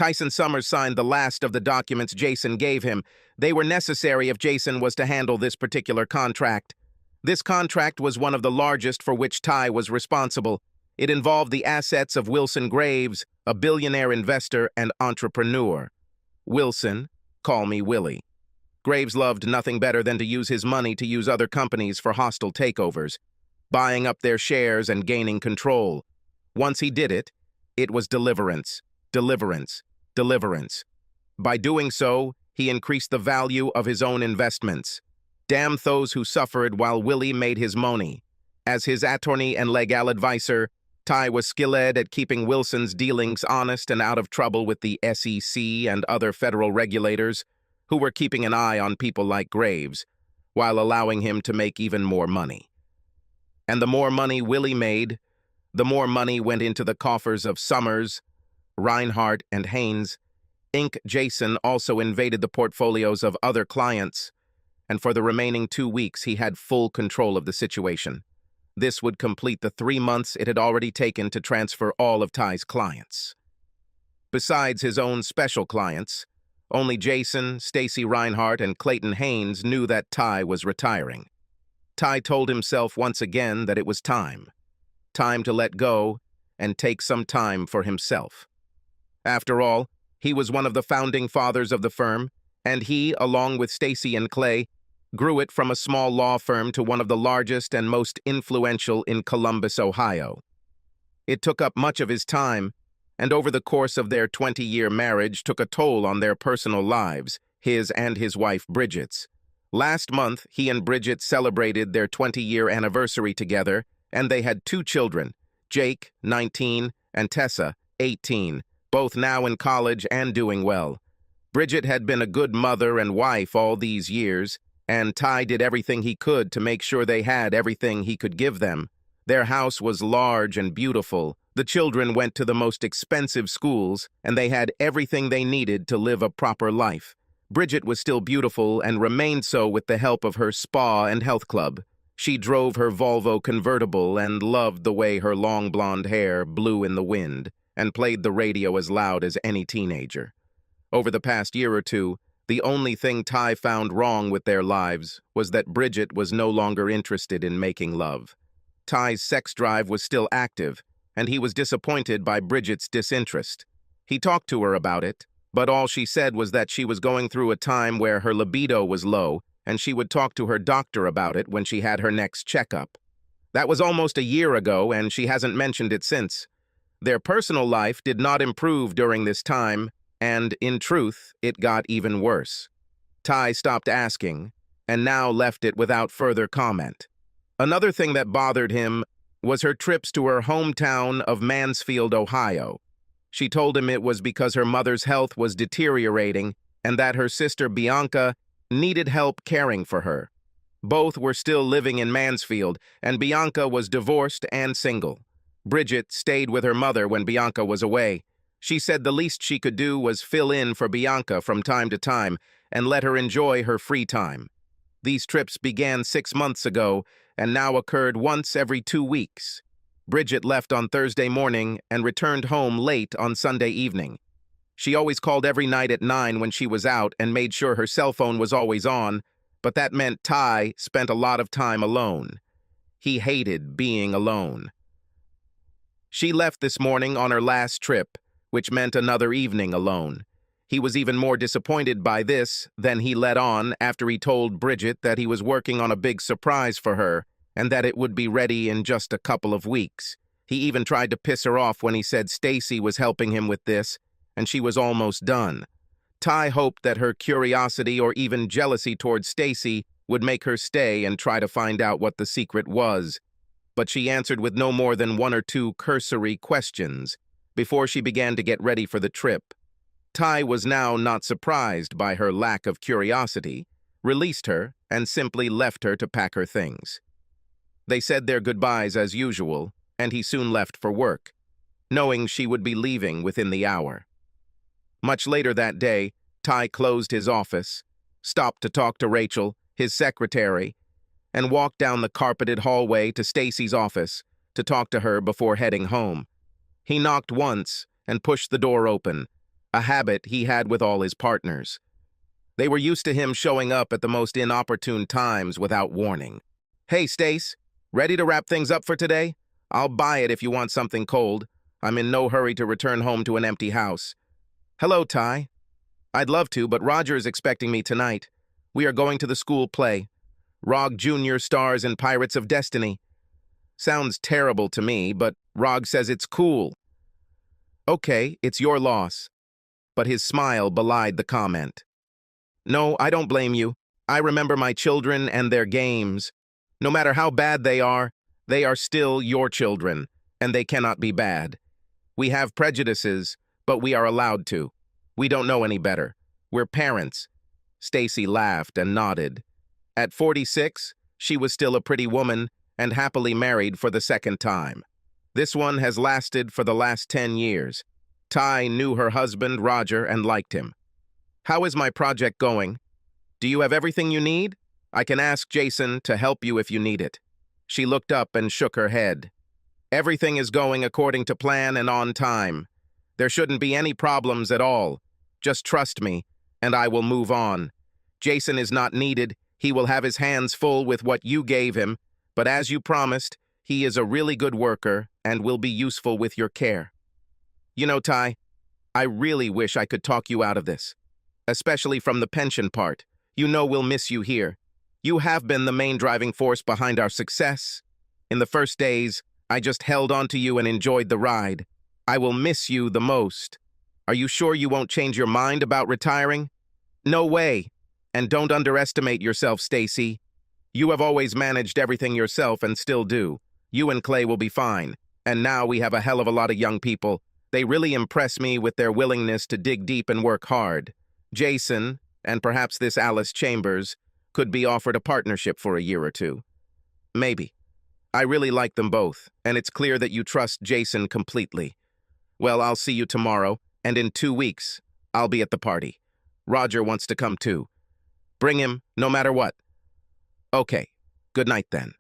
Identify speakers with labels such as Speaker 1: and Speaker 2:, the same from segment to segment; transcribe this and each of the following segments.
Speaker 1: Tyson Summers signed the last of the documents Jason gave him. They were necessary if Jason was to handle this particular contract. This contract was one of the largest for which Ty was responsible. It involved the assets of Wilson Graves, a billionaire investor and entrepreneur. Wilson, call me Willie. Graves loved nothing better than to use his money to use other companies for hostile takeovers, buying up their shares and gaining control. Once he did it, it was deliverance, deliverance, deliverance. By doing so, he increased the value of his own investments. Damn those who suffered while Willie made his money. As his attorney and legal advisor, Ty was skilled at keeping Wilson's dealings honest and out of trouble with the SEC and other federal regulators, who were keeping an eye on people like Graves, while allowing him to make even more money. And the more money Willie made, the more money went into the coffers of Summers, Reinhardt, and Haynes. Inc. Jason also invaded the portfolios of other clients, and for the remaining 2 weeks he had full control of the situation. This would complete the 3 months it had already taken to transfer all of Ty's clients. Besides his own special clients, only Jason, Stacy Reinhardt, and Clayton Haynes knew that Ty was retiring. Ty told himself once again that it was time. Time to let go and take some time for himself. After all, he was one of the founding fathers of the firm, and he, along with Stacy and Clay, grew it from a small law firm to one of the largest and most influential in Columbus, Ohio. It took up much of his time, and over the course of their 20-year marriage took a toll on their personal lives, his and his wife Bridget's. Last month, he and Bridget celebrated their 20-year anniversary together, and they had 2 children, Jake, 19, and Tessa, 18, both now in college and doing well. Bridget had been a good mother and wife all these years, and Ty did everything he could to make sure they had everything he could give them. Their house was large and beautiful. The children went to the most expensive schools, and they had everything they needed to live a proper life. Bridget was still beautiful and remained so with the help of her spa and health club. She drove her Volvo convertible and loved the way her long blonde hair blew in the wind and played the radio as loud as any teenager. Over the past year or two, the only thing Ty found wrong with their lives was that Bridget was no longer interested in making love. Ty's sex drive was still active, and he was disappointed by Bridget's disinterest. He talked to her about it, but all she said was that she was going through a time where her libido was low, and she would talk to her doctor about it when she had her next checkup. That was almost a year ago, and she hasn't mentioned it since. Their personal life did not improve during this time, and, in truth, it got even worse. Ty stopped asking, and now left it without further comment. Another thing that bothered him was her trips to her hometown of Mansfield, Ohio. She told him it was because her mother's health was deteriorating and that her sister Bianca needed help caring for her. Both were still living in Mansfield, and Bianca was divorced and single. Bridget stayed with her mother when Bianca was away. She said the least she could do was fill in for Bianca from time to time and let her enjoy her free time. These trips began 6 months ago and now occurred once every 2 weeks. Bridget left on Thursday morning and returned home late on Sunday evening. She always called every night at 9 when she was out and made sure her cell phone was always on, but that meant Ty spent a lot of time alone. He hated being alone. She left this morning on her last trip, which meant another evening alone. He was even more disappointed by this than he let on after he told Bridget that he was working on a big surprise for her and that it would be ready in just a couple of weeks. He even tried to piss her off when he said Stacy was helping him with this, and she was almost done. Ty hoped that her curiosity or even jealousy towards Stacy would make her stay and try to find out what the secret was, but she answered with no more than 1 or 2 cursory questions before she began to get ready for the trip. Ty was now not surprised by her lack of curiosity, released her, and simply left her to pack her things. They said their goodbyes as usual, and he soon left for work, knowing she would be leaving within the hour. Much later that day, Ty closed his office, stopped to talk to Rachel, his secretary, and walked down the carpeted hallway to Stacy's office to talk to her before heading home. He knocked once and pushed the door open, a habit he had with all his partners. They were used to him showing up at the most inopportune times without warning. "Hey, Stace, ready to wrap things up for today? I'll buy it if you want something cold. I'm in no hurry to return home to an empty house." "Hello, Ty. I'd love to, but Roger is expecting me tonight. We are going to the school play. Rog Jr. stars in Pirates of Destiny. Sounds terrible to me, but Rog says it's cool." "Okay, it's your loss." But his smile belied the comment. "No, I don't blame you. I remember my children and their games. No matter how bad they are still your children, and they cannot be bad. We have prejudices, but we are allowed to. We don't know any better. We're parents." Stacy laughed and nodded. At 46, she was still a pretty woman and happily married for the second time. This one has lasted for the last 10 years. Ty knew her husband, Roger, and liked him. "How is my project going? Do you have everything you need? I can ask Jason to help you if you need it." She looked up and shook her head. "Everything is going according to plan and on time. There shouldn't be any problems at all. Just trust me, and I will move on. Jason is not needed. He will have his hands full with what you gave him, but as you promised, he is a really good worker and will be useful with your care. You know, Ty, I really wish I could talk you out of this, especially from the pension part. You know we'll miss you here. You have been the main driving force behind our success. In the first days, I just held on to you and enjoyed the ride. I will miss you the most. Are you sure you won't change your mind about retiring?" "No way. And don't underestimate yourself, Stacy. You have always managed everything yourself and still do. You and Clay will be fine. And now we have a hell of a lot of young people. They really impress me with their willingness to dig deep and work hard. Jason, and perhaps this Alice Chambers, could be offered a partnership for a year or two. Maybe. I really like them both, and it's clear that you trust Jason completely. Well, I'll see you tomorrow, and in 2 weeks, I'll be at the party. Roger wants to come too. Bring him, no matter what." "Okay, good night then."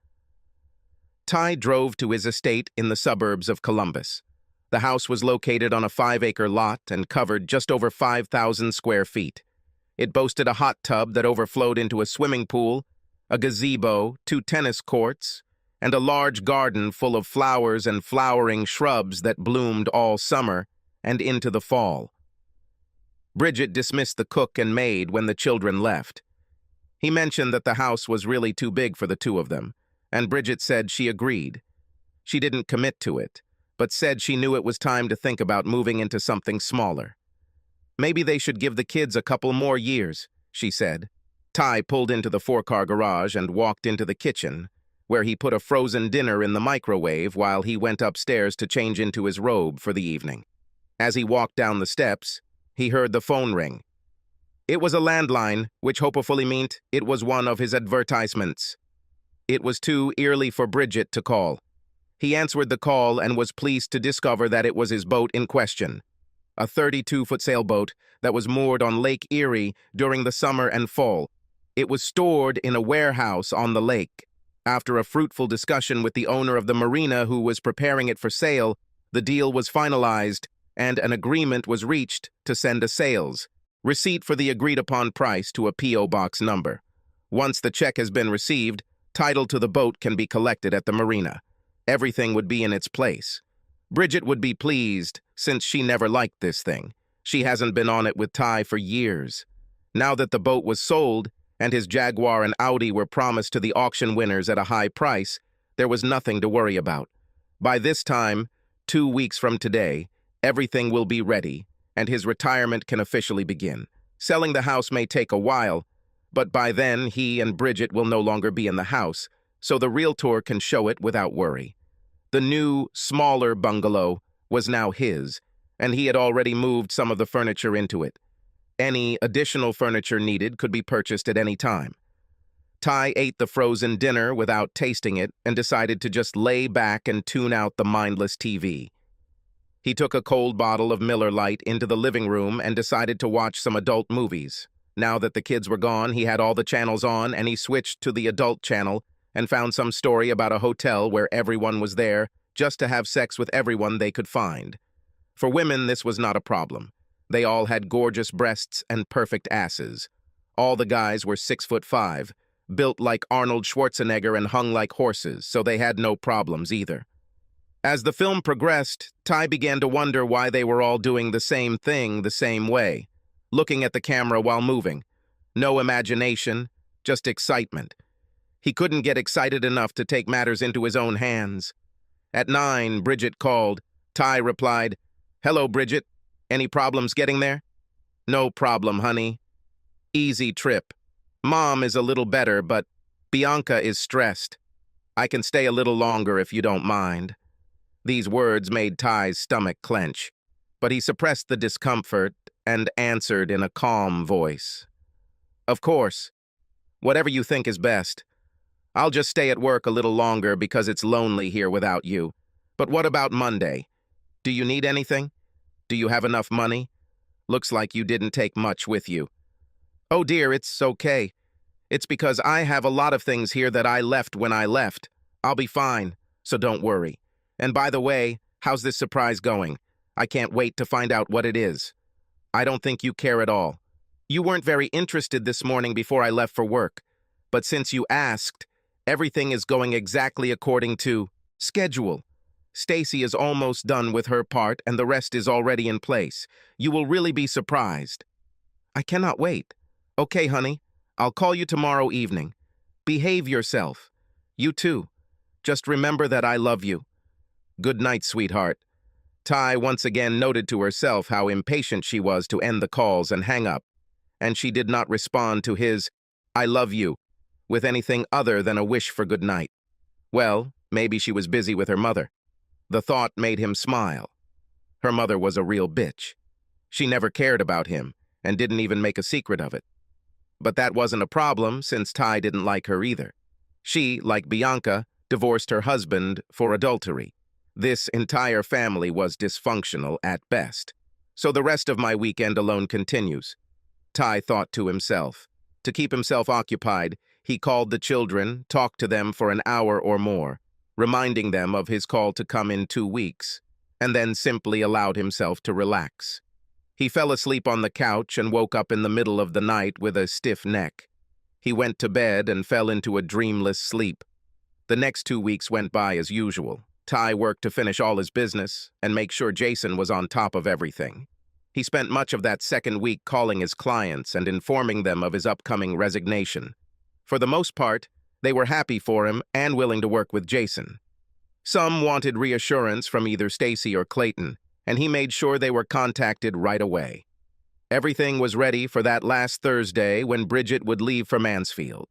Speaker 1: Ty drove to his estate in the suburbs of Columbus. The house was located on a 5-acre lot and covered just over 5,000 square feet. It boasted a hot tub that overflowed into a swimming pool, a gazebo, 2 tennis courts, and a large garden full of flowers and flowering shrubs that bloomed all summer and into the fall. Bridget dismissed the cook and maid when the children left. He mentioned that the house was really too big for the two of them, and Bridget said she agreed. She didn't commit to it, but said she knew it was time to think about moving into something smaller. Maybe they should give the kids a couple more years, she said. Ty pulled into the 4-car garage and walked into the kitchen, where he put a frozen dinner in the microwave while he went upstairs to change into his robe for the evening. As he walked down the steps, he heard the phone ring. It was a landline, which hopefully meant it was one of his advertisements. It was too early for Bridget to call. He answered the call and was pleased to discover that it was his boat in question, a 32-foot sailboat that was moored on Lake Erie during the summer and fall. It was stored in a warehouse on the lake. After a fruitful discussion with the owner of the marina who was preparing it for sale, the deal was finalized and an agreement was reached to send a sales receipt for the agreed-upon price to a P.O. box number. Once the check has been received, title to the boat can be collected at the marina. Everything would be in its place. Bridget would be pleased, since she never liked this thing. She hasn't been on it with Ty for years. Now that the boat was sold, and his Jaguar and Audi were promised to the auction winners at a high price, there was nothing to worry about. By this time, 2 weeks from today, everything will be ready, and his retirement can officially begin. Selling the house may take a while, but by then he and Bridget will no longer be in the house, so the realtor can show it without worry. The new, smaller bungalow was now his, and he had already moved some of the furniture into it. Any additional furniture needed could be purchased at any time. Ty ate the frozen dinner without tasting it and decided to just lay back and tune out the mindless TV. He took a cold bottle of Miller Lite into the living room and decided to watch some adult movies. Now that the kids were gone, he had all the channels on, and he switched to the adult channel and found some story about a hotel where everyone was there just to have sex with everyone they could find. For women, this was not a problem. They all had gorgeous breasts and perfect asses. All the guys were 6'5", built like Arnold Schwarzenegger and hung like horses, so they had no problems either. As the film progressed, Ty began to wonder why they were all doing the same thing the same way, looking at the camera while moving. No imagination, just excitement. He couldn't get excited enough to take matters into his own hands. At 9, Bridget called. Ty replied, "Hello, Bridget. Any problems getting there?" "No problem, honey. Easy trip. Mom is a little better, but Bianca is stressed. I can stay a little longer if you don't mind." These words made Ty's stomach clench, but he suppressed the discomfort and answered in a calm voice. "Of course. Whatever you think is best. I'll just stay at work a little longer because it's lonely here without you. But what about Monday? Do you need anything? Do you have enough money? Looks like you didn't take much with you." "Oh dear, it's okay. It's because I have a lot of things here that I left when I left. I'll be fine, so don't worry. And by the way, how's this surprise going? I can't wait to find out what it is. I don't think you care at all. You weren't very interested this morning before I left for work. But since you asked, everything is going exactly according to schedule. Stacy is almost done with her part and the rest is already in place. You will really be surprised." "I cannot wait." "Okay, honey. I'll call you tomorrow evening. Behave yourself. You too. Just remember that I love you. Good night, sweetheart." Ty once again noted to herself how impatient she was to end the calls and hang up, and she did not respond to his "I love you" with anything other than a wish for good night. Well, maybe she was busy with her mother. The thought made him smile. Her mother was a real bitch. She never cared about him and didn't even make a secret of it. But that wasn't a problem since Ty didn't like her either. She, like Bianca, divorced her husband for adultery. This entire family was dysfunctional at best. So the rest of my weekend alone continues. Ty thought to himself. To keep himself occupied, he called the children, talked to them for an hour or more, reminding them of his call to come in 2 weeks, and then simply allowed himself to relax. He fell asleep on the couch and woke up in the middle of the night with a stiff neck. He went to bed and fell into a dreamless sleep. The next 2 weeks went by as usual. Ty worked to finish all his business and make sure Jason was on top of everything. He spent much of that second week calling his clients and informing them of his upcoming resignation. For the most part, they were happy for him and willing to work with Jason. Some wanted reassurance from either Stacy or Clayton, and he made sure they were contacted right away. Everything was ready for that last Thursday when Bridget would leave for Mansfield.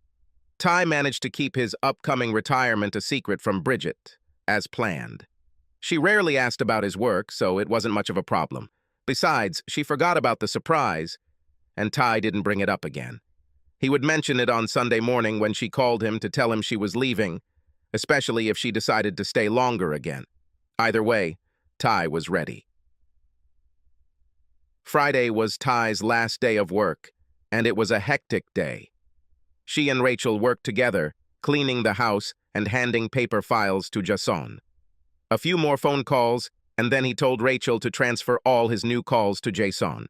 Speaker 1: Ty managed to keep his upcoming retirement a secret from Bridget, as planned. She rarely asked about his work, so it wasn't much of a problem. Besides, she forgot about the surprise, and Ty didn't bring it up again. He would mention it on Sunday morning when she called him to tell him she was leaving, especially if she decided to stay longer again. Either way, Ty was ready. Friday was Ty's last day of work, and it was a hectic day. She and Rachel worked together, cleaning the house and handing paper files to Jason. A few more phone calls, and then he told Rachel to transfer all his new calls to Jason.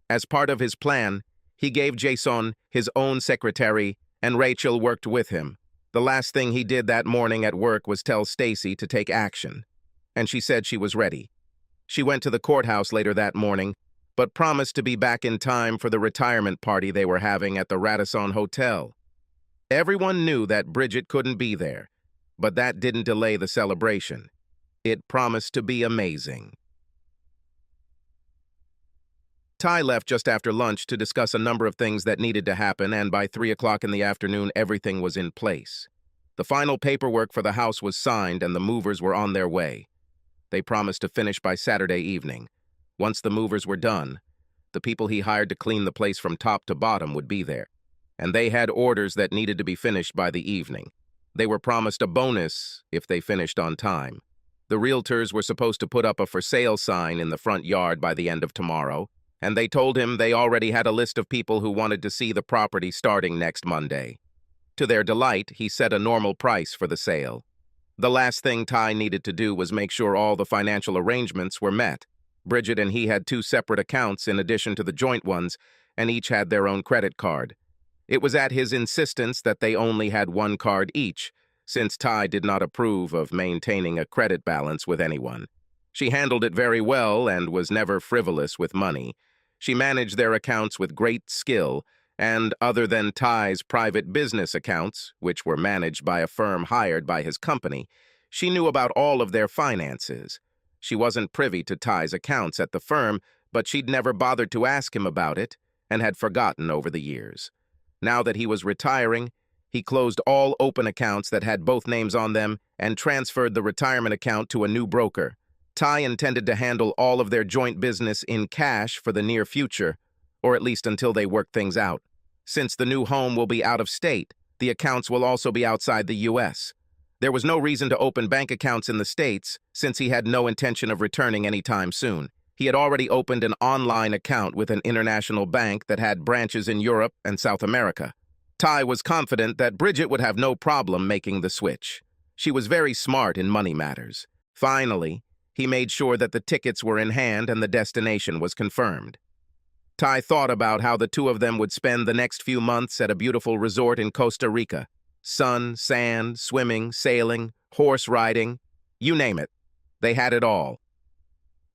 Speaker 1: As part of his plan, he gave Jason his own secretary, and Rachel worked with him. The last thing he did that morning at work was tell Stacy to take action, and she said she was ready. She went to the courthouse later that morning, but promised to be back in time for the retirement party they were having at the Radisson Hotel. Everyone knew that Bridget couldn't be there, but that didn't delay the celebration. It promised to be amazing. Ty left just after lunch to discuss a number of things that needed to happen, and by 3 o'clock in the afternoon, everything was in place. The final paperwork for the house was signed, and the movers were on their way. They promised to finish by Saturday evening. Once the movers were done, the people he hired to clean the place from top to bottom would be there, and they had orders that needed to be finished by the evening. They were promised a bonus if they finished on time. The realtors were supposed to put up a for sale sign in the front yard by the end of tomorrow, and they told him they already had a list of people who wanted to see the property starting next Monday. To their delight, he set a normal price for the sale. The last thing Ty needed to do was make sure all the financial arrangements were met. Bridget and he had two separate accounts in addition to the joint ones, and each had their own credit card. It was at his insistence that they only had one card each, since Ty did not approve of maintaining a credit balance with anyone. She handled it very well and was never frivolous with money. She managed their accounts with great skill, and other than Ty's private business accounts, which were managed by a firm hired by his company, she knew about all of their finances. She wasn't privy to Ty's accounts at the firm, but she'd never bothered to ask him about it and had forgotten over the years. Now that he was retiring, he closed all open accounts that had both names on them and transferred the retirement account to a new broker. Ty intended to handle all of their joint business in cash for the near future, or at least until they work things out. Since the new home will be out of state, the accounts will also be outside the U.S. There was no reason to open bank accounts in the States, since he had no intention of returning anytime soon. He had already opened an online account with an international bank that had branches in Europe and South America. Ty was confident that Bridget would have no problem making the switch. She was very smart in money matters. Finally, he made sure that the tickets were in hand and the destination was confirmed. Ty thought about how the two of them would spend the next few months at a beautiful resort in Costa Rica. Sun, sand, swimming, sailing, horse riding, you name it. They had it all.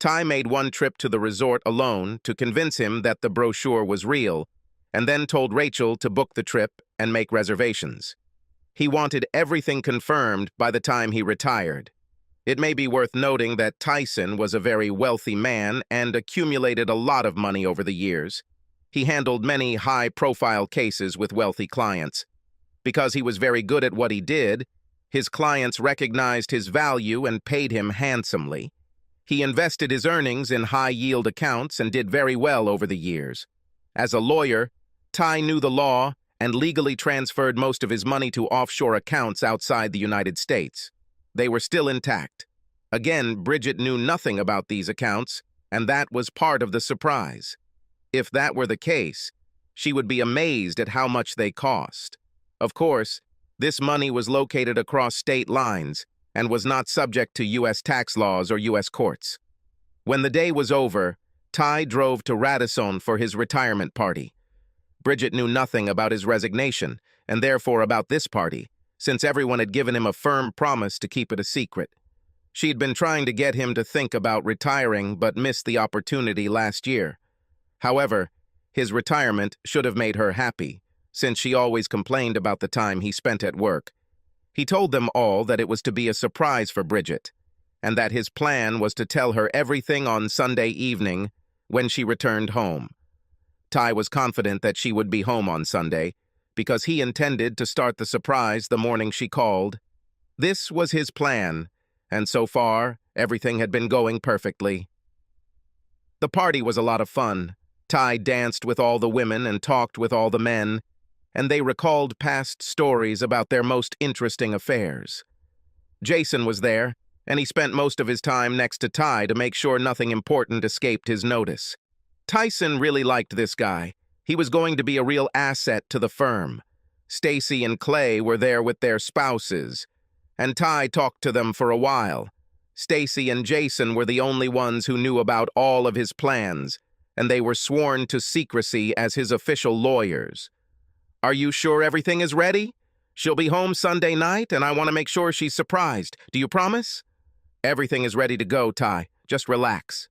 Speaker 1: Ty made one trip to the resort alone to convince him that the brochure was real, and then told Rachel to book the trip and make reservations. He wanted everything confirmed by the time he retired. It may be worth noting that Tyson was a very wealthy man and accumulated a lot of money over the years. He handled many high-profile cases with wealthy clients. Because he was very good at what he did, his clients recognized his value and paid him handsomely. He invested his earnings in high-yield accounts and did very well over the years. As a lawyer, Ty knew the law and legally transferred most of his money to offshore accounts outside the United States. They were still intact. Again, Bridget knew nothing about these accounts, and that was part of the surprise. If that were the case, she would be amazed at how much they cost. Of course, this money was located across state lines and was not subject to U.S. tax laws or U.S. courts. When the day was over, Ty drove to Radisson for his retirement party. Bridget knew nothing about his resignation, and therefore about this party, since everyone had given him a firm promise to keep it a secret. She'd been trying to get him to think about retiring but missed the opportunity last year. However, his retirement should have made her happy, since she always complained about the time he spent at work. He told them all that it was to be a surprise for Bridget, and that his plan was to tell her everything on Sunday evening when she returned home. Ty was confident that she would be home on Sunday, because he intended to start the surprise the morning she called. This was his plan, and so far, everything had been going perfectly. The party was a lot of fun. Ty danced with all the women and talked with all the men, and they recalled past stories about their most interesting affairs. Jason was there, and he spent most of his time next to Ty to make sure nothing important escaped his notice. Tyson really liked this guy. He was going to be a real asset to the firm. Stacy and Clay were there with their spouses, and Ty talked to them for a while. Stacy and Jason were the only ones who knew about all of his plans, and they were sworn to secrecy as his official lawyers. "Are you sure everything is ready? She'll be home Sunday night, and I want to make sure she's surprised. Do you promise?" "Everything is ready to go, Ty. Just relax.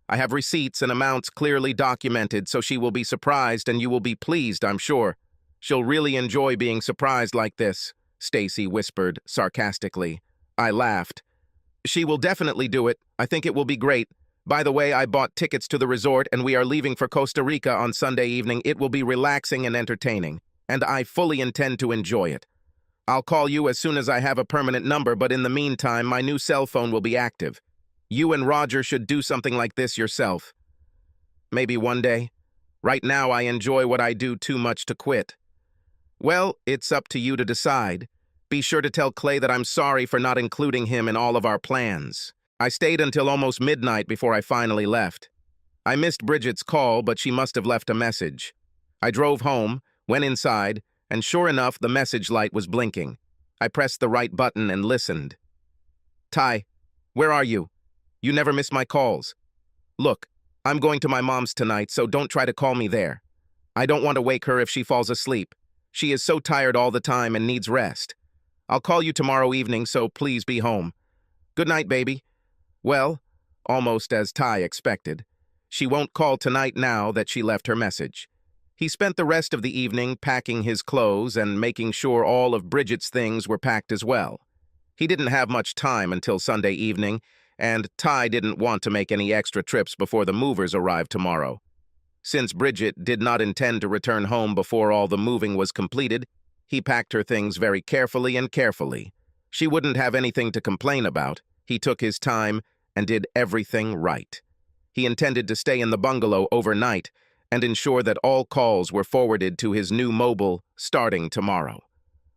Speaker 1: I have receipts and amounts clearly documented, so she will be surprised and you will be pleased, I'm sure. She'll really enjoy being surprised like this," Stacy whispered sarcastically. I laughed. "She will definitely do it. I think it will be great. By the way, I bought tickets to the resort and we are leaving for Costa Rica on Sunday evening. It will be relaxing and entertaining, and I fully intend to enjoy it. I'll call you as soon as I have a permanent number, but in the meantime, my new cell phone will be active. You and Roger should do something like this yourself. Maybe one day. Right now, I enjoy what I do too much to quit." "Well, it's up to you to decide. Be sure to tell Clay that I'm sorry for not including him in all of our plans." I stayed until almost midnight before I finally left. I missed Bridget's call, but she must have left a message. I drove home, went inside, and sure enough, the message light was blinking. I pressed the right button and listened. "Ty, where are you? You never miss my calls." Look, I'm going to my mom's tonight, so don't try to call me there. I don't want to wake her if she falls asleep. She is so tired all the time and needs rest. I'll call you tomorrow evening, so please be home. Good night, baby. Well, almost as Ty expected, she won't call tonight now that she left her message. He spent the rest of the evening packing his clothes and making sure all of Bridget's things were packed as well. He didn't have much time until Sunday evening, and Ty didn't want to make any extra trips before the movers arrived tomorrow. Since Bridget did not intend to return home before all the moving was completed, he packed her things very carefully and carefully. She wouldn't have anything to complain about. He took his time and did everything right. He intended to stay in the bungalow overnight and ensure that all calls were forwarded to his new mobile starting tomorrow.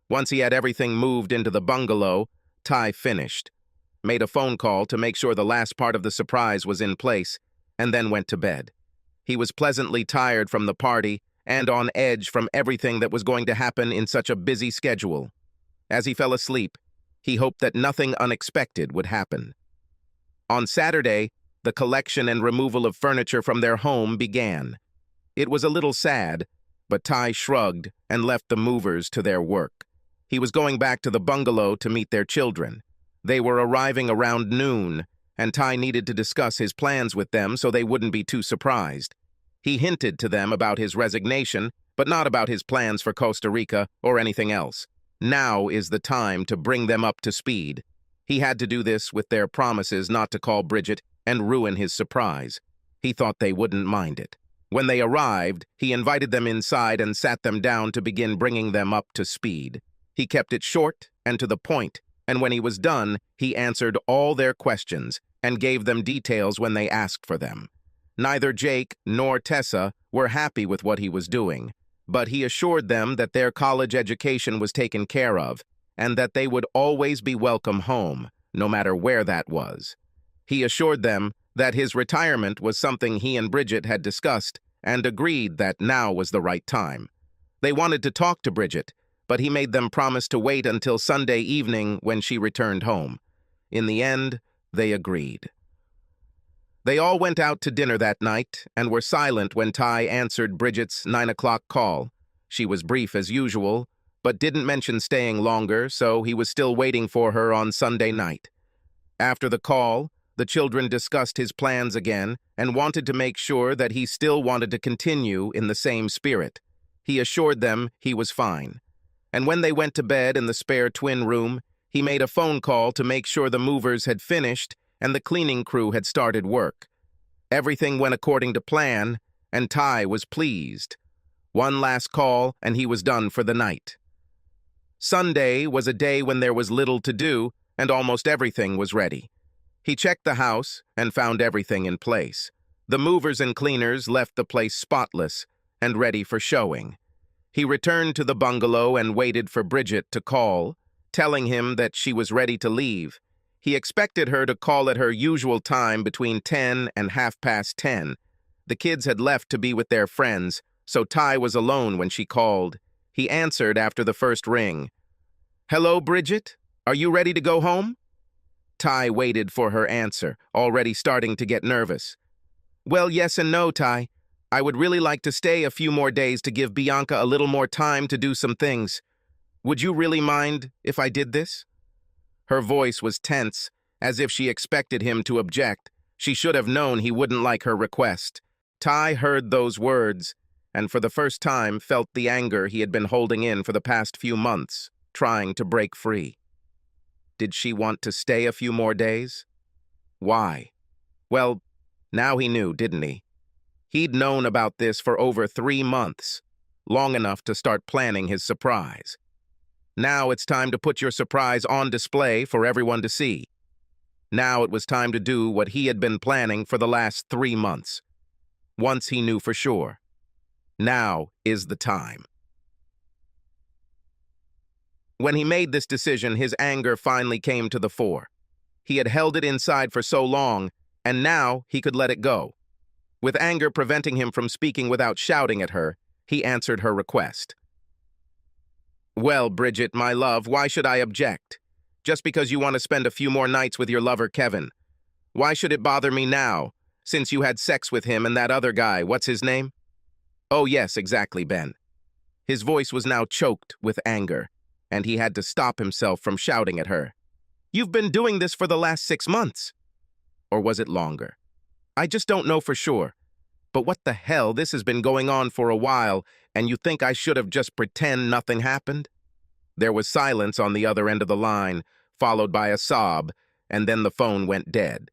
Speaker 1: Once he had everything moved into the bungalow, Ty finished, made a phone call to make sure the last part of the surprise was in place, and then went to bed. He was pleasantly tired from the party and on edge from everything that was going to happen in such a busy schedule. As he fell asleep, he hoped that nothing unexpected would happen. On Saturday, the collection and removal of furniture from their home began. It was a little sad, but Ty shrugged and left the movers to their work. He was going back to the bungalow to meet their children. They were arriving around noon, and Ty needed to discuss his plans with them so they wouldn't be too surprised. He hinted to them about his resignation, but not about his plans for Costa Rica or anything else. Now is the time to bring them up to speed. He had to do this with their promises not to call Bridget and ruin his surprise. He thought they wouldn't mind it. When they arrived, he invited them inside and sat them down to begin bringing them up to speed. He kept it short and to the point, and when he was done, he answered all their questions and gave them details when they asked for them. Neither Jake nor Tessa were happy with what he was doing, but he assured them that their college education was taken care of and that they would always be welcome home, no matter where that was. He assured them that his retirement was something he and Bridget had discussed and agreed that now was the right time. They wanted to talk to Bridget, but he made them promise to wait until Sunday evening when she returned home. In the end, they agreed. They all went out to dinner that night and were silent when Ty answered Bridget's 9 o'clock call. She was brief as usual, but didn't mention staying longer, so he was still waiting for her on Sunday night. After the call, the children discussed his plans again and wanted to make sure that he still wanted to continue in the same spirit. He assured them he was fine. And when they went to bed in the spare twin room, he made a phone call to make sure the movers had finished and the cleaning crew had started work. Everything went according to plan, and Ty was pleased. One last call, and he was done for the night. Sunday was a day when there was little to do, and almost everything was ready. He checked the house and found everything in place. The movers and cleaners left the place spotless and ready for showing. He returned to the bungalow and waited for Bridget to call, telling him that she was ready to leave. He expected her to call at her usual time between 10 and 10:30. The kids had left to be with their friends, so Ty was alone when she called. He answered after the first ring. "Hello, Bridget? Are you ready to go home?" Ty waited for her answer, already starting to get nervous. "Well, yes and no, Ty. I would really like to stay a few more days to give Bianca a little more time to do some things. Would you really mind if I did this?" Her voice was tense, as if she expected him to object. She should have known he wouldn't like her request. Ty heard those words, and for the first time felt the anger he had been holding in for the past few months, trying to break free. Did she want to stay a few more days? Why? Well, now he knew, didn't he? He'd known about this for over 3 months, long enough to start planning his surprise. Now it's time to put your surprise on display for everyone to see. Now it was time to do what he had been planning for the last 3 months. Once he knew for sure. Now is the time. When he made this decision, his anger finally came to the fore. He had held it inside for so long, and now he could let it go. With anger preventing him from speaking without shouting at her, he answered her request. "Well, Bridget, my love, why should I object? Just because you want to spend a few more nights with your lover, Kevin. Why should it bother me now, Since you had sex with him and that other guy, what's his name? Oh yes, exactly, Ben. His voice was now choked with anger, and he had to stop himself from shouting at her. You've been doing this for the last 6 months. Or was it longer? I just don't know for sure. But what the hell, this has been going on for a while, and you think I should have just pretend nothing happened? There was silence on the other end of the line, followed by a sob, and then the phone went dead.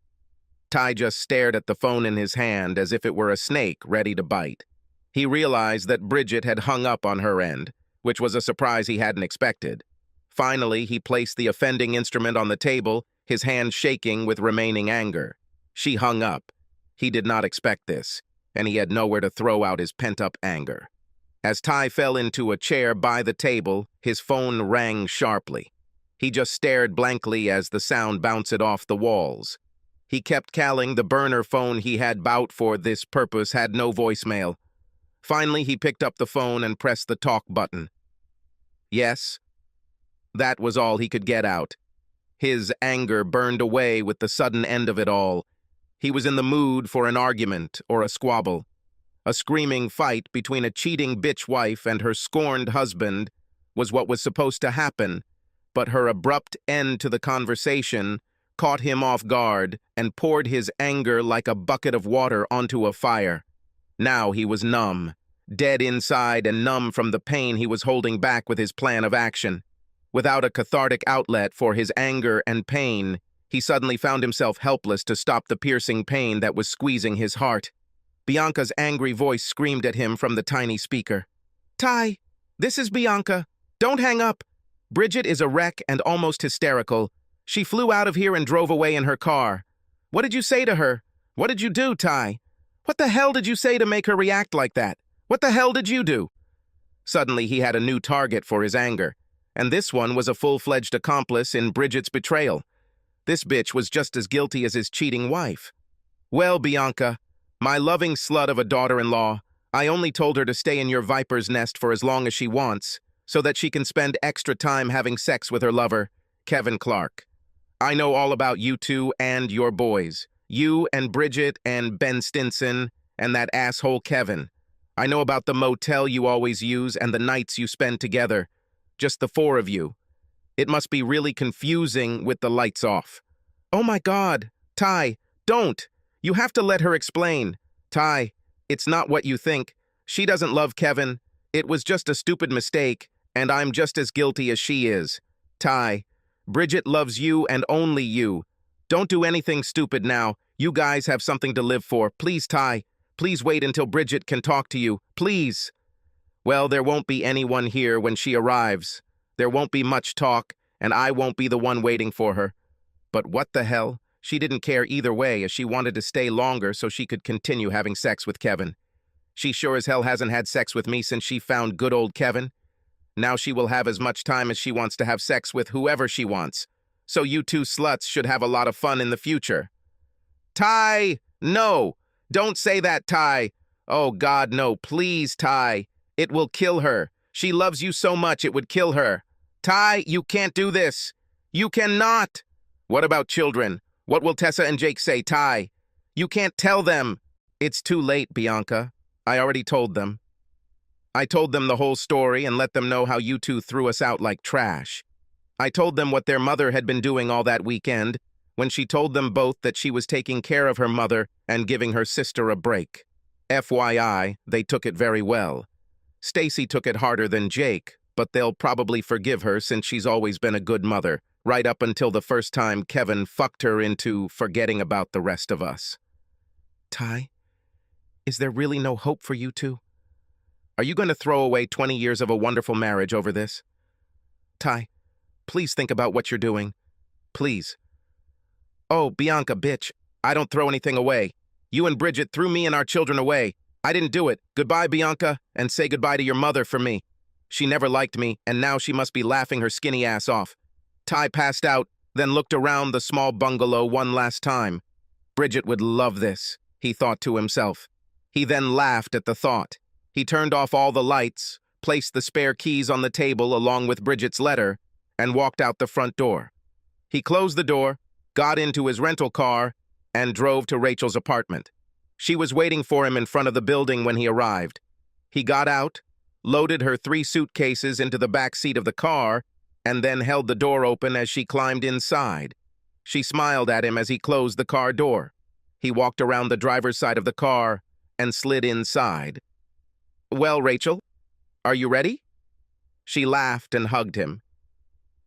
Speaker 1: Ty just stared at the phone in his hand as if it were a snake ready to bite. He realized that Bridget had hung up on her end, which was a surprise he hadn't expected. Finally, he placed the offending instrument on the table, his hand shaking with remaining anger. She hung up. He did not expect this, and he had nowhere to throw out his pent-up anger. As Ty fell into a chair by the table, his phone rang sharply. He just stared blankly as the sound bounced off the walls. He kept calling the burner phone he had bought for this purpose had no voicemail. Finally, he picked up the phone and pressed the talk button. Yes? That was all he could get out. His anger burned away with the sudden end of it all. He was in the mood for an argument or a squabble. A screaming fight between a cheating bitch wife and her scorned husband was what was supposed to happen, but her abrupt end to the conversation caught him off guard and poured his anger like a bucket of water onto a fire. Now he was numb, dead inside and numb from the pain he was holding back with his plan of action. Without a cathartic outlet for his anger and pain, he suddenly found himself helpless to stop the piercing pain that was squeezing his heart. Bianca's angry voice screamed at him from the tiny speaker. Ty, this is Bianca. Don't hang up. Bridget is a wreck and almost hysterical. She flew out of here and drove away in her car. What did you say to her? What did you do, Ty? What the hell did you say to make her react like that? What the hell did you do? Suddenly he had a new target for his anger, and this one was a full-fledged accomplice in Bridget's betrayal. This bitch was just as guilty as his cheating wife. Well, Bianca, my loving slut of a daughter-in-law, I only told her to stay in your viper's nest for as long as she wants, so that she can spend extra time having sex with her lover, Kevin Clark. I know all about you two and your boys. You and Bridget and Ben Stinson and that asshole Kevin. I know about the motel you always use and the nights you spend together. Just the 4 of you. It must be really confusing with the lights off. Oh my God, Ty, don't. You have to let her explain. Ty, it's not what you think. She doesn't love Kevin. It was just a stupid mistake, and I'm just as guilty as she is. Ty, Bridget loves you and only you. Don't do anything stupid now. You guys have something to live for. Please, Ty. Please wait until Bridget can talk to you. Please. Well, there won't be anyone here when she arrives. There won't be much talk, and I won't be the one waiting for her. But what the hell? She didn't care either way, as she wanted to stay longer so she could continue having sex with Kevin. She sure as hell hasn't had sex with me since she found good old Kevin. Now she will have as much time as she wants to have sex with whoever she wants. So you two sluts should have a lot of fun in the future. Ty! No! Don't say that, Ty! Oh God, no, please, Ty. It will kill her. She loves you so much it would kill her. Ty, you can't do this. You cannot. What about children? What will Tessa and Jake say, Ty? You can't tell them. It's too late, Bianca. I already told them. I told them the whole story and let them know how you two threw us out like trash. I told them what their mother had been doing all that weekend, when she told them both that she was taking care of her mother and giving her sister a break. FYI, they took it very well. Stacy took it harder than Jake, but they'll probably forgive her since she's always been a good mother, right up until the first time Kevin fucked her into forgetting about the rest of us. Ty, is there really no hope for you two? Are you going to throw away 20 years of a wonderful marriage over this? Ty, please think about what you're doing. Please. Oh, Bianca, bitch, I don't throw anything away. You and Bridget threw me and our children away. I didn't do it. Goodbye, Bianca, and say goodbye to your mother for me. She never liked me, and now she must be laughing her skinny ass off. Ty passed out, then looked around the small bungalow one last time. Bridget would love this, he thought to himself. He then laughed at the thought. He turned off all the lights, placed the spare keys on the table along with Bridget's letter, and walked out the front door. He closed the door, got into his rental car, and drove to Rachel's apartment. She was waiting for him in front of the building when he arrived. He got out, loaded her 3 suitcases into the back seat of the car, and then held the door open as she climbed inside. She smiled at him as he closed the car door. He walked around the driver's side of the car and slid inside. "Well, Rachel, are you ready?" She laughed and hugged him.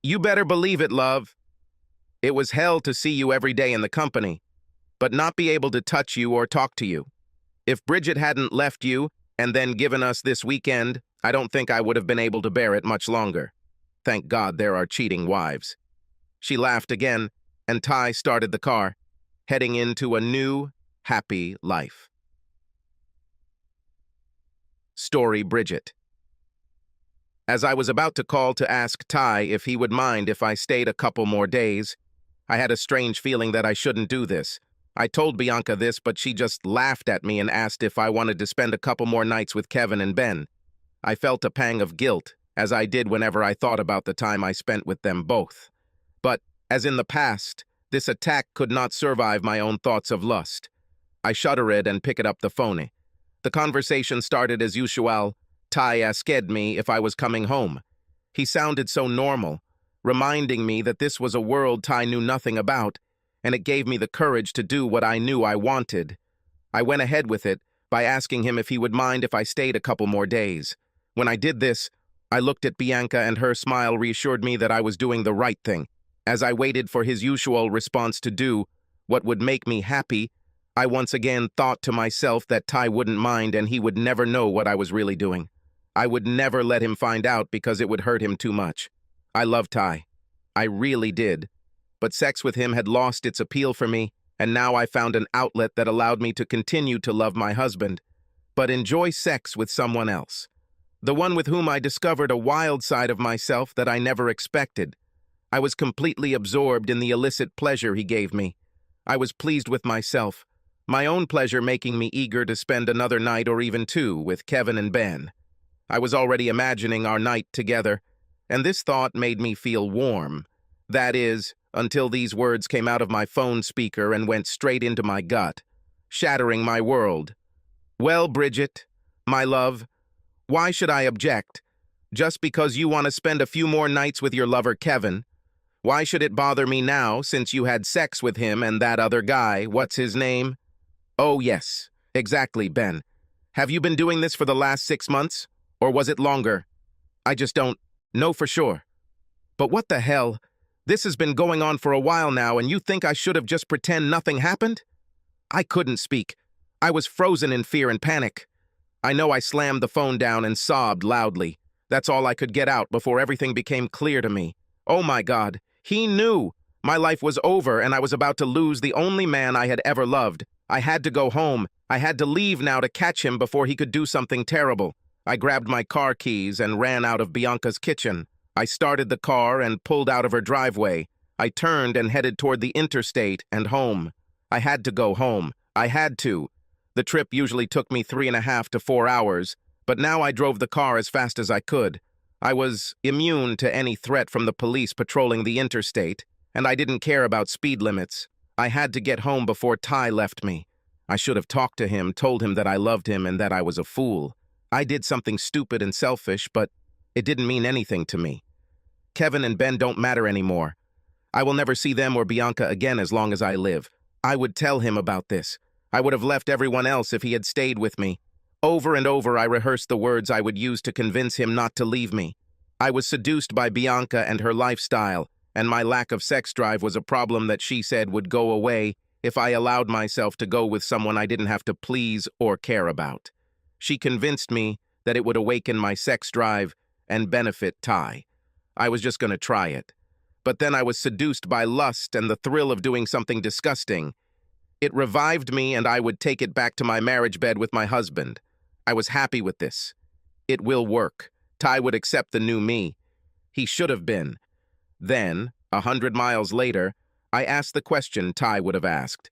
Speaker 1: "You better believe it, love. It was hell to see you every day in the company, but not be able to touch you or talk to you. If Bridget hadn't left you and then given us this weekend, I don't think I would have been able to bear it much longer. Thank God there are cheating wives." She laughed again, and Ty started the car, heading into a new, happy life. Story Bridget. As I was about to call to ask Ty if he would mind if I stayed a couple more days, I had a strange feeling that I shouldn't do this. I told Bianca this, but she just laughed at me and asked if I wanted to spend a couple more nights with Kevin and Ben. I felt a pang of guilt, as I did whenever I thought about the time I spent with them both. But, as in the past, this attack could not survive my own thoughts of lust. I shuddered and picked up the phone. The conversation started as usual. Ty asked me if I was coming home. He sounded so normal, reminding me that this was a world Ty knew nothing about, and it gave me the courage to do what I knew I wanted. I went ahead with it by asking him if he would mind if I stayed a couple more days. When I did this, I looked at Bianca, and her smile reassured me that I was doing the right thing. As I waited for his usual response to do what would make me happy, I once again thought to myself that Ty wouldn't mind and he would never know what I was really doing. I would never let him find out because it would hurt him too much. I loved Ty. I really did. But sex with him had lost its appeal for me, and now I found an outlet that allowed me to continue to love my husband, but enjoy sex with someone else. The one with whom I discovered a wild side of myself that I never expected. I was completely absorbed in the illicit pleasure he gave me. I was pleased with myself, my own pleasure making me eager to spend another night or even 2 with Kevin and Ben. I was already imagining our night together, and this thought made me feel warm. That is, until these words came out of my phone speaker and went straight into my gut, shattering my world. "Well, Bridget, my love, why should I object? Just because you want to spend a few more nights with your lover Kevin? Why should it bother me now since you had sex with him and that other guy, what's his name?" "Oh, yes, exactly, Ben. Have you been doing this for the last 6 months? Or was it longer? I just don't know for sure. But what the hell? This has been going on for a while now, and you think I should have just pretend nothing happened?" I couldn't speak. I was frozen in fear and panic. I know I slammed the phone down and sobbed loudly. That's all I could get out before everything became clear to me. Oh my God, he knew. My life was over, and I was about to lose the only man I had ever loved. I had to go home. I had to leave now to catch him before he could do something terrible. I grabbed my car keys and ran out of Bianca's kitchen. I started the car and pulled out of her driveway. I turned and headed toward the interstate and home. I had to go home. I had to. The trip usually took me 3.5 to 4 hours, but now I drove the car as fast as I could. I was immune to any threat from the police patrolling the interstate, and I didn't care about speed limits. I had to get home before Ty left me. I should have talked to him, told him that I loved him and that I was a fool. I did something stupid and selfish, but it didn't mean anything to me. Kevin and Ben don't matter anymore. I will never see them or Bianca again as long as I live. I would tell him about this. I would have left everyone else if he had stayed with me. Over and over I rehearsed the words I would use to convince him not to leave me. I was seduced by Bianca and her lifestyle, and my lack of sex drive was a problem that she said would go away if I allowed myself to go with someone I didn't have to please or care about. She convinced me that it would awaken my sex drive and benefit Ty. I was just going to try it. But then I was seduced by lust and the thrill of doing something disgusting. It revived me, and I would take it back to my marriage bed with my husband. I was happy with this. It will work. Ty would accept the new me. He should have been. Then, 100 miles later, I asked the question Ty would have asked.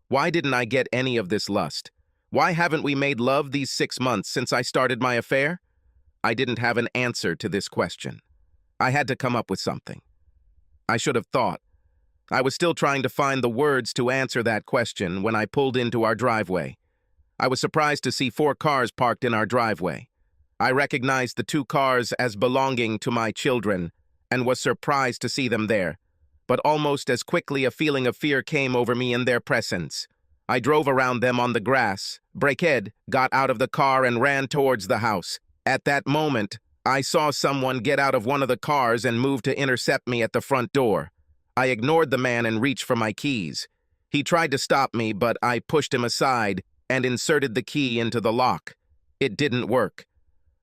Speaker 1: Why didn't I get any of this lust? Why haven't we made love these 6 months since I started my affair? I didn't have an answer to this question. I had to come up with something. I should have thought. I was still trying to find the words to answer that question when I pulled into our driveway. I was surprised to see 4 cars parked in our driveway. I recognized the 2 cars as belonging to my children and was surprised to see them there. But almost as quickly a feeling of fear came over me in their presence. I drove around them on the grass. BELATED got out of the car and ran towards the house. At that moment, I saw someone get out of one of the cars and move to intercept me at the front door. I ignored the man and reached for my keys. He tried to stop me, but I pushed him aside and inserted the key into the lock. It didn't work.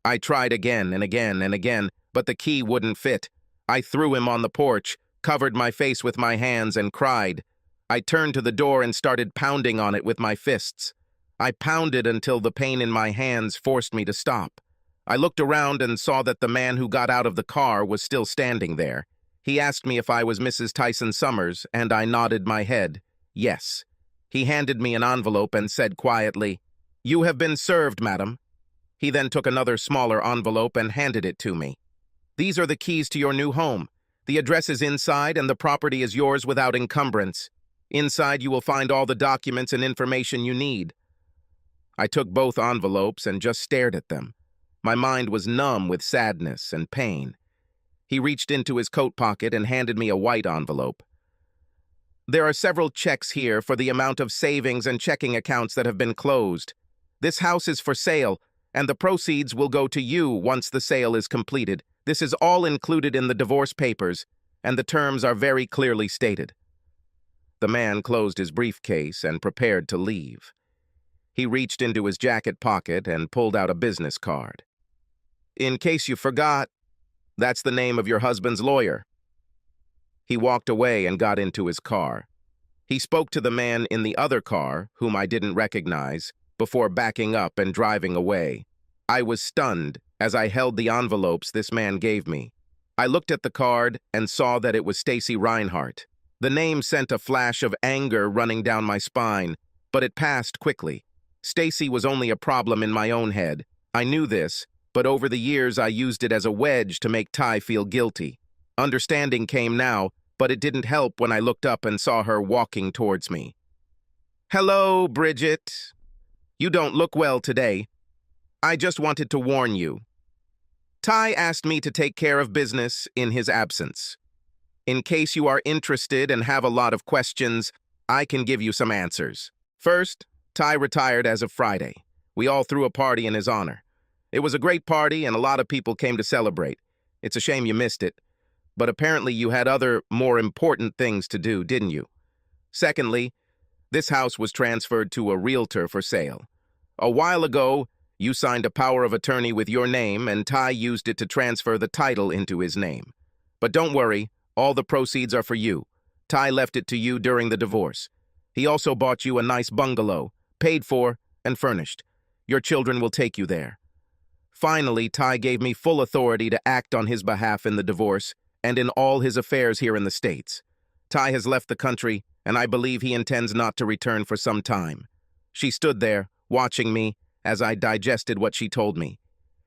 Speaker 1: I tried again and again and again, but the key wouldn't fit. I threw him on the porch, covered my face with my hands, and cried. I turned to the door and started pounding on it with my fists. I pounded until the pain in my hands forced me to stop. I looked around and saw that the man who got out of the car was still standing there. He asked me if I was Mrs. Tyson Summers, and I nodded my head. Yes. He handed me an envelope and said quietly, "You have been served, madam." He then took another smaller envelope and handed it to me. "These are the keys to your new home. The address is inside and the property is yours without encumbrance. Inside you will find all the documents and information you need." I took both envelopes and just stared at them. My mind was numb with sadness and pain. He reached into his coat pocket and handed me a white envelope. "There are several checks here for the amount of savings and checking accounts that have been closed. This house is for sale, and the proceeds will go to you once the sale is completed. This is all included in the divorce papers, and the terms are very clearly stated." The man closed his briefcase and prepared to leave. He reached into his jacket pocket and pulled out a business card. "In case you forgot, that's the name of your husband's lawyer." He walked away and got into his car. He spoke to the man in the other car, whom I didn't recognize, before backing up and driving away. I was stunned as I held the envelopes this man gave me. I looked at the card and saw that it was Stacy Reinhardt. The name sent a flash of anger running down my spine, but it passed quickly. Stacy was only a problem in my own head. I knew this, but over the years I used it as a wedge to make Ty feel guilty. Understanding came now, but it didn't help when I looked up and saw her walking towards me. "Hello, Bridget. You don't look well today. I just wanted to warn you. Ty asked me to take care of business in his absence. In case you are interested and have a lot of questions, I can give you some answers. First, Ty retired as of Friday. We all threw a party in his honor. It was a great party and a lot of people came to celebrate. It's a shame you missed it. But apparently you had other, more important things to do, didn't you? Secondly, this house was transferred to a realtor for sale. A while ago, you signed a power of attorney with your name, and Ty used it to transfer the title into his name. But don't worry, all the proceeds are for you. Ty left it to you during the divorce. He also bought you a nice bungalow, paid for and furnished. Your children will take you there. Finally, Ty gave me full authority to act on his behalf in the divorce and in all his affairs here in the States. Ty has left the country, and I believe he intends not to return for some time." She stood there, watching me, as I digested what she told me.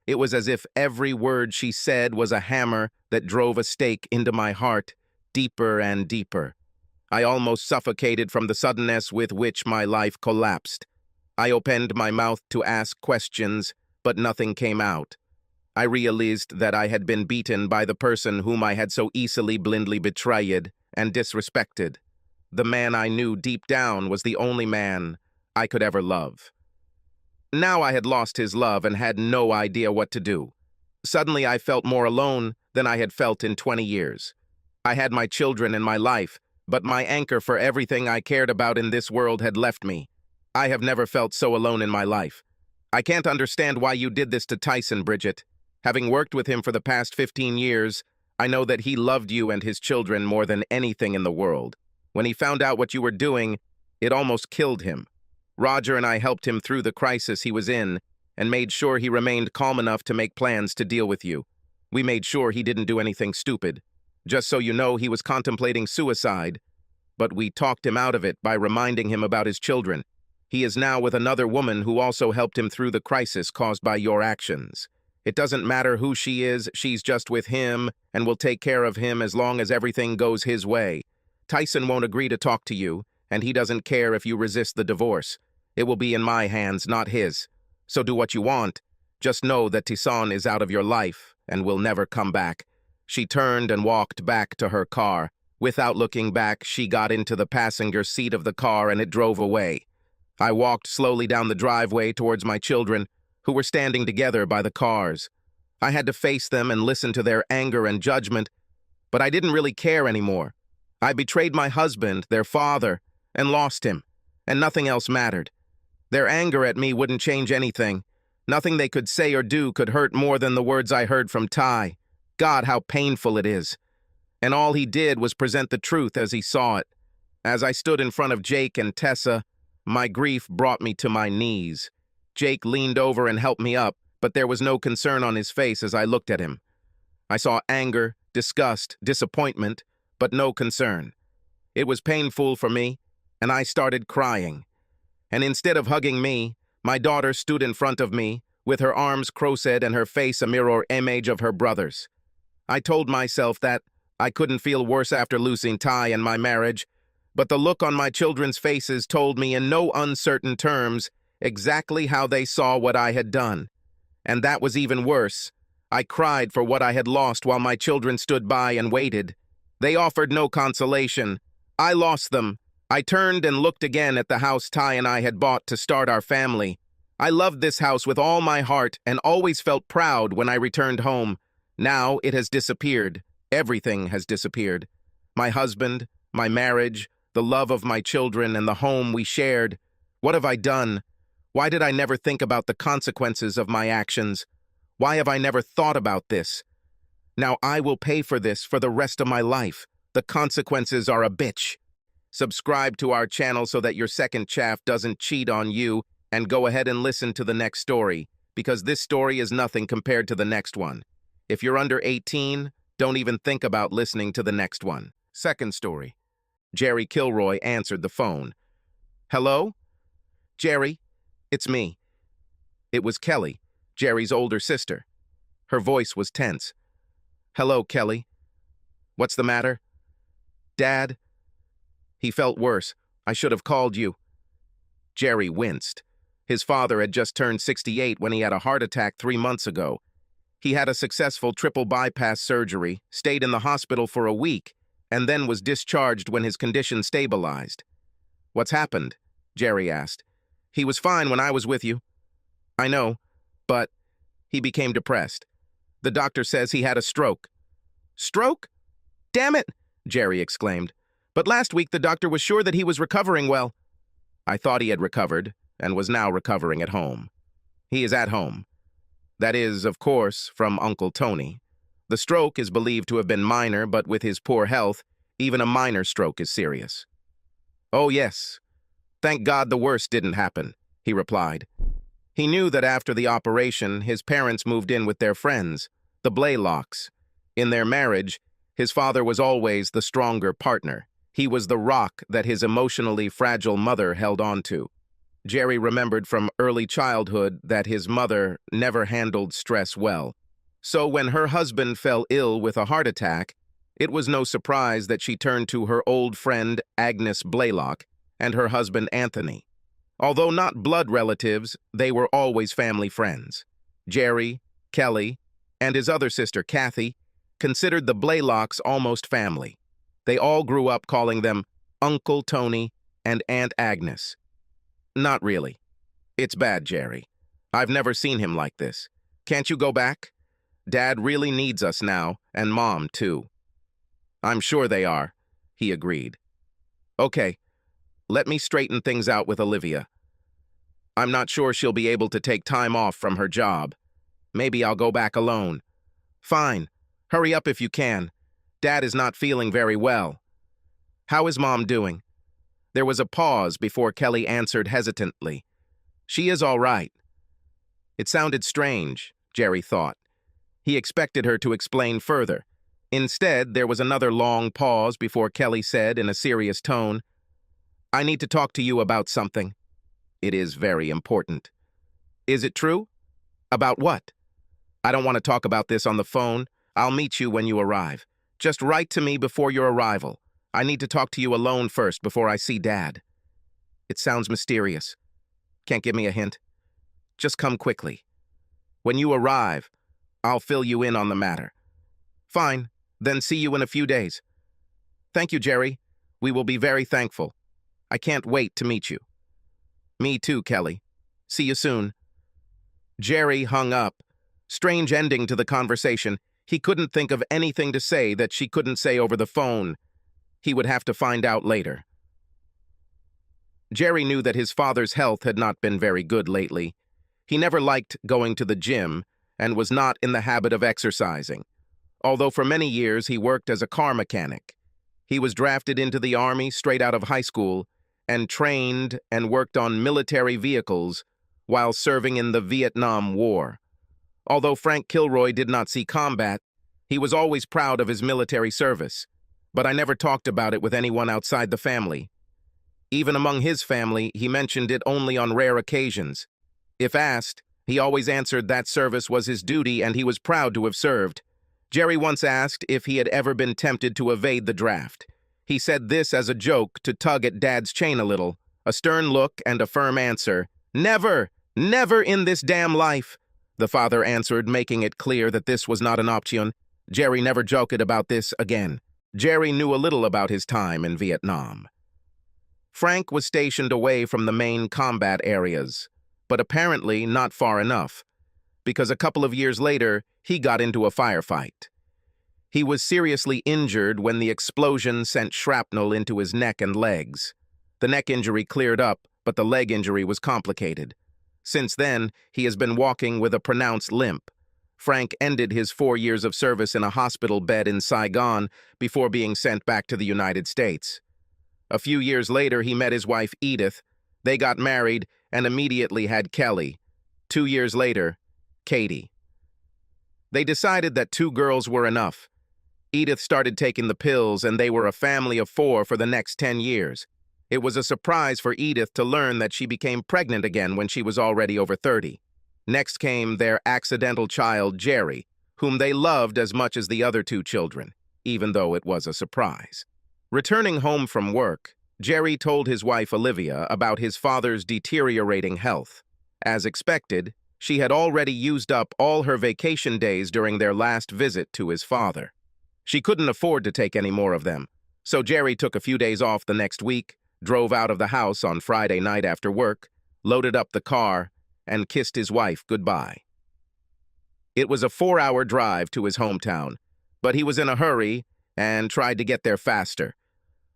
Speaker 1: It was as if every word she said was a hammer that drove a stake into my heart, deeper and deeper. I almost suffocated from the suddenness with which my life collapsed. I opened my mouth to ask questions, but nothing came out. I realized that I had been beaten by the person whom I had so easily blindly betrayed and disrespected. The man I knew deep down was the only man I could ever love. Now I had lost his love and had no idea what to do. Suddenly I felt more alone than I had felt in 20 years. I had my children and my life, but my anchor for everything I cared about in this world had left me. I have never felt so alone in my life. I can't understand why you did this to Tyson, Bridget. Having worked with him for the past 15 years, I know that he loved you and his children more than anything in the world. When he found out what you were doing, it almost killed him. Roger and I helped him through the crisis he was in and made sure he remained calm enough to make plans to deal with you. We made sure he didn't do anything stupid. Just so you know, he was contemplating suicide, but we talked him out of it by reminding him about his children. He is now with another woman who also helped him through the crisis caused by your actions. It doesn't matter who she is, she's just with him and will take care of him as long as everything goes his way. Tyson won't agree to talk to you, and he doesn't care if you resist the divorce. It will be in my hands, not his. So do what you want. Just know that Tisson is out of your life and will never come back." She turned and walked back to her car. Without looking back, she got into the passenger seat of the car and it drove away. I walked slowly down the driveway towards my children, who were standing together by the cars. I had to face them and listen to their anger and judgment, but I didn't really care anymore. I betrayed my husband, their father, and lost him, and nothing else mattered. Their anger at me wouldn't change anything. Nothing they could say or do could hurt more than the words I heard from Ty. God, how painful it is. And all he did was present the truth as he saw it. As I stood in front of Jake and Tessa, my grief brought me to my knees. Jake leaned over and helped me up, but there was no concern on his face as I looked at him. I saw anger, disgust, disappointment, but no concern. It was painful for me, and I started crying. And instead of hugging me, my daughter stood in front of me, with her arms crossed and her face a mirror image of her brother's. I told myself that I couldn't feel worse after losing Ty and my marriage, but the look on my children's faces told me in no uncertain terms exactly how they saw what I had done. And that was even worse. I cried for what I had lost while my children stood by and waited. They offered no consolation. I lost them. I turned and looked again at the house Ty and I had bought to start our family. I loved this house with all my heart and always felt proud when I returned home. Now it has disappeared. Everything has disappeared. My husband, my marriage, the love of my children, and the home we shared. What have I done? Why did I never think about the consequences of my actions? Why have I never thought about this? Now I will pay for this for the rest of my life. The consequences are a bitch. Subscribe to our channel so that your second chaff doesn't cheat on you, and go ahead and listen to the next story, because this story is nothing compared to the next one. If you're under 18, don't even think about listening to the next one. Second story. Jerry Kilroy answered the phone. "Hello? Jerry, it's me." It was Kelly, Jerry's older sister. Her voice was tense. "Hello, Kelly. What's the matter?" "Dad." He felt worse. "I should have called you." Jerry winced. His father had just turned 68 when he had a heart attack 3 months ago. He had a successful triple bypass surgery, stayed in the hospital for a week, and then was discharged when his condition stabilized. "What's happened?" Jerry asked. "He was fine when I was with you." "I know, but..." He became depressed. "The doctor says he had a stroke." "Stroke? Damn it!" Jerry exclaimed. "But last week the doctor was sure that he was recovering well." "I thought he had recovered and was now recovering at home." "He is at home. That is, of course, from Uncle Tony. The stroke is believed to have been minor, but with his poor health, even a minor stroke is serious." "Oh, yes. Thank God the worst didn't happen," he replied. He knew that after the operation, his parents moved in with their friends, the Blaylocks. In their marriage, his father was always the stronger partner. He was the rock that his emotionally fragile mother held on to. Jerry remembered from early childhood that his mother never handled stress well. So when her husband fell ill with a heart attack, it was no surprise that she turned to her old friend Agnes Blaylock and her husband Anthony. Although not blood relatives, they were always family friends. Jerry, Kelly, and his other sister Kathy considered the Blaylocks almost family. They all grew up calling them Uncle Tony and Aunt Agnes. "Not really. It's bad, Jerry. I've never seen him like this. Can't you go back? Dad really needs us now, and Mom, too." "I'm sure they are," he agreed. "Okay, let me straighten things out with Olivia. I'm not sure she'll be able to take time off from her job. Maybe I'll go back alone." "Fine. Hurry up if you can. Dad is not feeling very well." "How is Mom doing?" There was a pause before Kelly answered hesitantly. "She is all right." It sounded strange, Jerry thought. He expected her to explain further. Instead, there was another long pause before Kelly said in a serious tone, "I need to talk to you about something. It is very important." "Is it true? About what?" "I don't want to talk about this on the phone. I'll meet you when you arrive. Just write to me before your arrival. I need to talk to you alone first before I see Dad." "It sounds mysterious." Can't give me a hint? Just come quickly. When you arrive, I'll fill you in on the matter. Fine, then see you in a few days. Thank you, Jerry. We will be very thankful. I can't wait to meet you. Me too, Kelly. See you soon. Jerry hung up. Strange ending to the conversation. He couldn't think of anything to say that she couldn't say over the phone. He would have to find out later. Jerry knew that his father's health had not been very good lately. He never liked going to the gym and was not in the habit of exercising, although for many years he worked as a car mechanic. He was drafted into the Army straight out of high school and trained and worked on military vehicles while serving in the Vietnam War. Although Frank Kilroy did not see combat, he was always proud of his military service, but I never talked about it with anyone outside the family. Even among his family, he mentioned it only on rare occasions. If asked, he always answered that service was his duty and he was proud to have served. Jerry once asked if he had ever been tempted to evade the draft. He said this as a joke to tug at Dad's chain a little. A stern look and a firm answer. Never! Never in this damn life! The father answered, making it clear that this was not an option. Jerry never joked about this again. Jerry knew a little about his time in Vietnam. Frank was stationed away from the main combat areas, but apparently not far enough, because a couple of years later, he got into a firefight. He was seriously injured when the explosion sent shrapnel into his neck and legs. The neck injury cleared up, but the leg injury was complicated. Since then, he has been walking with a pronounced limp. Frank ended his 4 years of service in a hospital bed in Saigon before being sent back to the United States. A few years later, he met his wife, Edith. They got married and immediately had Kelly. 2 years later, Katie. They decided that 2 girls were enough. Edith started taking the pills, and they were a family of 4 for the next 10 years. It was a surprise for Edith to learn that she became pregnant again when she was already over 30. Next came their accidental child, Jerry, whom they loved as much as the other 2 children, even though it was a surprise. Returning home from work, Jerry told his wife Olivia about his father's deteriorating health. As expected, she had already used up all her vacation days during their last visit to his father. She couldn't afford to take any more of them, so Jerry took a few days off the next week, drove out of the house on Friday night after work, loaded up the car, and kissed his wife goodbye. It was a 4-hour drive to his hometown, but he was in a hurry and tried to get there faster.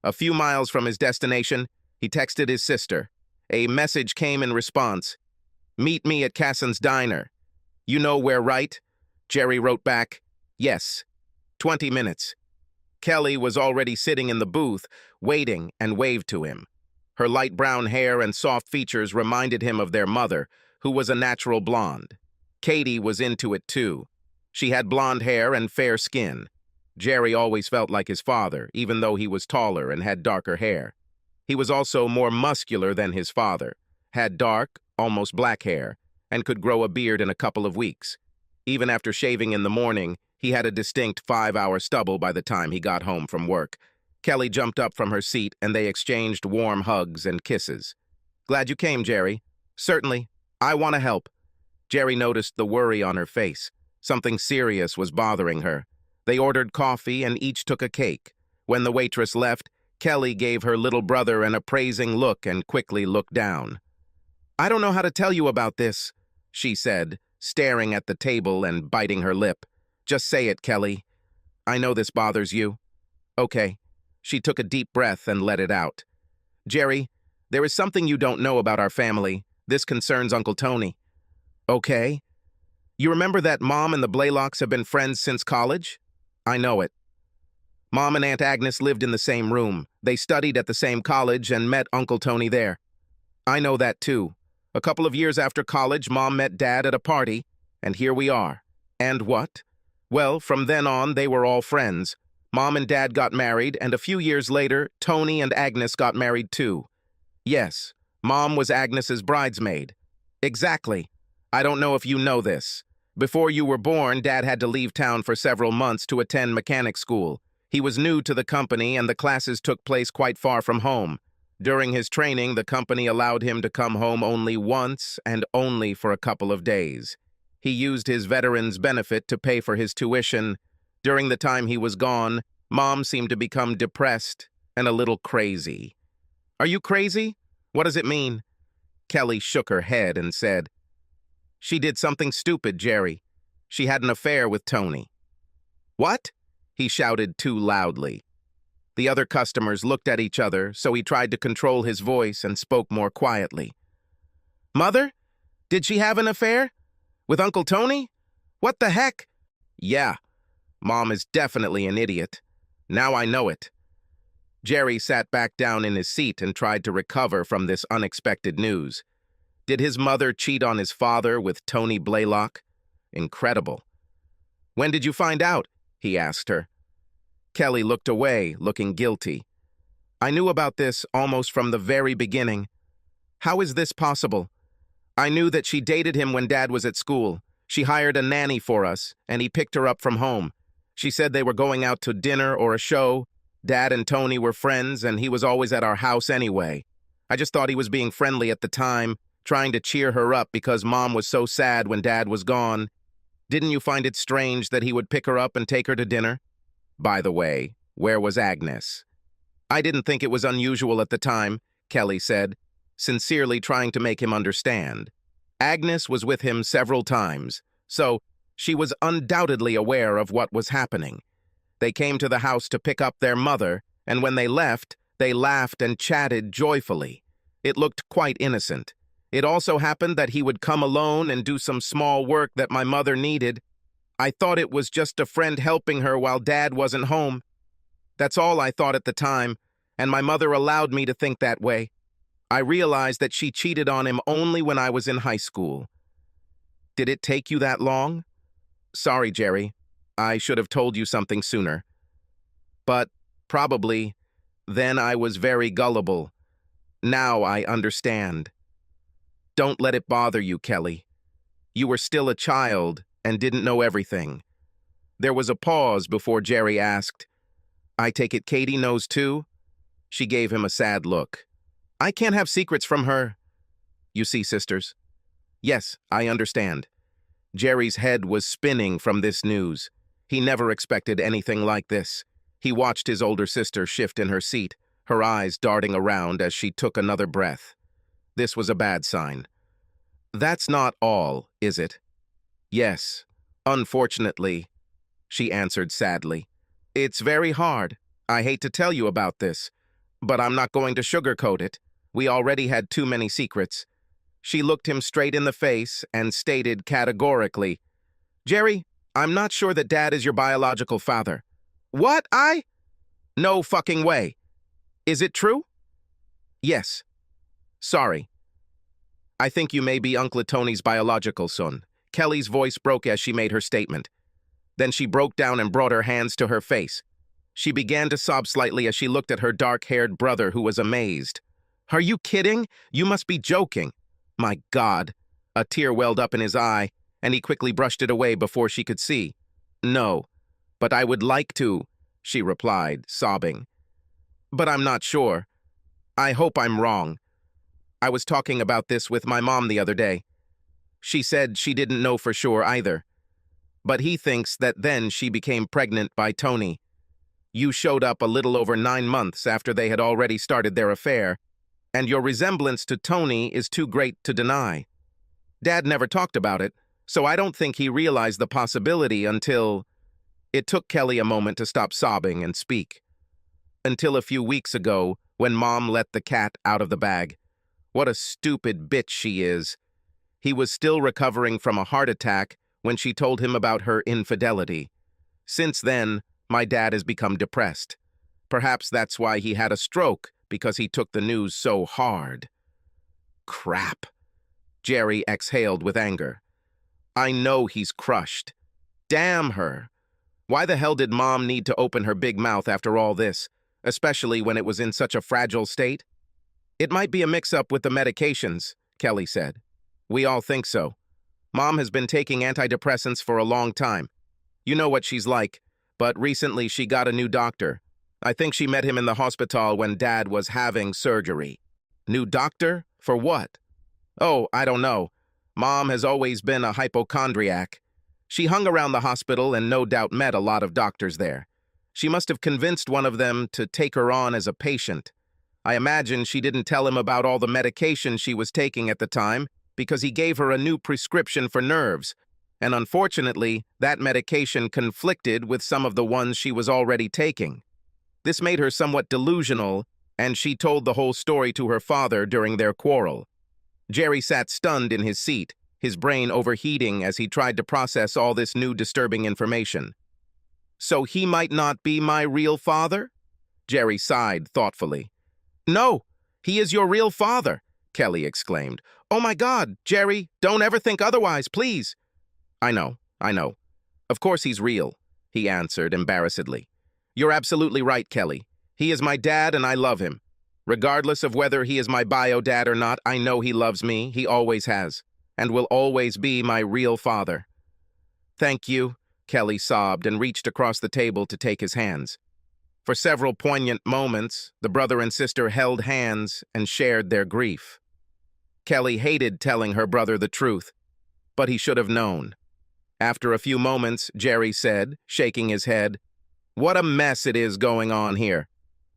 Speaker 1: A few miles from his destination, he texted his sister. A message came in response. "Meet me at Cassin's Diner. You know where, right?" Jerry wrote back, "Yes. 20 minutes. Kelly was already sitting in the booth, waiting, and waved to him. Her light brown hair and soft features reminded him of their mother, who was a natural blonde. Katie was into it too. She had blonde hair and fair skin. Jerry always felt like his father, even though he was taller and had darker hair. He was also more muscular than his father, had dark, almost black hair, and could grow a beard in a couple of weeks. Even after shaving in the morning, he had a distinct 5-hour stubble by the time he got home from work. Kelly jumped up from her seat and they exchanged warm hugs and kisses. "Glad you came, Jerry." "Certainly. I want to help." Jerry noticed the worry on her face. Something serious was bothering her. They ordered coffee and each took a cake. When the waitress left, Kelly gave her little brother an appraising look and quickly looked down. "I don't know how to tell you about this," she said, staring at the table and biting her lip. "Just say it, Kelly. I know this bothers you." "Okay." She took a deep breath and let it out. "Jerry, there is something you don't know about our family. This concerns Uncle Tony." "Okay." "You remember that Mom and the Blaylocks have been friends since college?" "I know it." "Mom and Aunt Agnes lived in the same room. They studied at the same college and met Uncle Tony there." "I know that too. A couple of years after college, Mom met Dad at a party, and here we are." "And what?" "Well, from then on, they were all friends. Mom and Dad got married, and a few years later, Tony and Agnes got married too." "Yes, Mom was Agnes's bridesmaid." "Exactly. I don't know if you know this. Before you were born, Dad had to leave town for several months to attend mechanic school. He was new to the company, and the classes took place quite far from home. During his training, the company allowed him to come home only once and only for a couple of days. He used his veteran's benefit to pay for his tuition. During the time he was gone, Mom seemed to become depressed and a little crazy. "Are you crazy? What does it mean?" Kelly shook her head and said, "She did something stupid, Jerry. She had an affair with Tony." "What?" he shouted too loudly. The other customers looked at each other, so he tried to control his voice and spoke more quietly. "Mother, did she have an affair? With Uncle Tony? What the heck?" "Yeah, Mom is definitely an idiot. Now I know it." Jerry sat back down in his seat and tried to recover from this unexpected news. Did his mother cheat on his father with Tony Blaylock? Incredible. "When did you find out?" he asked her. Kelly looked away, looking guilty. "I knew about this almost from the very beginning." "How is this possible?" "I knew that she dated him when Dad was at school. She hired a nanny for us, and he picked her up from home. She said they were going out to dinner or a show. Dad and Tony were friends, and he was always at our house anyway. I just thought he was being friendly at the time, trying to cheer her up because Mom was so sad when Dad was gone. Didn't you find it strange that he would pick her up and take her to dinner? By the way, where was Agnes?" "I didn't think it was unusual at the time," Kelly said, sincerely trying to make him understand. Agnes was with him several times, so she was undoubtedly aware of what was happening. They came to the house to pick up their mother, and when they left, they laughed and chatted joyfully. It looked quite innocent. It also happened that he would come alone and do some small work that my mother needed. I thought it was just a friend helping her while Dad wasn't home. That's all I thought at the time, and my mother allowed me to think that way. I realized that she cheated on him only when I was in high school." "Did it take you that long?" "Sorry, Jerry. I should have told you something sooner. But probably then I was very gullible. Now I understand." "Don't let it bother you, Kelly. You were still a child and didn't know everything." There was a pause before Jerry asked, "I take it Katie knows too?" She gave him a sad look. "I can't have secrets from her." "You see, sisters?" "Yes, I understand." Jerry's head was spinning from this news. He never expected anything like this. He watched his older sister shift in her seat, her eyes darting around as she took another breath. This was a bad sign. "That's not all, is it?" "Yes, unfortunately," she answered sadly. "It's very hard. I hate to tell you about this, but I'm not going to sugarcoat it. We already had too many secrets." She looked him straight in the face and stated categorically, "Jerry, I'm not sure that Dad is your biological father." "What? No fucking way. Is it true?" "Yes. Sorry. I think you may be Uncle Tony's biological son." Kelly's voice broke as she made her statement. Then she broke down and brought her hands to her face. She began to sob slightly as she looked at her dark-haired brother, who was amazed. "Are you kidding? You must be joking." "My God." A tear welled up in his eye, and he quickly brushed it away before she could see. "No, but I would like to," she replied, sobbing. "But I'm not sure. I hope I'm wrong. I was talking about this with my mom the other day. She said she didn't know for sure either. But he thinks that then she became pregnant by Tony. You showed up a little over 9 months after they had already started their affair, and your resemblance to Tony is too great to deny. Dad never talked about it, so I don't think he realized the possibility until—" It took Kelly a moment to stop sobbing and speak. "Until a few weeks ago, when Mom let the cat out of the bag. What a stupid bitch she is." He was still recovering from a heart attack when she told him about her infidelity. Since then, my dad has become depressed. Perhaps that's why he had a stroke, because he took the news so hard. Crap. Jerry exhaled with anger. I know he's crushed. Damn her. Why the hell did Mom need to open her big mouth after all this, especially when it was in such a fragile state? "It might be a mix-up with the medications," Kelly said. "We all think so. Mom has been taking antidepressants for a long time. You know what she's like, but recently she got a new doctor. I think she met him in the hospital when Dad was having surgery. New doctor? For what? Oh, I don't know. Mom has always been a hypochondriac. She hung around the hospital and no doubt met a lot of doctors there. She must have convinced one of them to take her on as a patient. I imagine she didn't tell him about all the medication she was taking at the time because he gave her a new prescription for nerves, and unfortunately, that medication conflicted with some of the ones she was already taking. This made her somewhat delusional, and she told the whole story to her father during their quarrel. Jerry sat stunned in his seat, his brain overheating as he tried to process all this new disturbing information. So he might not be my real father? Jerry sighed thoughtfully. No, he is your real father, Kelly exclaimed. Oh my God, Jerry, don't ever think otherwise, please. I know. Of course he's real, he answered embarrassedly. You're absolutely right, Kelly. He is my dad and I love him. Regardless of whether he is my bio dad or not, I know he loves me, he always has, and will always be my real father. Thank you, Kelly sobbed and reached across the table to take his hands. For several poignant moments, the brother and sister held hands and shared their grief. Kelly hated telling her brother the truth, but he should have known. After a few moments, Jerry said, shaking his head, "What a mess it is going on here.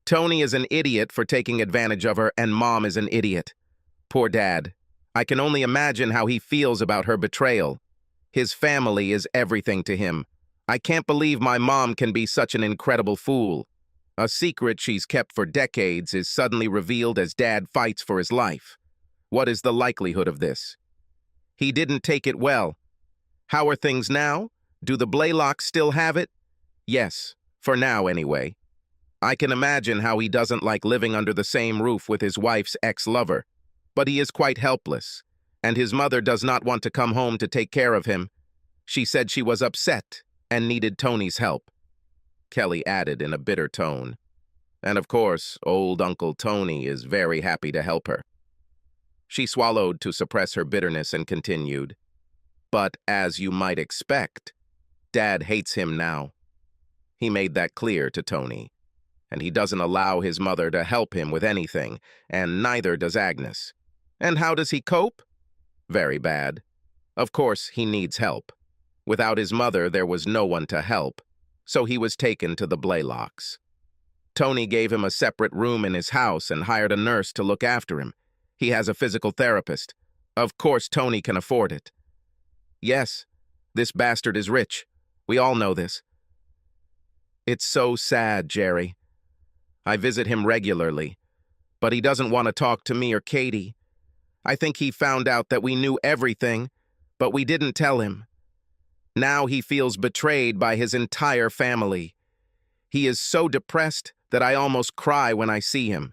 Speaker 1: Tony is an idiot for taking advantage of her, and Mom is an idiot. Poor Dad. I can only imagine how he feels about her betrayal. His family is everything to him. I can't believe my mom can be such an incredible fool. A secret she's kept for decades is suddenly revealed as Dad fights for his life. What is the likelihood of this? He didn't take it well. How are things now? Do the Blaylocks still have it? Yes, for now anyway. I can imagine how he doesn't like living under the same roof with his wife's ex-lover, but he is quite helpless, and his mother does not want to come home to take care of him. She said she was upset and needed Tony's help," Kelly added in a bitter tone. "And of course, old Uncle Tony is very happy to help her." She swallowed to suppress her bitterness and continued, "But as you might expect, Dad hates him now. He made that clear to Tony. And he doesn't allow his mother to help him with anything, and neither does Agnes. And how does he cope? Very bad. Of course, he needs help. Without his mother, there was no one to help, so he was taken to the Blaylocks. Tony gave him a separate room in his house and hired a nurse to look after him. He has a physical therapist. Of course, Tony can afford it. Yes, this bastard is rich. We all know this. It's so sad, Jerry. I visit him regularly, but he doesn't want to talk to me or Katie. I think he found out that we knew everything, but we didn't tell him. Now he feels betrayed by his entire family. He is so depressed that I almost cry when I see him.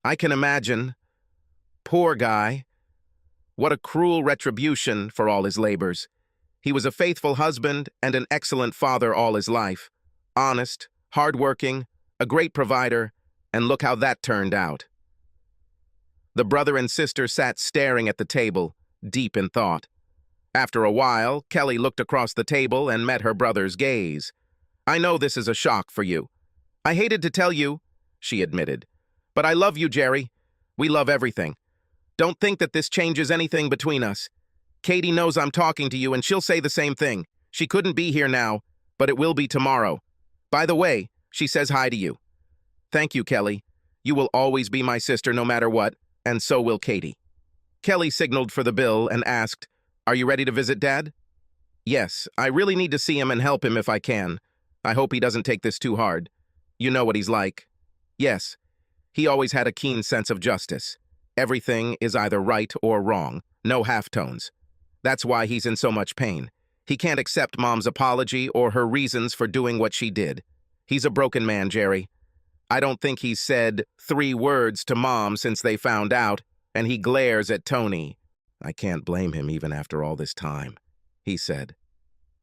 Speaker 1: I can imagine. Poor guy. What a cruel retribution for all his labors. He was a faithful husband and an excellent father all his life. Honest, hardworking, a great provider, and look how that turned out." The brother and sister sat staring at the table, deep in thought. After a while, Kelly looked across the table and met her brother's gaze. "I know this is a shock for you. I hated to tell you," she admitted. "But I love you, Jerry. We love everything. Don't think that this changes anything between us. Katie knows I'm talking to you and she'll say the same thing. She couldn't be here now, but it will be tomorrow. By the way, she says hi to you." "Thank you, Kelly. You will always be my sister no matter what, and so will Katie." Kelly signaled for the bill and asked, "Are you ready to visit Dad?" "Yes, I really need to see him and help him if I can. I hope he doesn't take this too hard. You know what he's like." "Yes, he always had a keen sense of justice. Everything is either right or wrong, no halftones. That's why he's in so much pain. He can't accept Mom's apology or her reasons for doing what she did. He's a broken man, Jerry. I don't think he's said 3 words to Mom since they found out, and he glares at Tony. I can't blame him even after all this time," he said.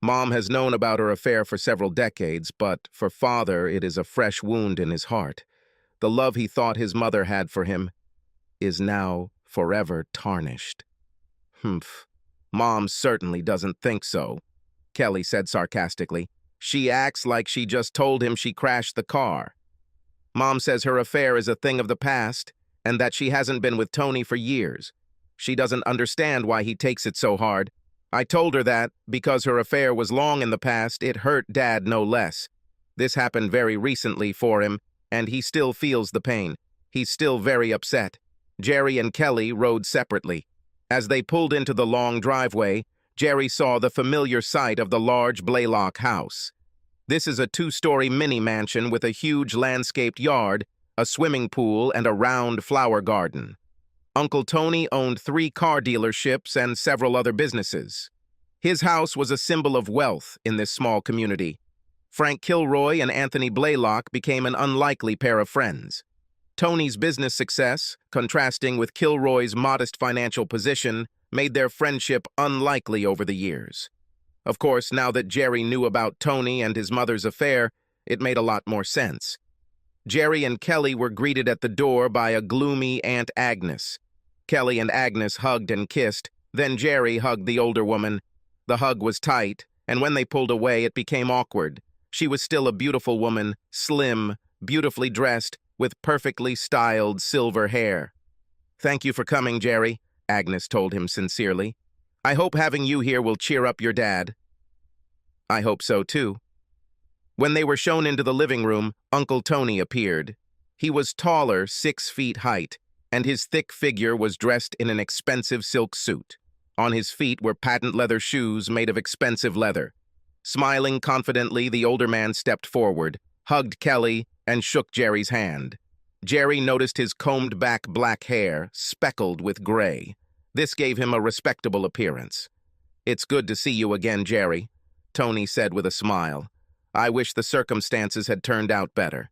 Speaker 1: "Mom has known about her affair for several decades, but for Father it is a fresh wound in his heart. The love he thought his mother had for him is now forever tarnished." "Humph. Mom certainly doesn't think so," Kelly said sarcastically. "She acts like she just told him she crashed the car. Mom says her affair is a thing of the past and that she hasn't been with Tony for years. She doesn't understand why he takes it so hard. I told her that, because her affair was long in the past, it hurt Dad no less. This happened very recently for him, and he still feels the pain. He's still very upset. Jerry and Kelly rode separately. As they pulled into the long driveway, Jerry saw the familiar sight of the large Blaylock house. This is a 2-story mini-mansion with a huge landscaped yard, a swimming pool, and a round flower garden. Uncle Tony owned 3 car dealerships and several other businesses. His house was a symbol of wealth in this small community. Frank Kilroy and Anthony Blaylock became an unlikely pair of friends. Tony's business success, contrasting with Kilroy's modest financial position, made their friendship unlikely over the years. Of course, now that Jerry knew about Tony and his mother's affair, it made a lot more sense. Jerry and Kelly were greeted at the door by a gloomy Aunt Agnes. Kelly and Agnes hugged and kissed, then Jerry hugged the older woman. The hug was tight, and when they pulled away, it became awkward. She was still a beautiful woman, slim, beautifully dressed, with perfectly styled silver hair. "Thank you for coming, Jerry," Agnes told him sincerely. "I hope having you here will cheer up your dad." "I hope so, too." When they were shown into the living room, Uncle Tony appeared. He was taller, 6 feet height, and his thick figure was dressed in an expensive silk suit. On his feet were patent leather shoes made of expensive leather. Smiling confidently, the older man stepped forward, hugged Kelly, and shook Jerry's hand. Jerry noticed his combed-back black hair, speckled with gray. This gave him a respectable appearance. "It's good to see you again, Jerry," Tony said with a smile. "I wish the circumstances had turned out better.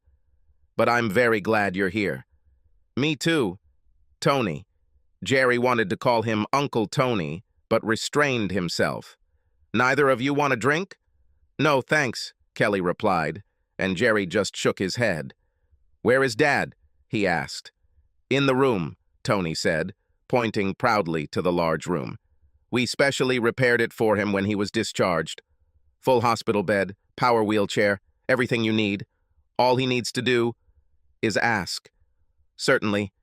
Speaker 1: But I'm very glad you're here." "Me too, Tony." Jerry wanted to call him Uncle Tony, but restrained himself. "Neither of you want a drink?" "No, thanks," Kelly replied, and Jerry just shook his head. "Where is Dad?" he asked. "In the room," Tony said, pointing proudly to the large room. "We specially repaired it for him when he was discharged. Full hospital bed, power wheelchair, everything you need. All he needs to do is ask." "Certainly."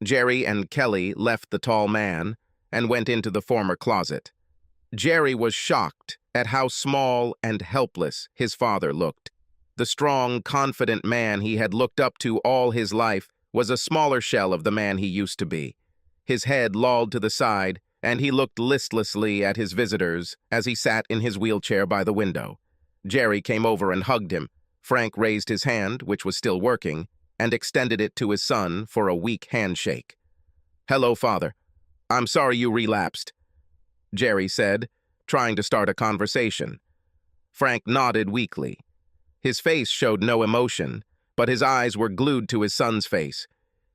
Speaker 1: Jerry and Kelly left the tall man and went into the former closet. Jerry was shocked at how small and helpless his father looked. The strong, confident man he had looked up to all his life was a smaller shell of the man he used to be. His head lolled to the side, and he looked listlessly at his visitors as he sat in his wheelchair by the window. Jerry came over and hugged him. Frank raised his hand, which was still working, and extended it to his son for a weak handshake. "Hello, Father. I'm sorry you relapsed," Jerry said, trying to start a conversation. Frank nodded weakly. His face showed no emotion, but his eyes were glued to his son's face.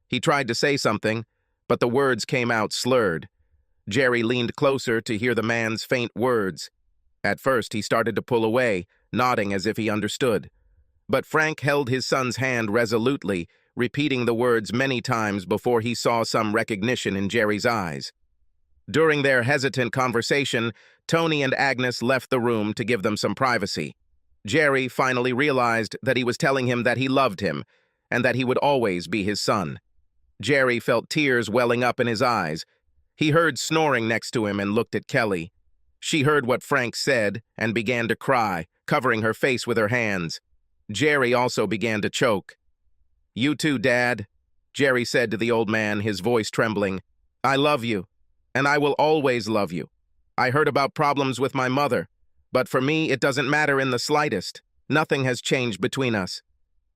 Speaker 1: He tried to say something, but the words came out slurred. Jerry leaned closer to hear the man's faint words. At first, he started to pull away, nodding as if he understood. But Frank held his son's hand resolutely, repeating the words many times before he saw some recognition in Jerry's eyes. During their hesitant conversation, Tony and Agnes left the room to give them some privacy. Jerry finally realized that he was telling him that he loved him, and that he would always be his son. Jerry felt tears welling up in his eyes. He heard snoring next to him and looked at Kelly. She heard what Frank said and began to cry, covering her face with her hands. Jerry also began to choke. "You too, Dad," Jerry said to the old man, his voice trembling. "I love you, and I will always love you. I heard about problems with my mother, but for me it doesn't matter in the slightest. Nothing has changed between us,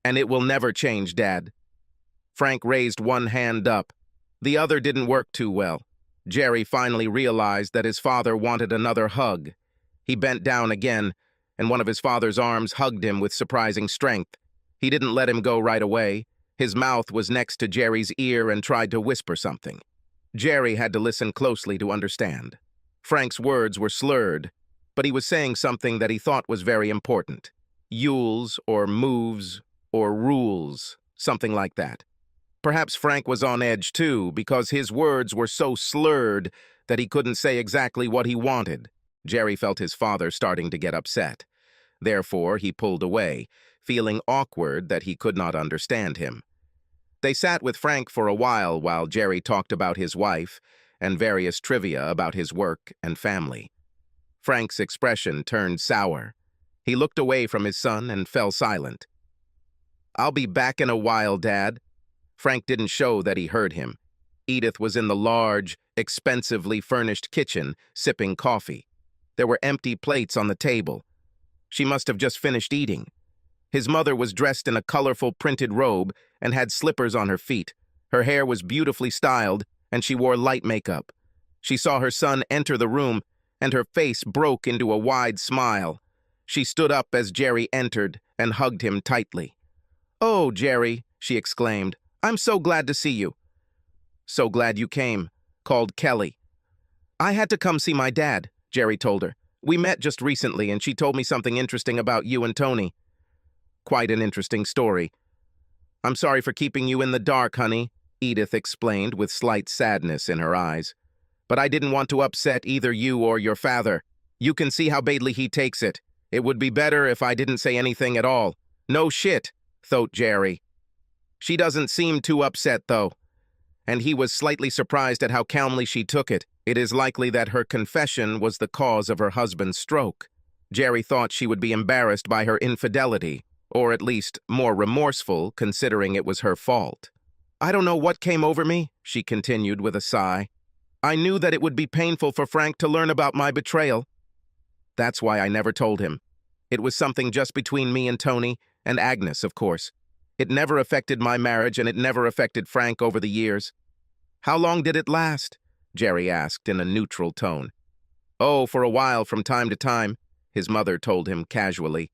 Speaker 1: and it will never change, Dad." Frank raised one hand up. The other didn't work too well. Jerry finally realized that his father wanted another hug. He bent down again, and one of his father's arms hugged him with surprising strength. He didn't let him go right away. His mouth was next to Jerry's ear and tried to whisper something. Jerry had to listen closely to understand. Frank's words were slurred, but he was saying something that he thought was very important. Yules, or moves, or rules, something like that. Perhaps Frank was on edge too, because his words were so slurred that he couldn't say exactly what he wanted. Jerry felt his father starting to get upset. Therefore, he pulled away, feeling awkward that he could not understand him. They sat with Frank for a while Jerry talked about his wife and various trivia about his work and family. Frank's expression turned sour. He looked away from his son and fell silent. "I'll be back in a while, Dad." Frank didn't show that he heard him. Edith was in the large, expensively furnished kitchen, sipping coffee. There were empty plates on the table. She must have just finished eating. His mother was dressed in a colorful printed robe and had slippers on her feet. Her hair was beautifully styled, and she wore light makeup. She saw her son enter the room, and her face broke into a wide smile. She stood up as Jerry entered and hugged him tightly. "Oh, Jerry," she exclaimed, "I'm so glad to see you." "So glad you came," called Kelly. "I had to come see my dad," Jerry told her. "We met just recently, and she told me something interesting about you and Tony." "Quite an interesting story." "I'm sorry for keeping you in the dark, honey," Edith explained with slight sadness in her eyes. "But I didn't want to upset either you or your father. You can see how badly he takes it. It would be better if I didn't say anything at all." "No shit," thought Jerry. "She doesn't seem too upset, though." And he was slightly surprised at how calmly she took it. It is likely that her confession was the cause of her husband's stroke. Jerry thought she would be embarrassed by her infidelity, or at least more remorseful, considering it was her fault. "I don't know what came over me," she continued with a sigh. "I knew that it would be painful for Frank to learn about my betrayal. That's why I never told him. It was something just between me and Tony, and Agnes, of course. It never affected my marriage, and it never affected Frank over the years." "How long did it last?" Jerry asked in a neutral tone. "Oh, for a while, from time to time," his mother told him casually.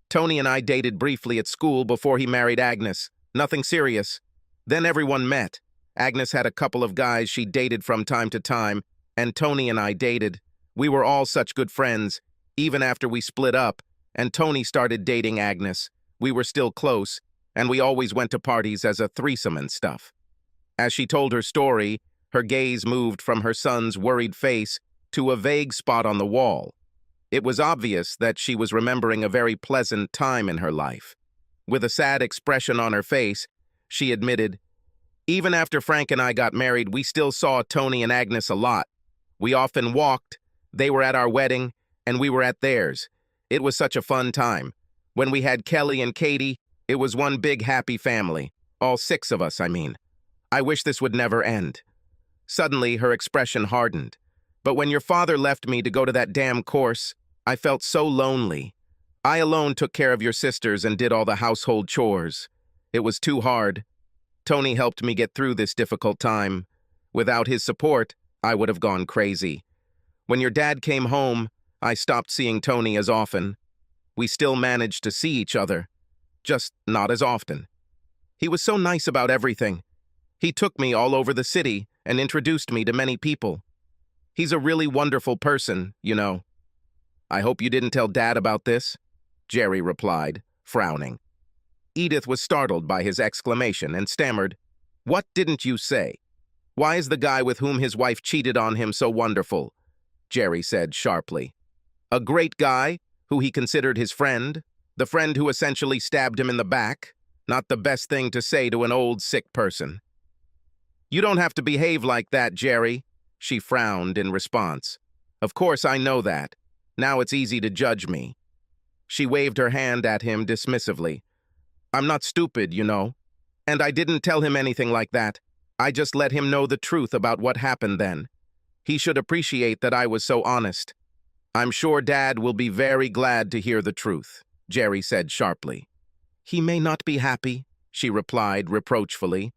Speaker 1: "Tony and I dated briefly at school before he married Agnes. Nothing serious. Then everyone met. Agnes had a couple of guys she dated from time to time, and Tony and I dated. We were all such good friends, even after we split up, and Tony started dating Agnes. We were still close, and we always went to parties as a threesome and stuff." As she told her story, her gaze moved from her son's worried face to a vague spot on the wall. It was obvious that she was remembering a very pleasant time in her life. With a sad expression on her face, she admitted, "Even after Frank and I got married, we still saw Tony and Agnes a lot. We often walked, they were at our wedding, and we were at theirs. It was such a fun time. When we had Kelly and Katie, it was one big happy family. All 6 of us, I mean. I wish this would never end." Suddenly, her expression hardened. "But when your father left me to go to that damn course, I felt so lonely. I alone took care of your sisters and did all the household chores. It was too hard. Tony helped me get through this difficult time. Without his support, I would have gone crazy. When your dad came home, I stopped seeing Tony as often. We still managed to see each other, just not as often. He was so nice about everything. He took me all over the city and introduced me to many people. He's a really wonderful person, you know." "I hope you didn't tell Dad about this," Jerry replied, frowning. Edith was startled by his exclamation and stammered, "What didn't you say? Why is the guy with whom his wife cheated on him so wonderful?" Jerry said sharply. "A great guy who he considered his friend, the friend who essentially stabbed him in the back. Not the best thing to say to an old, sick person." "You don't have to behave like that, Jerry," she frowned in response. "Of course I know that. Now it's easy to judge me." She waved her hand at him dismissively. "I'm not stupid, you know. And I didn't tell him anything like that. I just let him know the truth about what happened then. He should appreciate that I was so honest." "I'm sure Dad will be very glad to hear the truth," Jerry said sharply. "He may not be happy," she replied reproachfully.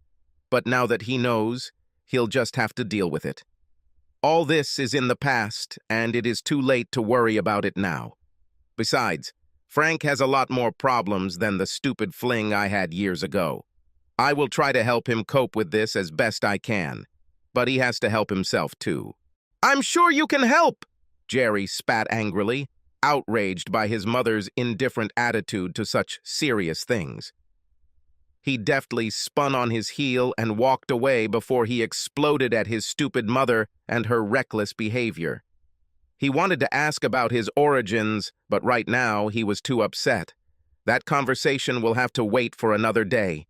Speaker 1: "But now that he knows, he'll just have to deal with it. All this is in the past, and it is too late to worry about it now. Besides, Frank has a lot more problems than the stupid fling I had years ago. I will try to help him cope with this as best I can, but he has to help himself too." "I'm sure you can help!" Jerry spat angrily, outraged by his mother's indifferent attitude to such serious things. He deftly spun on his heel and walked away before he exploded at his stupid mother and her reckless behavior. He wanted to ask about his origins, but right now he was too upset. That conversation will have to wait for another day.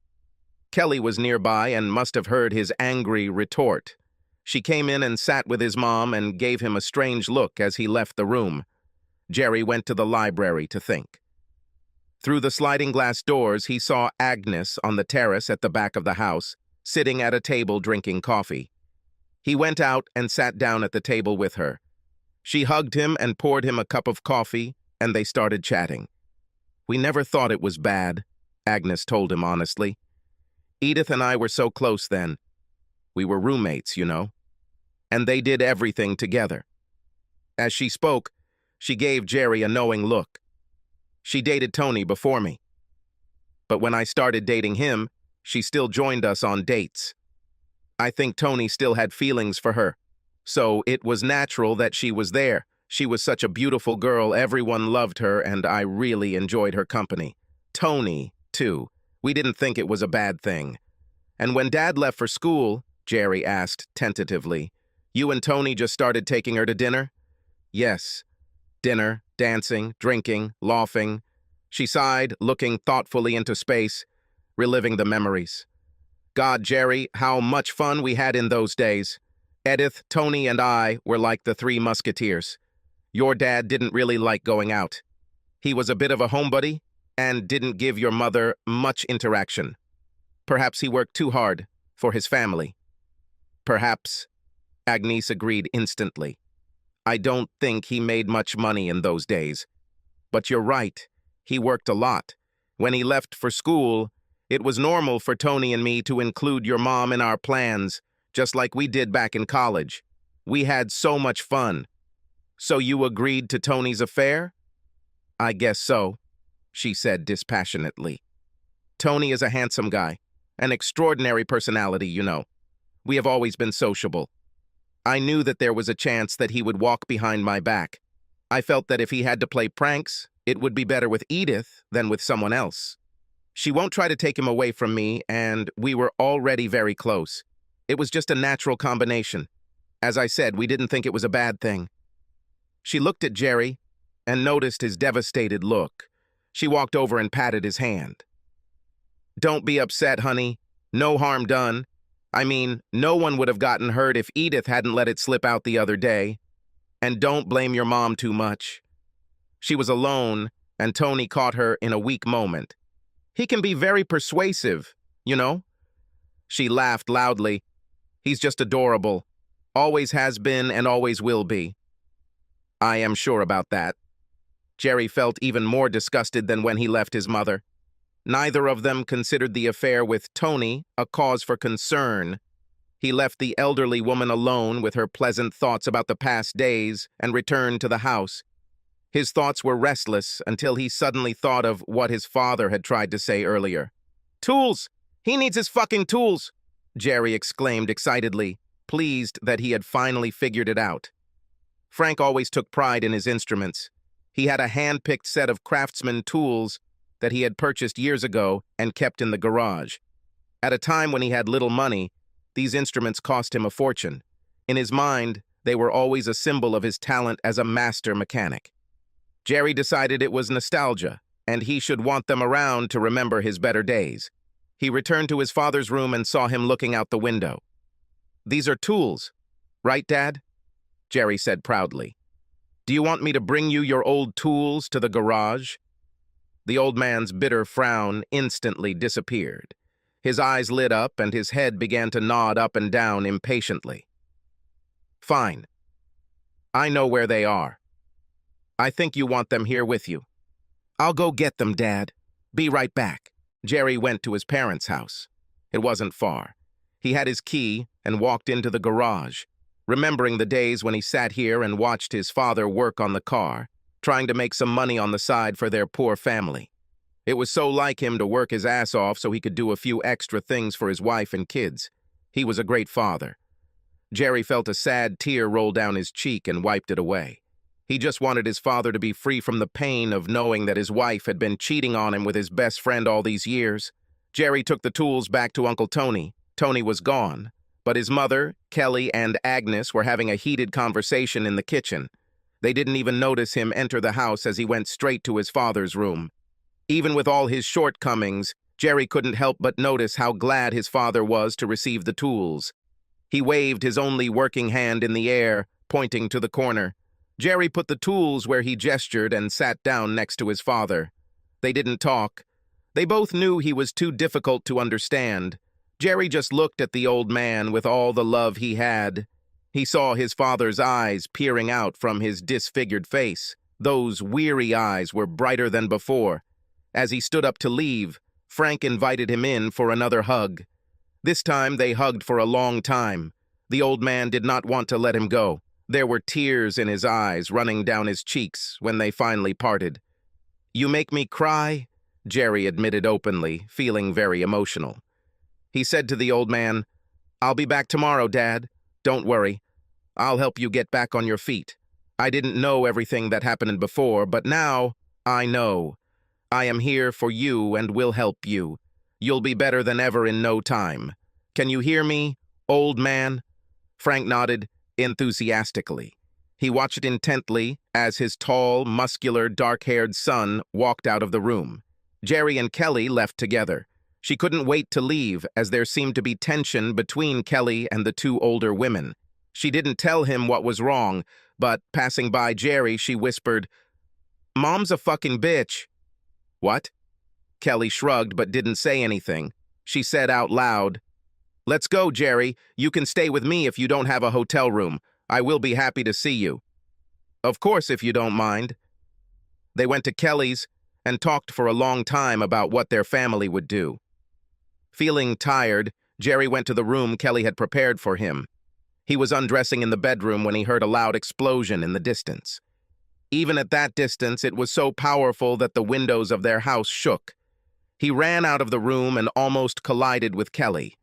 Speaker 1: Kelly was nearby and must have heard his angry retort. She came in and sat with his mom and gave him a strange look as he left the room. Jerry went to the library to think. Through the sliding glass doors, he saw Agnes on the terrace at the back of the house, sitting at a table drinking coffee. He went out and sat down at the table with her. She hugged him and poured him a cup of coffee, and they started chatting. "We never thought it was bad," Agnes told him honestly. "Edith and I were so close then. We were roommates, you know. And they did everything together." As she spoke, she gave Jerry a knowing look. "She dated Tony before me. But when I started dating him, she still joined us on dates. I think Tony still had feelings for her. So it was natural that she was there. She was such a beautiful girl, everyone loved her, and I really enjoyed her company. Tony, too. We didn't think it was a bad thing. And when Dad left for school," Jerry asked tentatively, "you and Tony just started taking her to dinner?" "Yes. Dinner, dancing, drinking, laughing." She sighed, looking thoughtfully into space, reliving the memories. "God, Jerry, how much fun we had in those days. Edith, Tony, and I were like the Three Musketeers. Your dad didn't really like going out. He was a bit of a homebody and didn't give your mother much interaction. Perhaps he worked too hard for his family." "Perhaps," Agnes agreed instantly. "I don't think he made much money in those days. But you're right, he worked a lot. When he left for school, it was normal for Tony and me to include your mom in our plans, just like we did back in college. We had so much fun." "So you agreed to Tony's affair?" "I guess so," she said dispassionately. "Tony is a handsome guy, an extraordinary personality, you know. We have always been sociable. I knew that there was a chance that he would walk behind my back. I felt that if he had to play pranks, it would be better with Edith than with someone else. She won't try to take him away from me, and we were already very close. It was just a natural combination. As I said, we didn't think it was a bad thing." She looked at Jerry and noticed his devastated look. She walked over and patted his hand. "Don't be upset, honey. No harm done. I mean, no one would have gotten hurt if Edith hadn't let it slip out the other day. And don't blame your mom too much. She was alone, and Tony caught her in a weak moment. He can be very persuasive, you know?" She laughed loudly. "He's just adorable. Always has been and always will be." "I am sure about that." Jerry felt even more disgusted than when he left his mother. Neither of them considered the affair with Tony a cause for concern. He left the elderly woman alone with her pleasant thoughts about the past days and returned to the house. His thoughts were restless until he suddenly thought of what his father had tried to say earlier. "Tools! He needs his fucking tools!" Jerry exclaimed excitedly, pleased that he had finally figured it out. Frank always took pride in his instruments. He had a hand-picked set of craftsman tools that he had purchased years ago and kept in the garage. At a time when he had little money, these instruments cost him a fortune. In his mind, they were always a symbol of his talent as a master mechanic. Jerry decided it was nostalgia, and he should want them around to remember his better days. He returned to his father's room and saw him looking out the window. "These are tools, right, Dad?" Jerry said proudly. "Do you want me to bring you your old tools to the garage?" The old man's bitter frown instantly disappeared. His eyes lit up and his head began to nod up and down impatiently. "Fine. I know where they are. I think you want them here with you." "I'll go get them, Dad. Be right back." Jerry went to his parents' house. It wasn't far. He had his key and walked into the garage, remembering the days when he sat here and watched his father work on the car, trying to make some money on the side for their poor family. It was so like him to work his ass off so he could do a few extra things for his wife and kids. He was a great father. Jerry felt a sad tear roll down his cheek and wiped it away. He just wanted his father to be free from the pain of knowing that his wife had been cheating on him with his best friend all these years. Jerry took the tools back to Uncle Tony. Tony was gone, but his mother, Kelly, and Agnes were having a heated conversation in the kitchen. They didn't even notice him enter the house as he went straight to his father's room. Even with all his shortcomings, Jerry couldn't help but notice how glad his father was to receive the tools. He waved his only working hand in the air, pointing to the corner. Jerry put the tools where he gestured and sat down next to his father. They didn't talk. They both knew he was too difficult to understand. Jerry just looked at the old man with all the love he had. He saw his father's eyes peering out from his disfigured face. Those weary eyes were brighter than before. As he stood up to leave, Frank invited him in for another hug. This time they hugged for a long time. The old man did not want to let him go. There were tears in his eyes running down his cheeks when they finally parted. "You make me cry," Jerry admitted openly, feeling very emotional. He said to the old man, "I'll be back tomorrow, Dad. Don't worry. I'll help you get back on your feet. I didn't know everything that happened before, but now I know. I am here for you and will help you. You'll be better than ever in no time. Can you hear me, old man?" Frank nodded enthusiastically. He watched intently as his tall, muscular, dark-haired son walked out of the room. Jerry and Kelly left together. She couldn't wait to leave, as there seemed to be tension between Kelly and the two older women. She didn't tell him what was wrong, but passing by Jerry, she whispered, "Mom's a fucking bitch." "What?" Kelly shrugged but didn't say anything. She said out loud, "Let's go, Jerry. You can stay with me if you don't have a hotel room. I will be happy to see you." "Of course, if you don't mind." They went to Kelly's and talked for a long time about what their family would do. Feeling tired, Jerry went to the room Kelly had prepared for him. He was undressing in the bedroom when he heard a loud explosion in the distance. Even at that distance, it was so powerful that the windows of their house shook. He ran out of the room and almost collided with Kelly.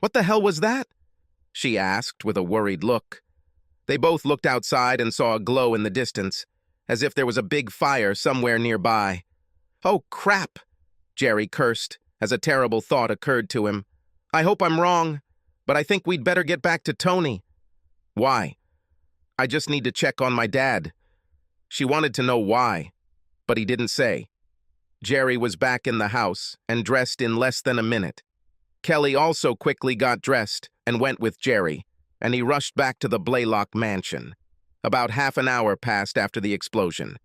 Speaker 1: "What the hell was that?" she asked with a worried look. They both looked outside and saw a glow in the distance, as if there was a big fire somewhere nearby. "Oh, crap!" Jerry cursed, as a terrible thought occurred to him. "I hope I'm wrong, but I think we'd better get back to Tony." "Why?" "I just need to check on my dad." She wanted to know why, but he didn't say. Jerry was back in the house and dressed in less than a minute. Kelly also quickly got dressed and went with Jerry, and he rushed back to the BELATED mansion. About half an hour passed after the explosion.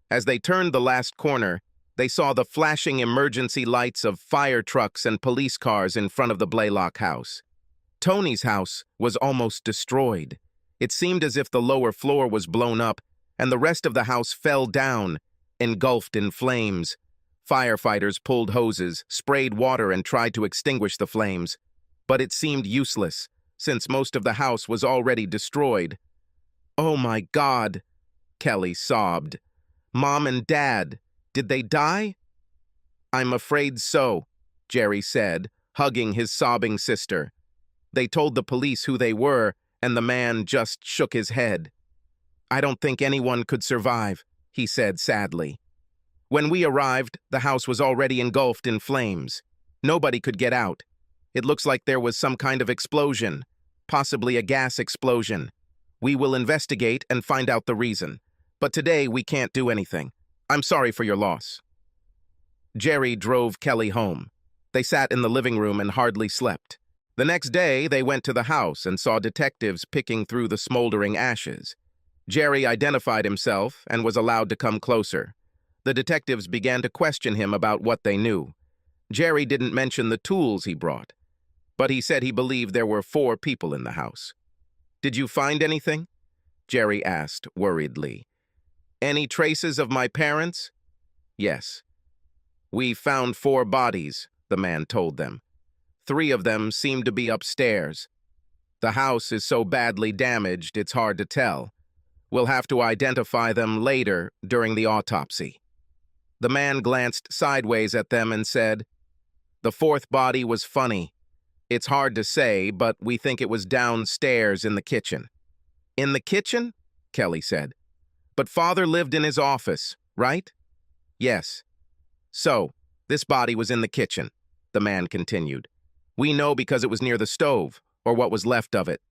Speaker 1: As they turned the last corner, they saw the flashing emergency lights of fire trucks and police cars in front of the BELATED house. Tony's house was almost destroyed. It seemed as if the lower floor was blown up, and the rest of the house fell down, engulfed in flames. Firefighters pulled hoses, sprayed water, and tried to extinguish the flames. But it seemed useless, since most of the house was already destroyed. "Oh my God," Kelly sobbed. "Mom and Dad, did they die?" "I'm afraid so," Jerry said, hugging his sobbing sister. "They told the police who they were, and the man just shook his head." "I don't think anyone could survive," he said sadly. When we arrived, the house was already engulfed in flames. Nobody could get out. It looks like there was some kind of explosion, possibly a gas explosion. We will investigate and find out the reason. But today we can't do anything. I'm sorry for your loss. Jerry drove Kelly home. They sat in the living room and hardly slept. The next day, they went to the house and saw detectives picking through the smoldering ashes. Jerry identified himself and was allowed to come closer. The detectives began to question him about what they knew. Jerry didn't mention the tools he brought, but he said he believed there were 4 people in the house. "Did you find anything?" Jerry asked worriedly. "Any traces of my parents?" "Yes. We found 4 bodies," the man told them. 3 of them seem to be upstairs. The house is so badly damaged, it's hard to tell. We'll have to identify them later during the autopsy. The man glanced sideways at them and said, "The 4th body was funny. It's hard to say, but we think it was downstairs in the kitchen." "In the kitchen?" Kelly said. "But Father lived in his office, right?" "Yes." "So, this body was in the kitchen," the man continued. "We know because it was near the stove, or what was left of it."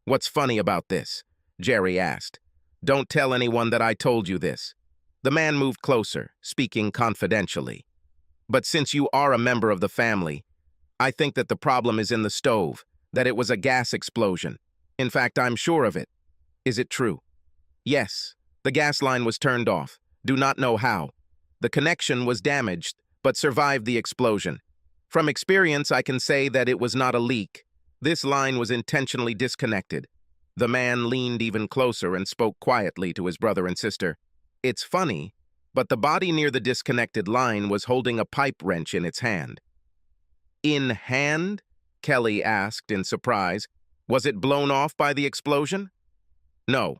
Speaker 1: "What's funny about this?" Jerry asked. "Don't tell anyone that I told you this." The man moved closer, speaking confidentially. "But since you are a member of the family, I think that the problem is in the stove, that it was a gas explosion. In fact, I'm sure of it. Is it true?" "Yes. The gas line was turned off. Do not know how. The connection was damaged, but survived the explosion. From experience, I can say that it was not a leak. This line was intentionally disconnected." The man leaned even closer and spoke quietly to his brother and sister. "It's funny, but the body near the disconnected line was holding a pipe wrench in its hand." "In hand?" Kelly asked in surprise. "Was it blown off by the explosion?" "No.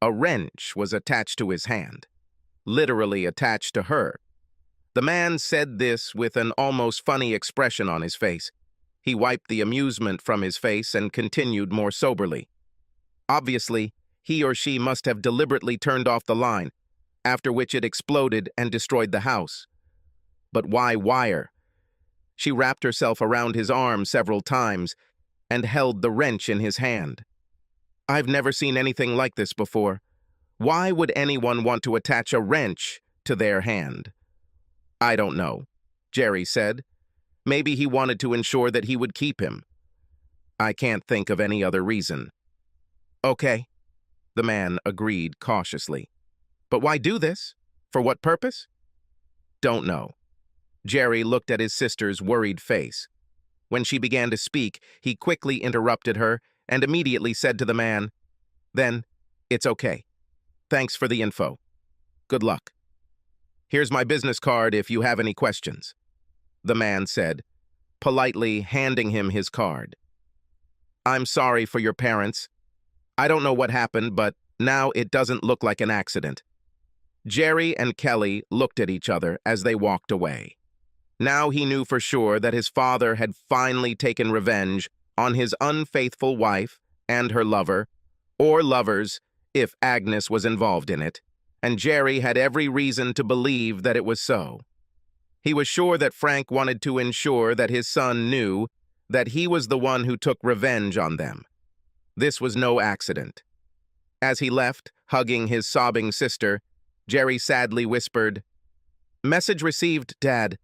Speaker 1: A wrench was attached to his hand. Literally attached to her." The man said this with an almost funny expression on his face. He wiped the amusement from his face and continued more soberly. "Obviously, he or she must have deliberately turned off the line, after which it exploded and destroyed the house. But why wire?" She wrapped herself around his arm several times and held the wrench in his hand. "I've never seen anything like this before. Why would anyone want to attach a wrench to their hand?" "I don't know," Jerry said. "Maybe he wanted to ensure that he would keep him. I can't think of any other reason." "Okay," the man agreed cautiously. "But why do this? For what purpose?" "Don't know." Jerry looked at his sister's worried face. When she began to speak, he quickly interrupted her and immediately said to the man, "Then, it's okay. Thanks for the info. Good luck. Here's my business card if you have any questions," the man said, politely handing him his card. "I'm sorry for your parents. I don't know what happened, but now it doesn't look like an accident." Jerry and Kelly looked at each other as they walked away. Now he knew for sure that his father had finally taken revenge on his unfaithful wife and her lover, or lovers, if Agnes was involved in it, and Jerry had every reason to believe that it was so. He was sure that Frank wanted to ensure that his son knew that he was the one who took revenge on them. This was no accident. As he left, hugging his sobbing sister, Jerry sadly whispered, "Message received, Dad."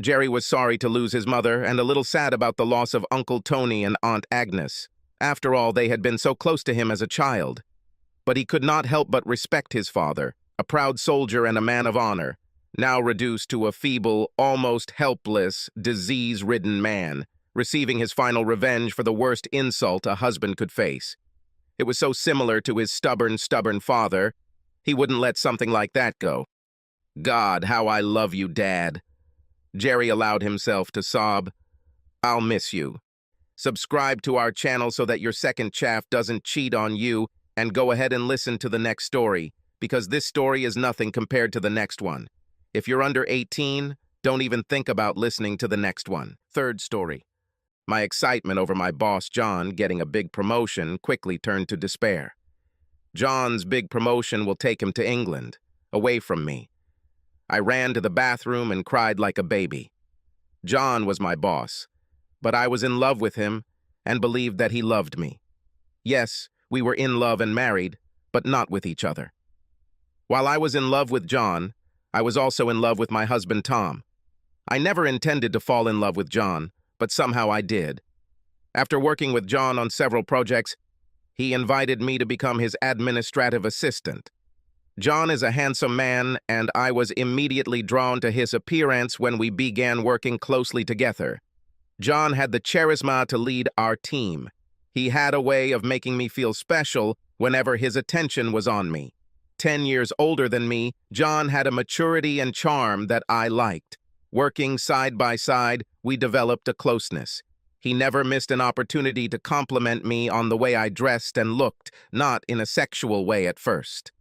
Speaker 1: Jerry was sorry to lose his mother and a little sad about the loss of Uncle Tony and Aunt Agnes. After all, they had been so close to him as a child. But he could not help but respect his father, a proud soldier and a man of honor, now reduced to a feeble, almost helpless, disease-ridden man, receiving his final revenge for the worst insult a husband could face. It was so similar to his stubborn father, he wouldn't let something like that go. "God, how I love you, Dad." Jerry allowed himself to sob. "I'll miss you. Subscribe to our channel so that your second chaff doesn't cheat on you, and go ahead and listen to the next story, because this story is nothing compared to the next one. If you're under 18, don't even think about listening to the next one." Third story. My excitement over my boss John getting a big promotion quickly turned to despair. John's big promotion will take him to England, away from me. I ran to the bathroom and cried like a baby. John was my boss, but I was in love with him and believed that he loved me. Yes, we were in love and married, but not with each other. While I was in love with John, I was also in love with my husband Tom. I never intended to fall in love with John, but somehow I did. After working with John on several projects, he invited me to become his administrative assistant. John is a handsome man, and I was immediately drawn to his appearance when we began working closely together. John had the charisma to lead our team. He had a way of making me feel special whenever his attention was on me. 10 years older than me, John had a maturity and charm that I liked. Working side by side, we developed a closeness. He never missed an opportunity to compliment me on the way I dressed and looked, not in a sexual way at first.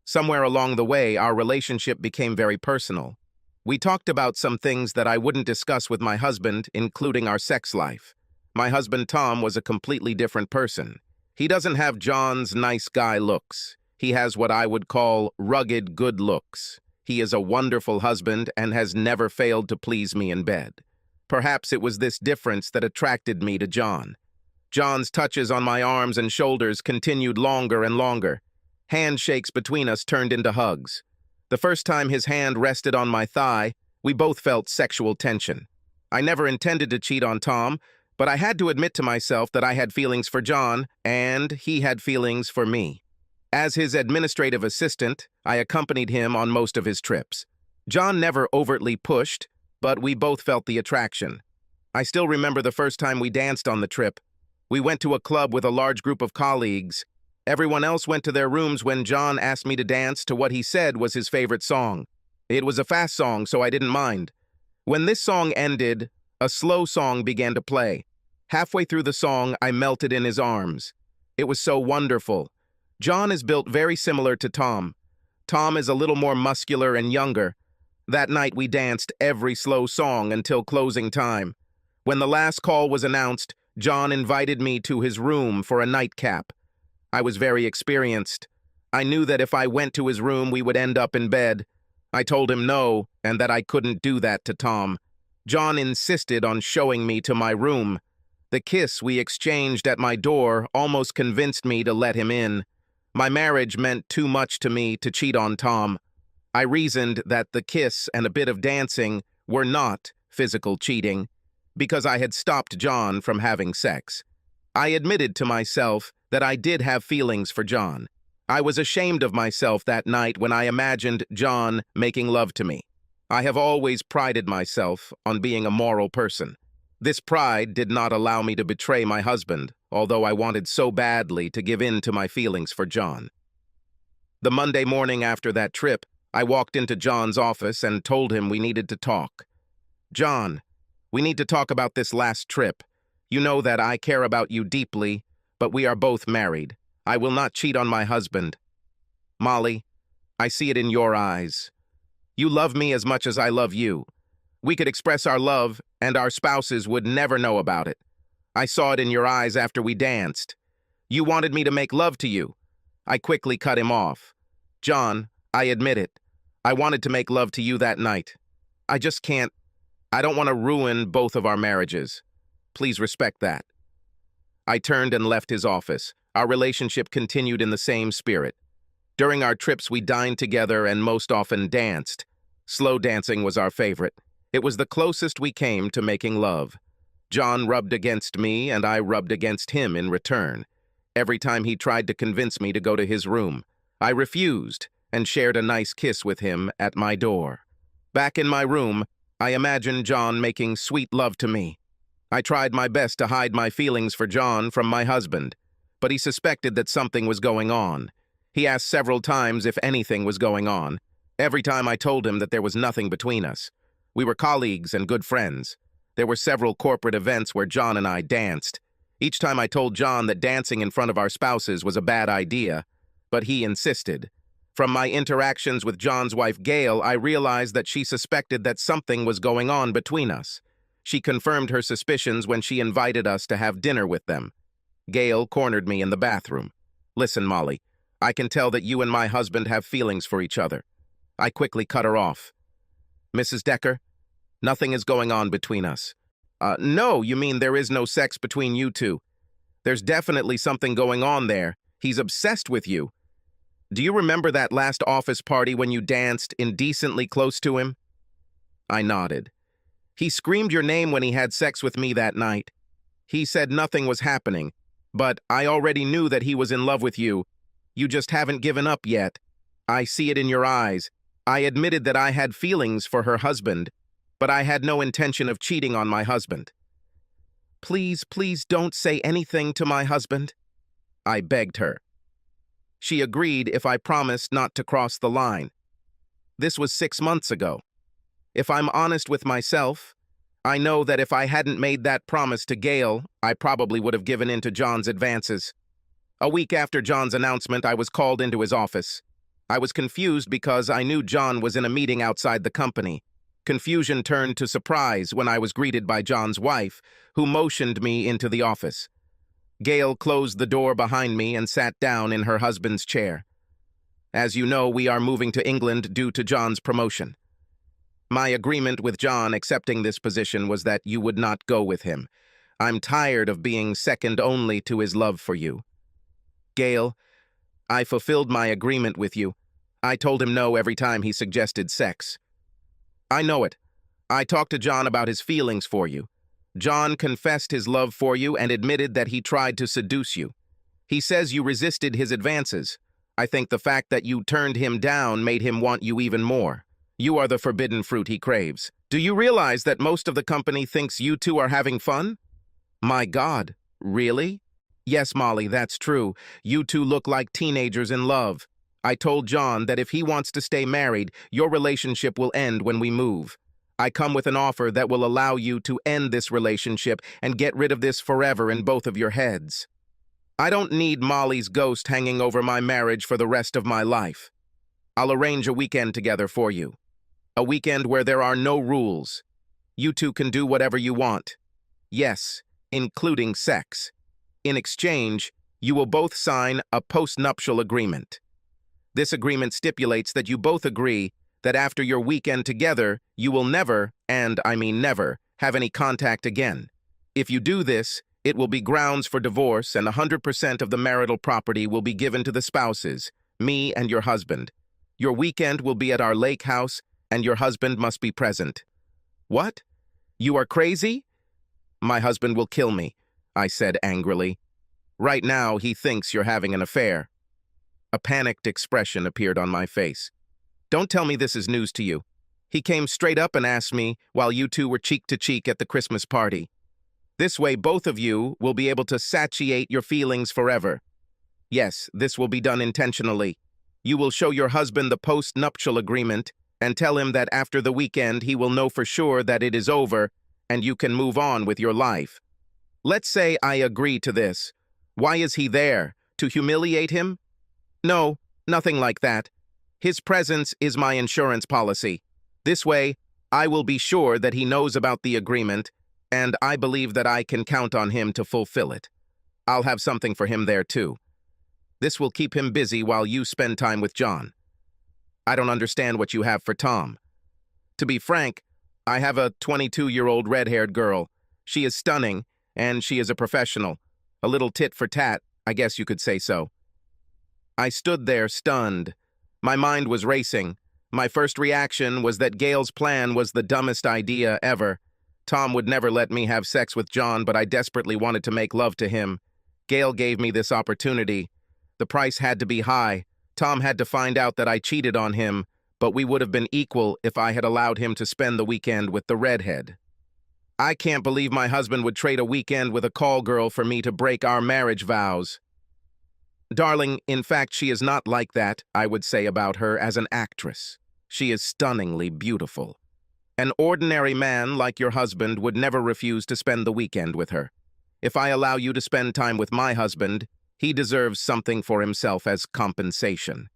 Speaker 1: Somewhere along the way, our relationship became very personal. We talked about some things that I wouldn't discuss with my husband, including our sex life. My husband Tom was a completely different person. He doesn't have John's nice guy looks. He has what I would call rugged good looks. He is a wonderful husband and has never failed to please me in bed. Perhaps it was this difference that attracted me to John. John's touches on my arms and shoulders continued longer and longer. Handshakes between us turned into hugs. The first time his hand rested on my thigh, we both felt sexual tension. I never intended to cheat on Tom, but I had to admit to myself that I had feelings for John, and he had feelings for me. As his administrative assistant, I accompanied him on most of his trips. John never overtly pushed, but we both felt the attraction. I still remember the first time we danced on the trip. We went to a club with a large group of colleagues. Everyone else went to their rooms when John asked me to dance to what he said was his favorite song. It was a fast song, so I didn't mind. When this song ended, a slow song began to play. Halfway through the song, I melted in his arms. It was so wonderful. John is built very similar to Tom. Tom is a little more muscular and younger. That night we danced every slow song until closing time. When the last call was announced, John invited me to his room for a nightcap. I was very experienced. I knew that if I went to his room, we would end up in bed. I told him no, and that I couldn't do that to Tom. John insisted on showing me to my room. The kiss we exchanged at my door almost convinced me to let him in. My marriage meant too much to me to cheat on Tom. I reasoned that the kiss and a bit of dancing were not physical cheating, because I had stopped John from having sex. I admitted to myself that I did have feelings for John. I was ashamed of myself that night when I imagined John making love to me. I have always prided myself on being a moral person. This pride did not allow me to betray my husband, although I wanted so badly to give in to my feelings for John. The Monday morning after that trip, I walked into John's office and told him we needed to talk. "John, we need to talk about this last trip. You know that I care about you deeply, but we are both married. I will not cheat on my husband. Molly, I see it in your eyes. You love me as much as I love you. We could express our love, and our spouses would never know about it. I saw it in your eyes after we danced. You wanted me to make love to you." I quickly cut him off. "John, I admit it. I wanted to make love to you that night. I just can't. I don't want to ruin both of our marriages. Please respect that." I turned and left his office. Our relationship continued in the same spirit. During our trips, we dined together and most often danced. Slow dancing was our favorite. It was the closest we came to making love. John rubbed against me, and I rubbed against him in return. Every time he tried to convince me to go to his room, I refused and shared a nice kiss with him at my door. Back in my room, I imagined John making sweet love to me. I tried my best to hide my feelings for John from my husband, but he suspected that something was going on. He asked several times if anything was going on. Every time I told him that there was nothing between us. We were colleagues and good friends. There were several corporate events where John and I danced. Each time I told John that dancing in front of our spouses was a bad idea, but he insisted. From my interactions with John's wife, Gail, I realized that she suspected that something was going on between us. She confirmed her suspicions when she invited us to have dinner with them. Gail cornered me in the bathroom. "Listen, Molly, I can tell that you and my husband have feelings for each other." I quickly cut her off. "Mrs. Decker, nothing is going on between us." No, you mean there is no sex between you two. There's definitely something going on there. He's obsessed with you. Do you remember that last office party when you danced indecently close to him?" I nodded. "He screamed your name when he had sex with me that night. He said nothing was happening, but I already knew that he was in love with you. You just haven't given up yet. I see it in your eyes. I admitted that I had feelings for her husband, but I had no intention of cheating on my husband." "Please, please don't say anything to my husband," I begged her. She agreed if I promised not to cross the line. This was 6 months ago. If I'm honest with myself, I know that if I hadn't made that promise to Gail, I probably would have given in to John's advances. A week after John's announcement, I was called into his office. I was confused because I knew John was in a meeting outside the company. Confusion turned to surprise when I was greeted by John's wife, who motioned me into the office. Gail closed the door behind me and sat down in her husband's chair. "As you know, we are moving to England due to John's promotion. My agreement with John accepting this position was that you would not go with him. I'm tired of being second only to his love for you. Gail, I fulfilled my agreement with you. I told him no every time he suggested sex. I know it. I talked to John about his feelings for you. John confessed his love for you and admitted that he tried to seduce you. He says you resisted his advances. I think the fact that you turned him down made him want you even more. You are the forbidden fruit he craves. Do you realize that most of the company thinks you two are having fun? My God, really? Yes, Molly, that's true. You two look like teenagers in love. I told John that if he wants to stay married, your relationship will end when we move. I come with an offer that will allow you to end this relationship and get rid of this forever in both of your heads. I don't need Molly's ghost hanging over my marriage for the rest of my life. I'll arrange a weekend together for you. A weekend where there are no rules. You two can do whatever you want. Yes, including sex. In exchange, you will both sign a post-nuptial agreement. This agreement stipulates that you both agree that after your weekend together, you will never, and I mean never, have any contact again. If you do this, it will be grounds for divorce and 100% of the marital property will be given to the spouses, me and your husband. Your weekend will be at our lake house and your husband must be present. What? You are crazy? My husband will kill me, I said angrily. Right now, he thinks you're having an affair. A panicked expression appeared on my face. Don't tell me this is news to you. He came straight up and asked me while you two were cheek to cheek at the Christmas party. This way, both of you will be able to satiate your feelings forever. Yes, this will be done intentionally. You will show your husband the post-nuptial agreement and tell him that after the weekend he will know for sure that it is over and you can move on with your life. Let's say I agree to this. Why is he there? To humiliate him? No, nothing like that. His presence is my insurance policy. This way, I will be sure that he knows about the agreement, and I believe that I can count on him to fulfill it. I'll have something for him there too. This will keep him busy while you spend time with John. I don't understand what you have for Tom. To be frank, I have a 22-year-old red-haired girl. She is stunning, and she is a professional. A little tit for tat, I guess you could say so. I stood there stunned. My mind was racing. My first reaction was that Gail's plan was the dumbest idea ever. Tom would never let me have sex with John, but I desperately wanted to make love to him. Gail gave me this opportunity. The price had to be high. Tom had to find out that I cheated on him, but we would have been equal if I had allowed him to spend the weekend with the redhead. I can't believe my husband would trade a weekend with a call girl for me to break our marriage vows. Darling, in fact, she is not like that, I would say about her as an actress. She is stunningly beautiful. An ordinary man like your husband would never refuse to spend the weekend with her. If I allow you to spend time with my husband, he deserves something for himself as compensation.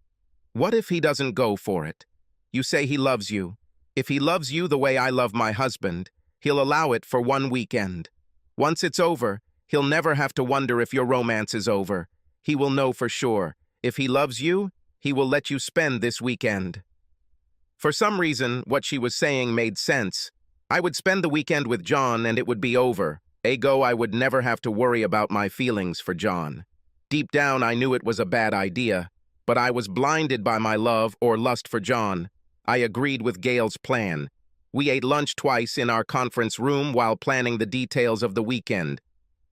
Speaker 1: What if he doesn't go for it? You say he loves you. If he loves you the way I love my husband, he'll allow it for one weekend. Once it's over, he'll never have to wonder if your romance is over. He will know for sure. If he loves you, he will let you spend this weekend. For some reason, what she was saying made sense. I would spend the weekend with John and it would be over. Ergo, I would never have to worry about my feelings for John. Deep down, I knew it was a bad idea, but I was blinded by my love or lust for John. I agreed with Gail's plan. We ate lunch twice in our conference room while planning the details of the weekend.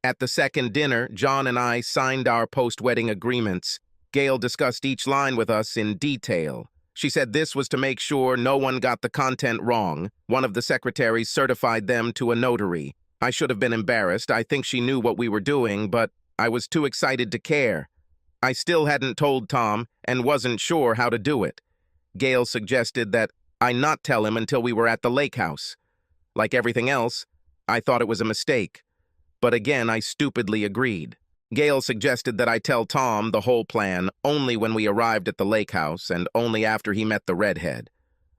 Speaker 1: At the second dinner, John and I signed our post-wedding agreements. Gail discussed each line with us in detail. She said this was to make sure no one got the content wrong. One of the secretaries certified them to a notary. I should have been embarrassed. I think she knew what we were doing, but I was too excited to care. I still hadn't told Tom and wasn't sure how to do it. Gail suggested that I not tell him until we were at the lake house. Like everything else, I thought it was a mistake. But again, I stupidly agreed. Gail suggested that I tell Tom the whole plan only when we arrived at the lake house and only after he met the redhead.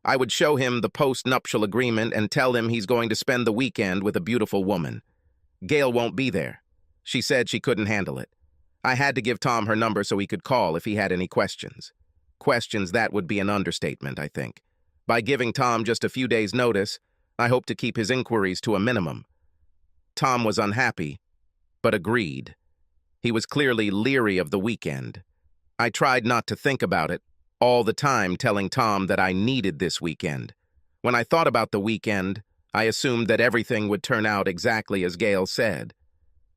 Speaker 1: I would show him the post-nuptial agreement and tell him he's going to spend the weekend with a beautiful woman. Gail won't be there. She said she couldn't handle it. I had to give Tom her number so he could call if he had any questions. Questions, that would be an understatement, I think. By giving Tom just a few days' notice, I hoped to keep his inquiries to a minimum. Tom was unhappy, but agreed. He was clearly leery of the weekend. I tried not to think about it. all the time telling Tom that I needed this weekend. When I thought about the weekend, I assumed that everything would turn out exactly as Gail said.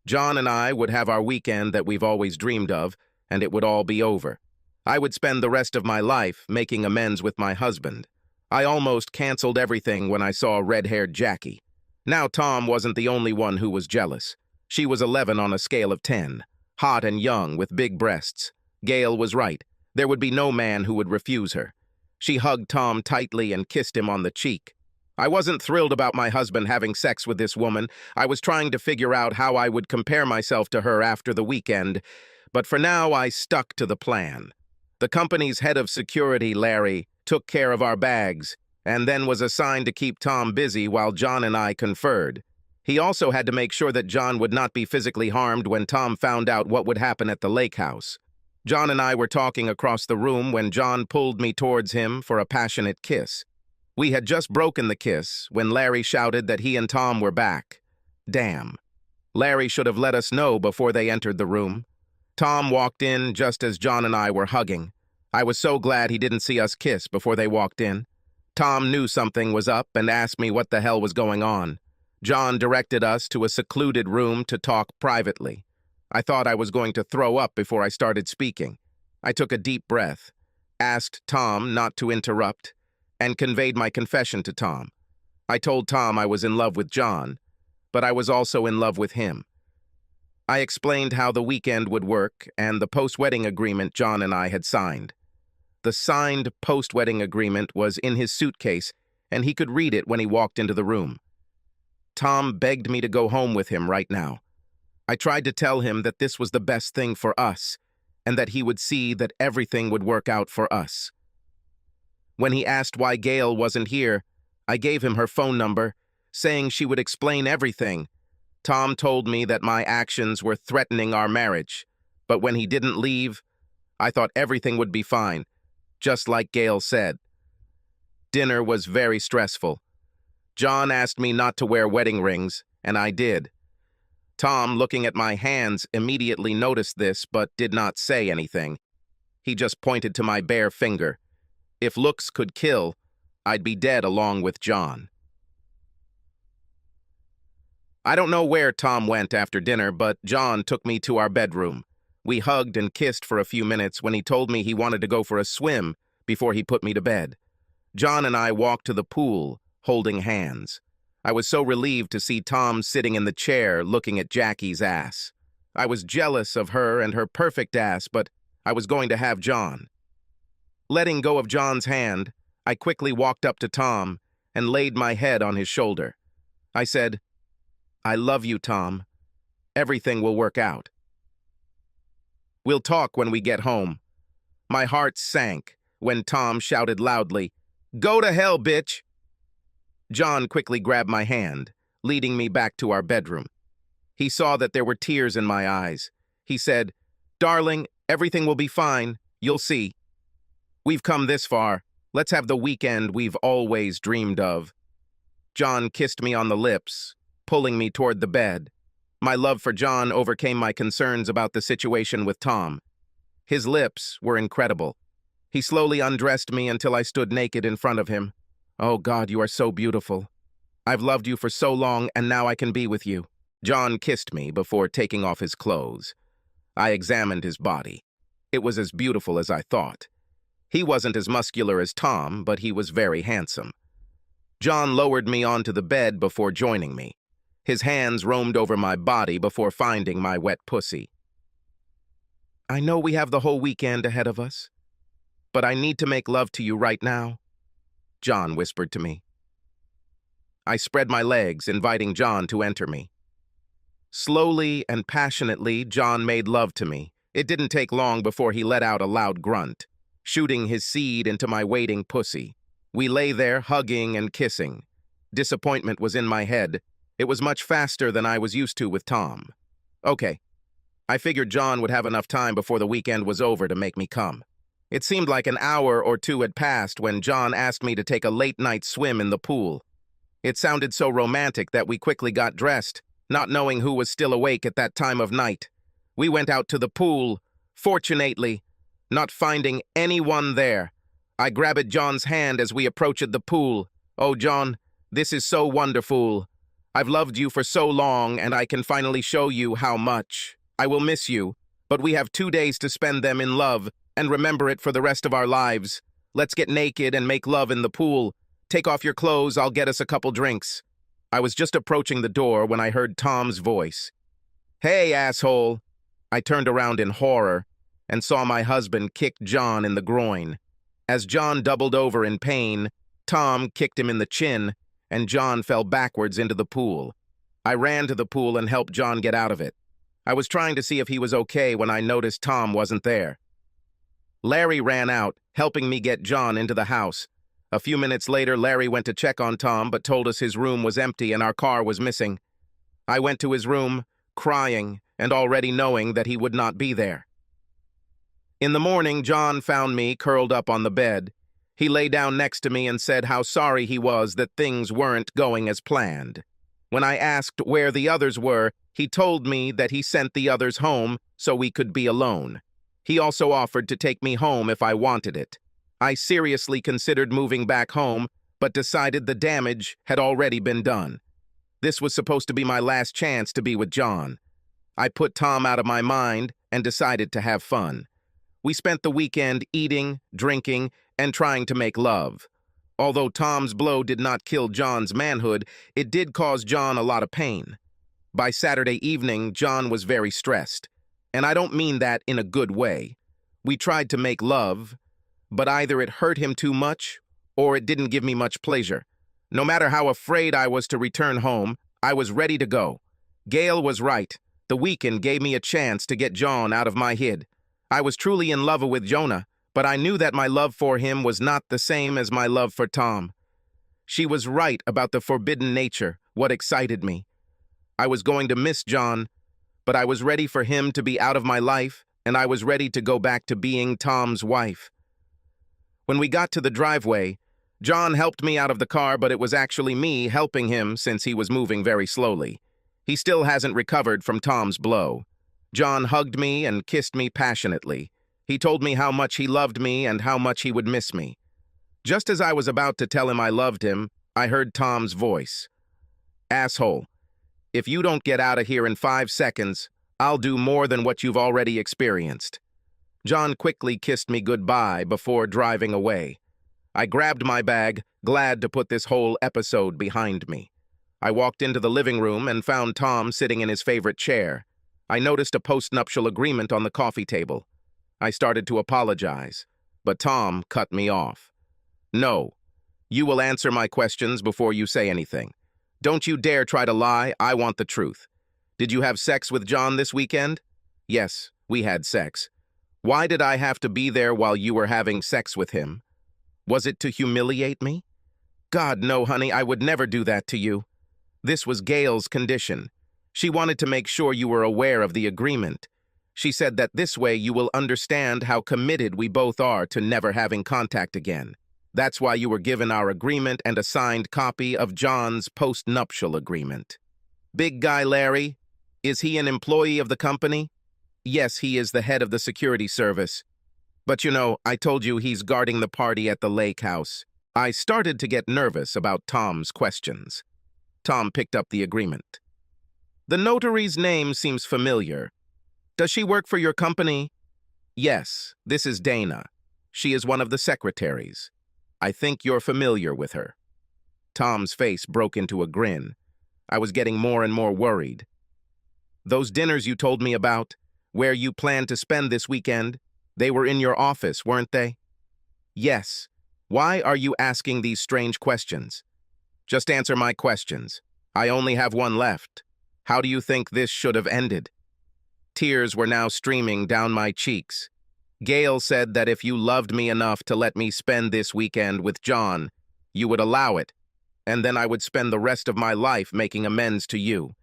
Speaker 1: John and I would have our weekend that we've always dreamed of, and it would all be over. I would spend the rest of my life making amends with my husband. I almost canceled everything when I saw red-haired Jackie. Now Tom wasn't the only one who was jealous. She was 11 on a scale of 10, hot and young with big breasts. Gail was right. There would be no man who would refuse her. She hugged Tom tightly and kissed him on the cheek. I wasn't thrilled about my husband having sex with this woman. I was trying to figure out how I would compare myself to her after the weekend, but for now I stuck to the plan. The company's head of security, Larry, took care of our bags, and then was assigned to keep Tom busy while John and I conferred. He also had to make sure that John would not be physically harmed when Tom found out what would happen at the lake house. John and I were talking across the room when John pulled me towards him for a passionate kiss. We had just broken the kiss when Larry shouted that he and Tom were back. Damn. Larry should have let us know before they entered the room. Tom walked in just as John and I were hugging. I was so glad he didn't see us kiss before they walked in. Tom knew something was up and asked me what the hell was going on. John directed us to a secluded room to talk privately. I thought I was going to throw up before I started speaking. I took a deep breath, asked Tom not to interrupt, and conveyed my confession to Tom. I told Tom I was in love with John, but I was also in love with him. I explained how the weekend would work and the post-wedding agreement John and I had signed. The signed post-wedding agreement was in his suitcase, and he could read it when he walked into the room. Tom begged me to go home with him right now. I tried to tell him that this was the best thing for us, and that he would see that everything would work out for us. When he asked why Gail wasn't here, I gave him her phone number, saying she would explain everything. Tom told me that my actions were threatening our marriage, but when he didn't leave, I thought everything would be fine, just like Gail said. Dinner was very stressful. John asked me not to wear wedding rings, and I did. Tom, looking at my hands, immediately noticed this but did not say anything. He just pointed to my bare finger. If looks could kill, I'd be dead along with John. I don't know where Tom went after dinner, but John took me to our bedroom. We hugged and kissed for a few minutes when he told me he wanted to go for a swim before he put me to bed. John and I walked to the pool, holding hands. I was so relieved to see Tom sitting in the chair looking at Jackie's ass. I was jealous of her and her perfect ass, but I was going to have John. Letting go of John's hand, I quickly walked up to Tom and laid my head on his shoulder. I said, "I love you, Tom. Everything will work out. We'll talk when we get home." My heart sank when Tom shouted loudly, "Go to hell, bitch!" John quickly grabbed my hand, leading me back to our bedroom. He saw that there were tears in my eyes. He said, "Darling, everything will be fine. You'll see. We've come this far. Let's have the weekend we've always dreamed of." John kissed me on the lips, pulling me toward the bed. My love for John overcame my concerns about the situation with Tom. His lips were incredible. He slowly undressed me until I stood naked in front of him. "Oh God, you are so beautiful. I've loved you for so long, and now I can be with you." John kissed me before taking off his clothes. I examined his body. It was as beautiful as I thought. He wasn't as muscular as Tom, but he was very handsome. John lowered me onto the bed before joining me. His hands roamed over my body before finding my wet pussy. "I know we have the whole weekend ahead of us, but I need to make love to you right now," John whispered to me. I spread my legs, inviting John to enter me. Slowly and passionately, John made love to me. It didn't take long before he let out a loud grunt, shooting his seed into my waiting pussy. We lay there, hugging and kissing. Disappointment was in my head. It was much faster than I was used to with Tom. Okay. I figured John would have enough time before the weekend was over to make me come. It seemed like an hour or two had passed when John asked me to take a late-night swim in the pool. It sounded so romantic that we quickly got dressed, not knowing who was still awake at that time of night. We went out to the pool, fortunately, not finding anyone there. I grabbed John's hand as we approached the pool. "Oh, John, this is so wonderful. I've loved you for so long, and I can finally show you how much. I will miss you, but we have 2 days to spend them in love and remember it for the rest of our lives. Let's get naked and make love in the pool. Take off your clothes, I'll get us a couple drinks." I was just approaching the door when I heard Tom's voice. "Hey, asshole." I turned around in horror and saw my husband kick John in the groin. As John doubled over in pain, Tom kicked him in the chin, and John fell backwards into the pool. I ran to the pool and helped John get out of it. I was trying to see if he was okay when I noticed Tom wasn't there. Larry ran out, helping me get John into the house. A few minutes later, Larry went to check on Tom but told us his room was empty and our car was missing. I went to his room, crying and already knowing that he would not be there. In the morning, John found me curled up on the bed. He lay down next to me and said how sorry he was that things weren't going as planned. When I asked where the others were, he told me that he sent the others home so we could be alone. He also offered to take me home if I wanted it. I seriously considered moving back home, but decided the damage had already been done. This was supposed to be my last chance to be with John. I put Tom out of my mind and decided to have fun. We spent the weekend eating, drinking, and trying to make love. Although Tom's blow did not kill John's manhood, it did cause John a lot of pain. By Saturday evening, John was very stressed. And I don't mean that in a good way. We tried to make love, but either it hurt him too much or it didn't give me much pleasure. No matter how afraid I was to return home, I was ready to go. Gail was right. The weekend gave me a chance to get John out of my head. I was truly in love with Jonah, but I knew that my love for him was not the same as my love for Tom. She was right about the forbidden nature, what excited me. I was going to miss John, but I was ready for him to be out of my life, and I was ready to go back to being Tom's wife. When we got to the driveway, John helped me out of the car, but it was actually me helping him since he was moving very slowly. He still hasn't recovered from Tom's blow. John hugged me and kissed me passionately. He told me how much he loved me and how much he would miss me. Just as I was about to tell him I loved him, I heard Tom's voice. "Asshole, if you don't get out of here in 5 seconds, I'll do more than what you've already experienced." John quickly kissed me goodbye before driving away. I grabbed my bag, glad to put this whole episode behind me. I walked into the living room and found Tom sitting in his favorite chair. I noticed a post-nuptial agreement on the coffee table. I started to apologize, but Tom cut me off. "No, you will answer my questions before you say anything. Don't you dare try to lie, I want the truth. Did you have sex with John this weekend?" "Yes, we had sex." "Why did I have to be there while you were having sex with him? Was it to humiliate me?" "God, no, honey, I would never do that to you." This was Gail's condition. She wanted to make sure you were aware of the agreement. She said that this way you will understand how committed we both are to never having contact again. That's why you were given our agreement and a signed copy of John's post-nuptial agreement. Big guy Larry, is he an employee of the company? Yes, he is the head of the security service. But you know, I told you he's guarding the party at the lake house. I started to get nervous about Tom's questions. Tom picked up the agreement. "The notary's name seems familiar. Does she work for your company?" "Yes, this is Dana. She is one of the secretaries. I think you're familiar with her." Tom's face broke into a grin. I was getting more and more worried. "Those dinners you told me about, where you planned to spend this weekend, they were in your office, weren't they?" "Yes. Why are you asking these strange questions?" "Just answer my questions. I only have one left. How do you think this should have ended?" Tears were now streaming down my cheeks. Gail said that if you loved me enough to let me spend this weekend with John, you would allow it, and then I would spend the rest of my life making amends to you.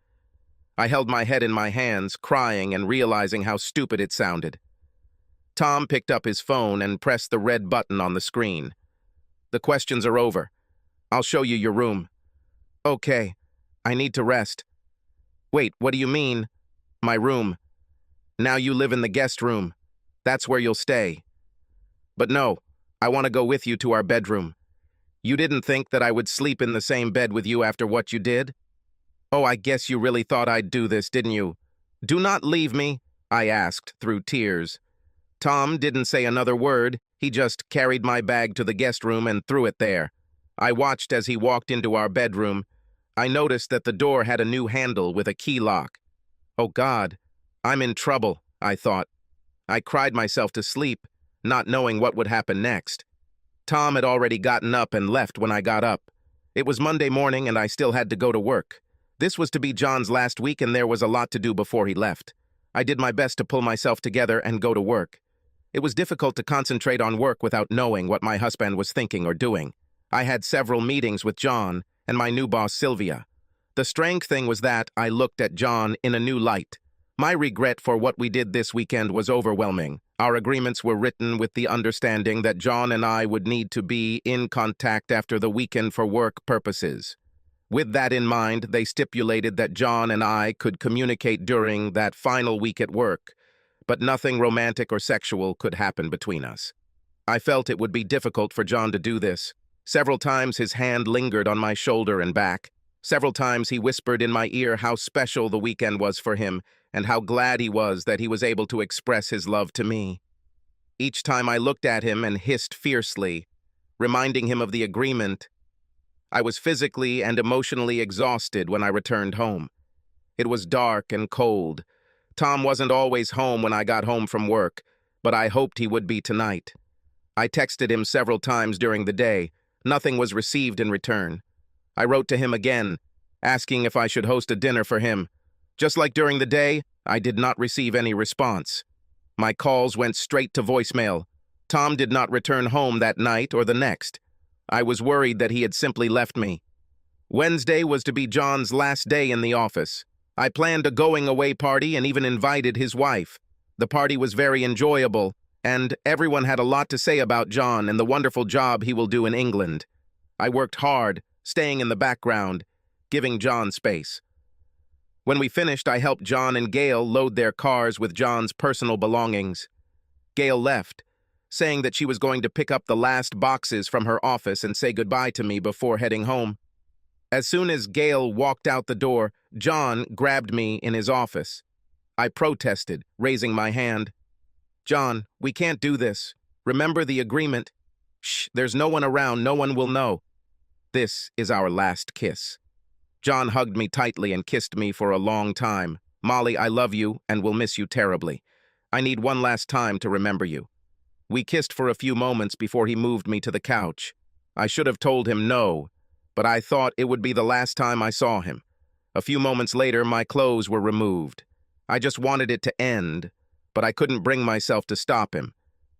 Speaker 1: I held my head in my hands, crying and realizing how stupid it sounded. Tom picked up his phone and pressed the red button on the screen. "The questions are over. I'll show you your room." "Okay, I need to rest." "Wait, what do you mean?" "My room. Now you live in the guest room. That's where you'll stay." "But no, I want to go with you to our bedroom. You didn't think that I would sleep in the same bed with you after what you did? Oh, I guess you really thought I'd do this, didn't you? Do not leave me, I asked through tears. Tom didn't say another word. He just carried my bag to the guest room and threw it there. I watched as he walked into our bedroom. I noticed that the door had a new handle with a key lock. Oh God, I'm in trouble, I thought. I cried myself to sleep, not knowing what would happen next. Tom had already gotten up and left when I got up. It was Monday morning and I still had to go to work. This was to be John's last week and there was a lot to do before he left. I did my best to pull myself together and go to work. It was difficult to concentrate on work without knowing what my husband was thinking or doing. I had several meetings with John and my new boss, Sylvia. The strange thing was that I looked at John in a new light. My regret for what we did this weekend was overwhelming. Our agreements were written with the understanding that John and I would need to be in contact after the weekend for work purposes. With that in mind, they stipulated that John and I could communicate during that final week at work, but nothing romantic or sexual could happen between us. I felt it would be difficult for John to do this. Several times his hand lingered on my shoulder and back. Several times he whispered in my ear how special the weekend was for him and how glad he was that he was able to express his love to me. Each time I looked at him and hissed fiercely, reminding him of the agreement. I was physically and emotionally exhausted when I returned home. It was dark and cold. Tom wasn't always home when I got home from work, but I hoped he would be tonight. I texted him several times during the day. Nothing was received in return. I wrote to him again, asking if I should host a dinner for him. Just like during the day, I did not receive any response. My calls went straight to voicemail. Tom did not return home that night or the next. I was worried that he had simply left me. Wednesday was to be John's last day in the office. I planned a going-away party and even invited his wife. The party was very enjoyable, and everyone had a lot to say about John and the wonderful job he will do in England. I worked hard, staying in the background, giving John space. When we finished, I helped John and Gail load their cars with John's personal belongings. Gail left, saying that she was going to pick up the last boxes from her office and say goodbye to me before heading home. As soon as Gail walked out the door, John grabbed me in his office. I protested, raising my hand. John, we can't do this. Remember the agreement. Shh, there's no one around, no one will know. This is our last kiss. John hugged me tightly and kissed me for a long time. Molly, I love you and will miss you terribly. I need one last time to remember you. We kissed for a few moments before he moved me to the couch. I should have told him no, but I thought it would be the last time I saw him. A few moments later, my clothes were removed. I just wanted it to end, but I couldn't bring myself to stop him.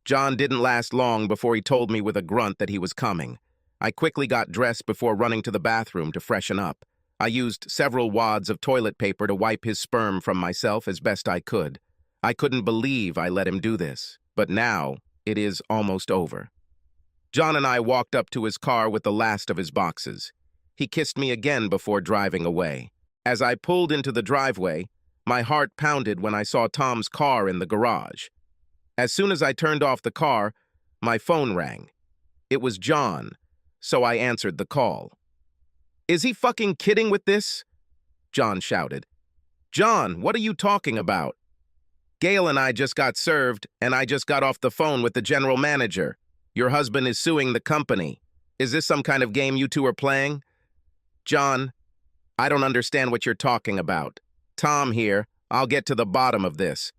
Speaker 1: John didn't last long before he told me with a grunt that he was coming. I quickly got dressed before running to the bathroom to freshen up. I used several wads of toilet paper to wipe his sperm from myself as best I could. I couldn't believe I let him do this, but now it is almost over. John and I walked up to his car with the last of his boxes. He kissed me again before driving away. As I pulled into the driveway, my heart pounded when I saw Tom's car in the garage. As soon as I turned off the car, my phone rang. It was John, so I answered the call. Is he fucking kidding with this? John shouted. John, what are you talking about? Gail and I just got served, and I just got off the phone with the general manager. Your husband is suing the company. Is this some kind of game you two are playing? John, I don't understand what you're talking about. Tom here, I'll get to the bottom of this.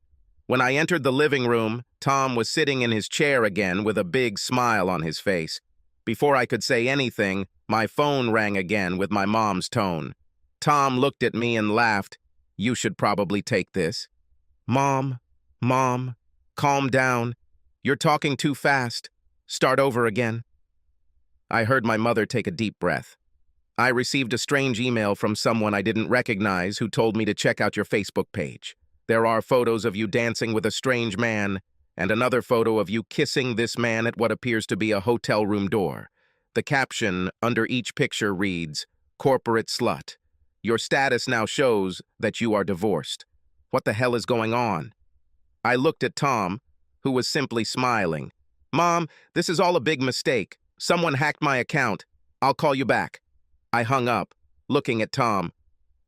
Speaker 1: When I entered the living room, Tom was sitting in his chair again with a big smile on his face. Before I could say anything, my phone rang again with my mom's tone. Tom looked at me and laughed. You should probably take this. Mom, calm down. You're talking too fast. Start over again. I heard my mother take a deep breath. I received a strange email from someone I didn't recognize who told me to check out your Facebook page. There are photos of you dancing with a strange man and another photo of you kissing this man at what appears to be a hotel room door. The caption under each picture reads, Corporate Slut. Your status now shows that you are divorced. What the hell is going on? I looked at Tom, who was simply smiling. Mom, this is all a big mistake. Someone hacked my account. I'll call you back. I hung up, looking at Tom.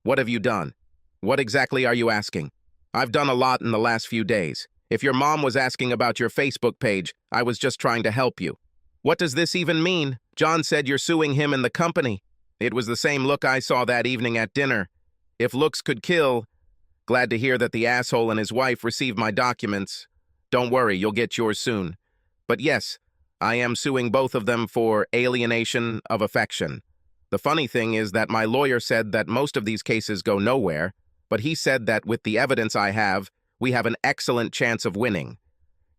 Speaker 1: What have you done? What exactly are you asking? I've done a lot in the last few days. If your mom was asking about your Facebook page, I was just trying to help you. What does this even mean? John said you're suing him and the company. It was the same look I saw that evening at dinner. If looks could kill, glad to hear that the asshole and his wife received my documents. Don't worry, you'll get yours soon. But yes, I am suing both of them for alienation of affection. The funny thing is that my lawyer said that most of these cases go nowhere, but he said that with the evidence I have, we have an excellent chance of winning.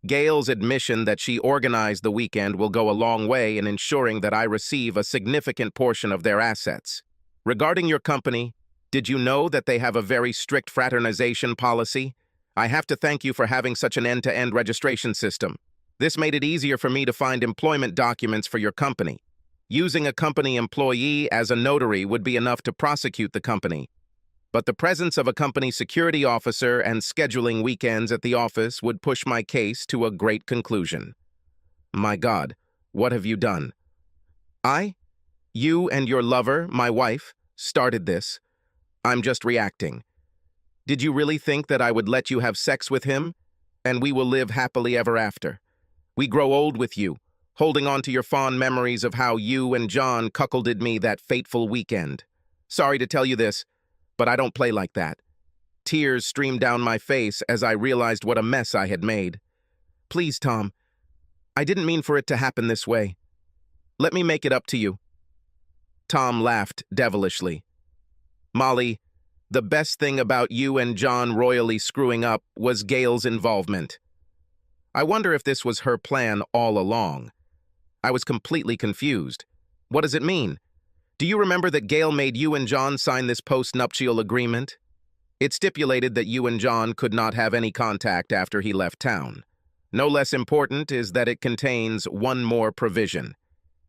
Speaker 1: Gail's admission that she organized the weekend will go a long way in ensuring that I receive a significant portion of their assets. Regarding your company, did you know that they have a very strict fraternization policy? I have to thank you for having such an end-to-end registration system. This made it easier for me to find employment documents for your company. Using a company employee as a notary would be enough to prosecute the company. But the presence of a company security officer and scheduling weekends at the office would push my case to a great conclusion. My God, what have you done? You and your lover, my wife, started this. I'm just reacting. Did you really think that I would let you have sex with him? And we will live happily ever after. We grow old with you, holding on to your fond memories of how you and John cuckolded me that fateful weekend. Sorry to tell you this, but I don't play like that. Tears streamed down my face as I realized what a mess I had made. Please, Tom, I didn't mean for it to happen this way. Let me make it up to you. Tom laughed devilishly. Molly, the best thing about you and John royally screwing up was Gail's involvement. I wonder if this was her plan all along. I was completely confused. What does it mean? Do you remember that Gail made you and John sign this post-nuptial agreement? It stipulated that you and John could not have any contact after he left town. No less important is that it contains one more provision.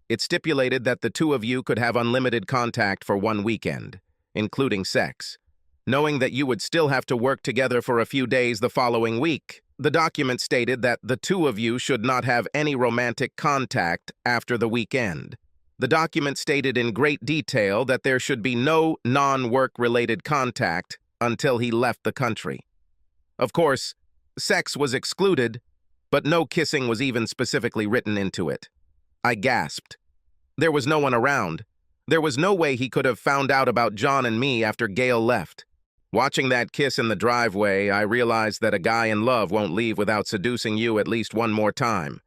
Speaker 1: It stipulated that the two of you could have unlimited contact for one weekend, including sex. Knowing that you would still have to work together for a few days the following week, the document stated that the two of you should not have any romantic contact after the weekend. The document stated in great detail that there should be no non-work-related contact until he left the country. Of course, sex was excluded, but no kissing was even specifically written into it. I gasped. There was no one around. There was no way he could have found out about John and me after Gail left. Watching that kiss in the driveway, I realized that a guy in love won't leave without seducing you at least one more time.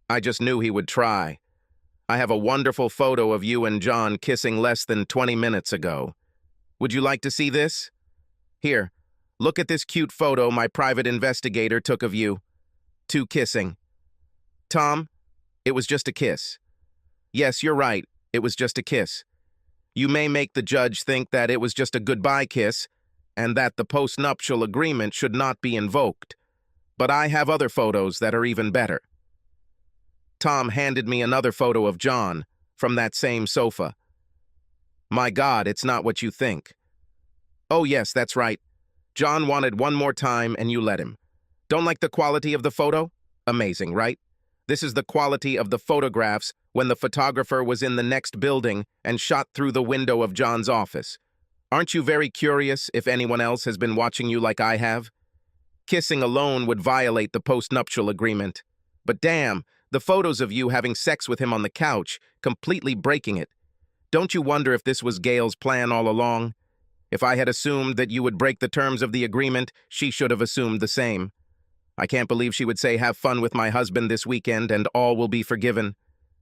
Speaker 1: I just knew he would try. I have a wonderful photo of you and John kissing less than 20 minutes ago. Would you like to see this? Here, look at this cute photo my private investigator took of you. Two kissing. Tom, it was just a kiss. Yes, you're right, it was just a kiss. You may make the judge think that it was just a goodbye kiss and that the post-nuptial agreement should not be invoked. But I have other photos that are even better. Tom handed me another photo of John from that same sofa. My God, it's not what you think. Oh yes, that's right. John wanted one more time and you let him. Don't like the quality of the photo? Amazing, right? This is the quality of the photographs when the photographer was in the next building and shot through the window of John's office. Aren't you very curious if anyone else has been watching you like I have? Kissing alone would violate the post-nuptial agreement. But damn, the photos of you having sex with him on the couch, completely breaking it. Don't you wonder if this was Gail's plan all along? If I had assumed that you would break the terms of the agreement, she should have assumed the same. I can't believe she would say have fun with my husband this weekend and all will be forgiven.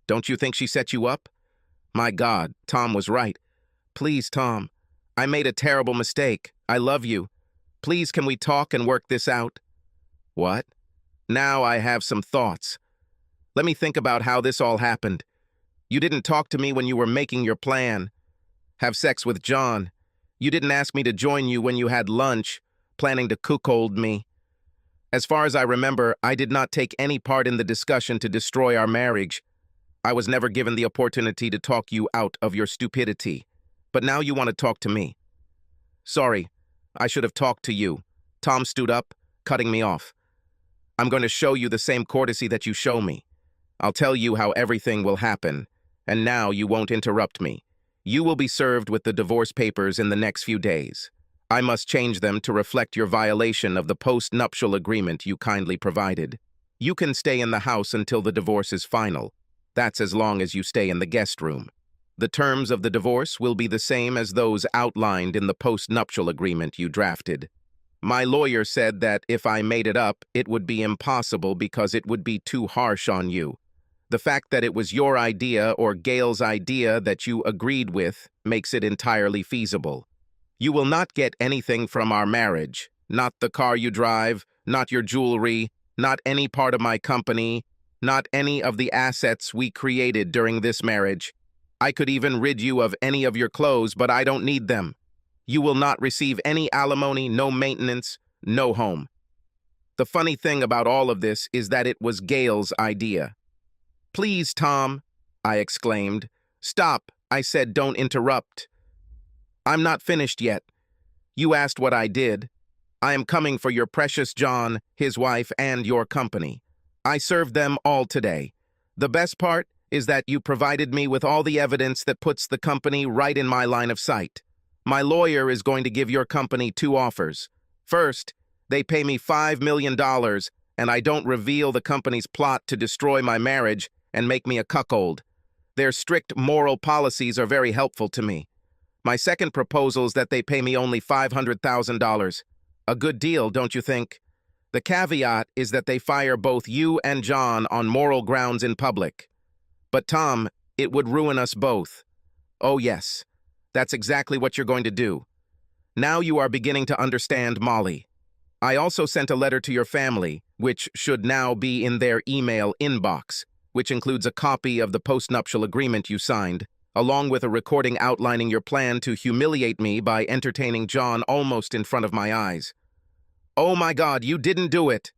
Speaker 1: Don't you think she set you up? My God, Tom was right. Please, Tom, I made a terrible mistake. I love you. Please, can we talk and work this out? What? Now I have some thoughts. Let me think about how this all happened. You didn't talk to me when you were making your plan. Have sex with John. You didn't ask me to join you when you had lunch, planning to cuckold me. As far as I remember, I did not take any part in the discussion to destroy our marriage. I was never given the opportunity to talk you out of your stupidity. But now you want to talk to me. Sorry, I should have talked to you. Tom stood up, cutting me off. I'm going to show you the same courtesy that you show me. I'll tell you how everything will happen, and now you won't interrupt me. You will be served with the divorce papers in the next few days. I must change them to reflect your violation of the post-nuptial agreement you kindly provided. You can stay in the house until the divorce is final. That's as long as you stay in the guest room. The terms of the divorce will be the same as those outlined in the post-nuptial agreement you drafted. My lawyer said that if I made it up, it would be impossible because it would be too harsh on you. The fact that it was your idea or Gail's idea that you agreed with makes it entirely feasible. You will not get anything from our marriage, not the car you drive, not your jewelry, not any part of my company, not any of the assets we created during this marriage. I could even rid you of any of your clothes, but I don't need them. You will not receive any alimony, no maintenance, no home. The funny thing about all of this is that it was Gail's idea. "Please, Tom," I exclaimed. "Stop," I said, "don't interrupt. I'm not finished yet. You asked what I did. I am coming for your precious John, his wife, and your company. I served them all today. The best part is that you provided me with all the evidence that puts the company right in my line of sight. My lawyer is going to give your company 2 offers. First, they pay me $5 million, and I don't reveal the company's plot to destroy my marriage and make me a cuckold. Their strict moral policies are very helpful to me. My second proposal is that they pay me only $500,000. A good deal, don't you think? The caveat is that they fire both you and John on moral grounds in public. But Tom, it would ruin us both. Oh yes, that's exactly what you're going to do. Now you are beginning to understand Molly. I also sent a letter to your family, which should now be in their email inbox, which includes a copy of the postnuptial agreement you signed, along with a recording outlining your plan to humiliate me by entertaining John almost in front of my eyes. Oh my God, you didn't do it!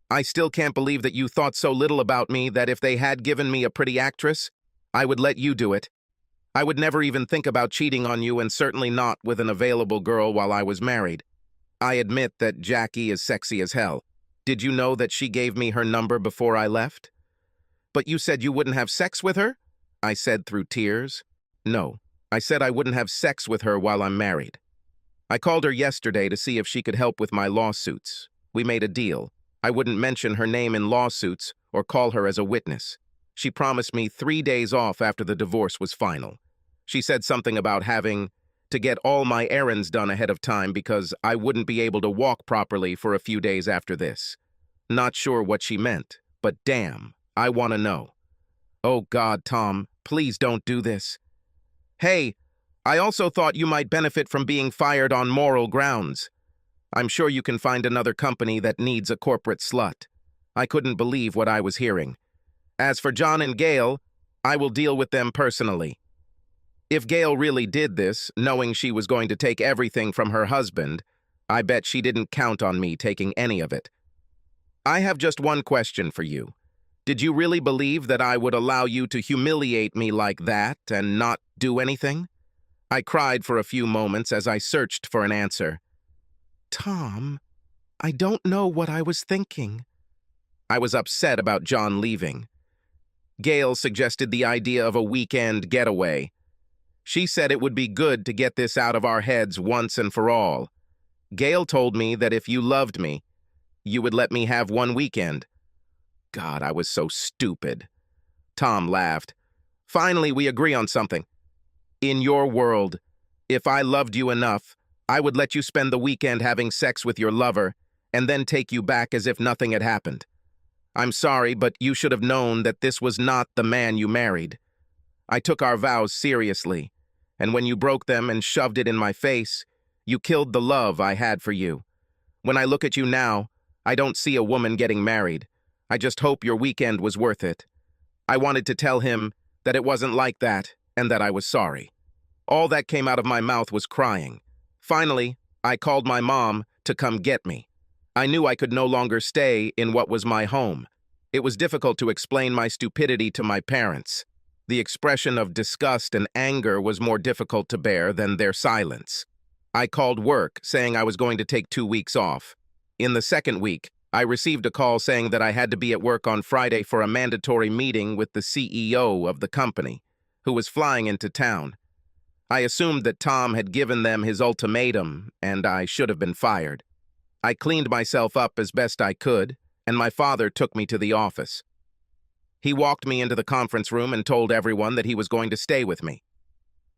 Speaker 1: I still can't believe that you thought so little about me that if they had given me a pretty actress, I would let you do it. I would never even think about cheating on you, and certainly not with an available girl while I was married. I admit that Jackie is sexy as hell. Did you know that she gave me her number before I left? But you said you wouldn't have sex with her? I said through tears. No, I said I wouldn't have sex with her while I'm married. I called her yesterday to see if she could help with my lawsuits. We made a deal. I wouldn't mention her name in lawsuits or call her as a witness. She promised me 3 days off after the divorce was final. She said something about having to get all my errands done ahead of time because I wouldn't be able to walk properly for a few days after this. Not sure what she meant, but damn, I want to know. Oh God, Tom, please don't do this. Hey, I also thought you might benefit from being fired on moral grounds. I'm sure you can find another company that needs a corporate slut. I couldn't believe what I was hearing. As for John and Gail, I will deal with them personally. If Gail really did this, knowing she was going to take everything from her husband, I bet she didn't count on me taking any of it. I have just one question for you. Did you really believe that I would allow you to humiliate me like that and not do anything? I cried for a few moments as I searched for an answer. Tom, I don't know what I was thinking. I was upset about John leaving. Gail suggested the idea of a weekend getaway. She said it would be good to get this out of our heads once and for all. Gail told me that if you loved me, you would let me have one weekend. God, I was so stupid. Tom laughed. Finally, we agree on something. In your world, if I loved you enough, I would let you spend the weekend having sex with your lover and then take you back as if nothing had happened. I'm sorry, but you should have known that this was not the man you married. I took our vows seriously, and when you broke them and shoved it in my face, you killed the love I had for you. When I look at you now, I don't see a woman getting married. I just hope your weekend was worth it. I wanted to tell him that it wasn't like that and that I was sorry. All that came out of my mouth was crying. Finally, I called my mom to come get me. I knew I could no longer stay in what was my home. It was difficult to explain my stupidity to my parents. The expression of disgust and anger was more difficult to bear than their silence. I called work, saying I was going to take 2 weeks off. In the second week, I received a call saying that I had to be at work on Friday for a mandatory meeting with the CEO of the company, who was flying into town. I assumed that Tom had given them his ultimatum, and I should have been fired. I cleaned myself up as best I could, and my father took me to the office. He walked me into the conference room and told everyone that he was going to stay with me.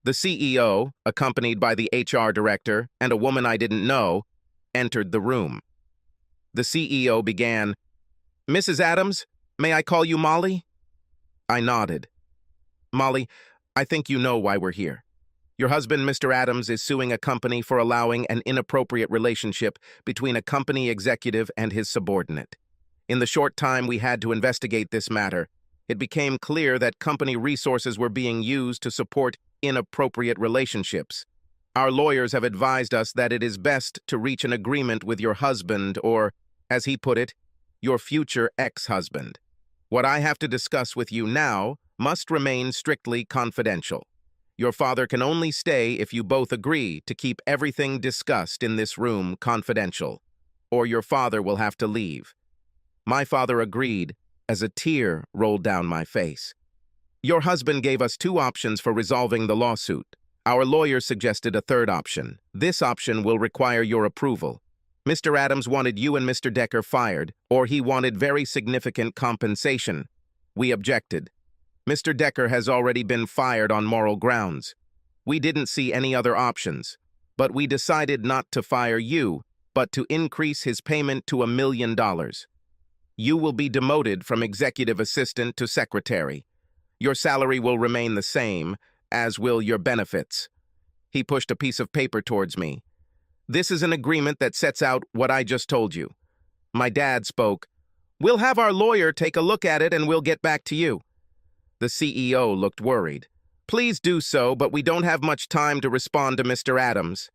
Speaker 1: The CEO, accompanied by the HR director and a woman I didn't know, entered the room. The CEO began, "Mrs. Adams, may I call you Molly?" I nodded. "Molly, I think you know why we're here. Your husband, Mr. Adams, is suing a company for allowing an inappropriate relationship between a company executive and his subordinate. In the short time we had to investigate this matter, it became clear that company resources were being used to support inappropriate relationships. Our lawyers have advised us that it is best to reach an agreement with your husband or, as he put it, your future ex-husband. What I have to discuss with you now must remain strictly confidential. Your father can only stay if you both agree to keep everything discussed in this room confidential, or your father will have to leave." My father agreed as a tear rolled down my face. "Your husband gave us two options for resolving the lawsuit. Our lawyer suggested a third option. This option will require your approval. Mr. Adams wanted you and Mr. Decker fired, or he wanted very significant compensation. We objected. Mr. Decker has already been fired on moral grounds. We didn't see any other options, but we decided not to fire you, but to increase his payment to $1 million. You will be demoted from executive assistant to secretary. Your salary will remain the same, as will your benefits." He pushed a piece of paper towards me. "This is an agreement that sets out what I just told you." My dad spoke. "We'll have our lawyer take a look at it and we'll get back to you." The CEO looked worried. "Please do so, but we don't have much time to respond to Mr. Adams."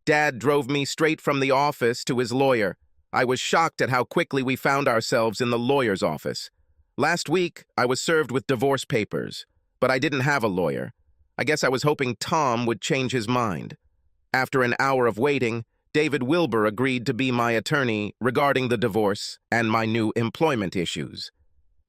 Speaker 1: Dad drove me straight from the office to his lawyer. I was shocked at how quickly we found ourselves in the lawyer's office. Last week, I was served with divorce papers, but I didn't have a lawyer. I guess I was hoping Tom would change his mind. After an hour of waiting, David Wilbur agreed to be my attorney regarding the divorce and my new employment issues.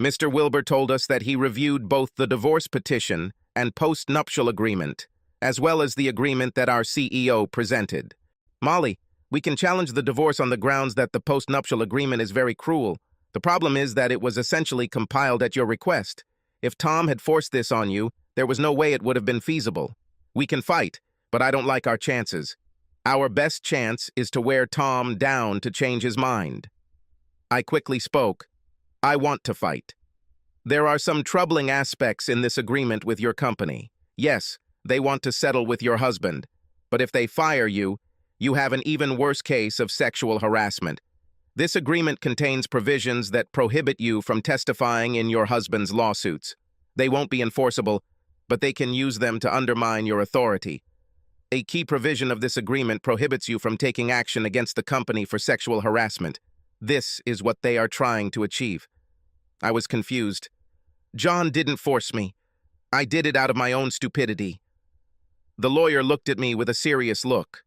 Speaker 1: Mr. Wilbur told us that he reviewed both the divorce petition and post-nuptial agreement, as well as the agreement that our CEO presented. "Molly, we can challenge the divorce on the grounds that the post-nuptial agreement is very cruel. The problem is that it was essentially compiled at your request. If Tom had forced this on you, there was no way it would have been feasible. We can fight, but I don't like our chances. Our best chance is to wear Tom down to change his mind." I quickly spoke. "I want to fight. There are some troubling aspects in this agreement with your company. Yes, they want to settle with your husband, but if they fire you, you have an even worse case of sexual harassment. This agreement contains provisions that prohibit you from testifying in your husband's lawsuits. They won't be enforceable, but they can use them to undermine your authority. A key provision of this agreement prohibits you from taking action against the company for sexual harassment. This is what they are trying to achieve." I was confused. "John didn't force me. I did it out of my own stupidity." The lawyer looked at me with a serious look.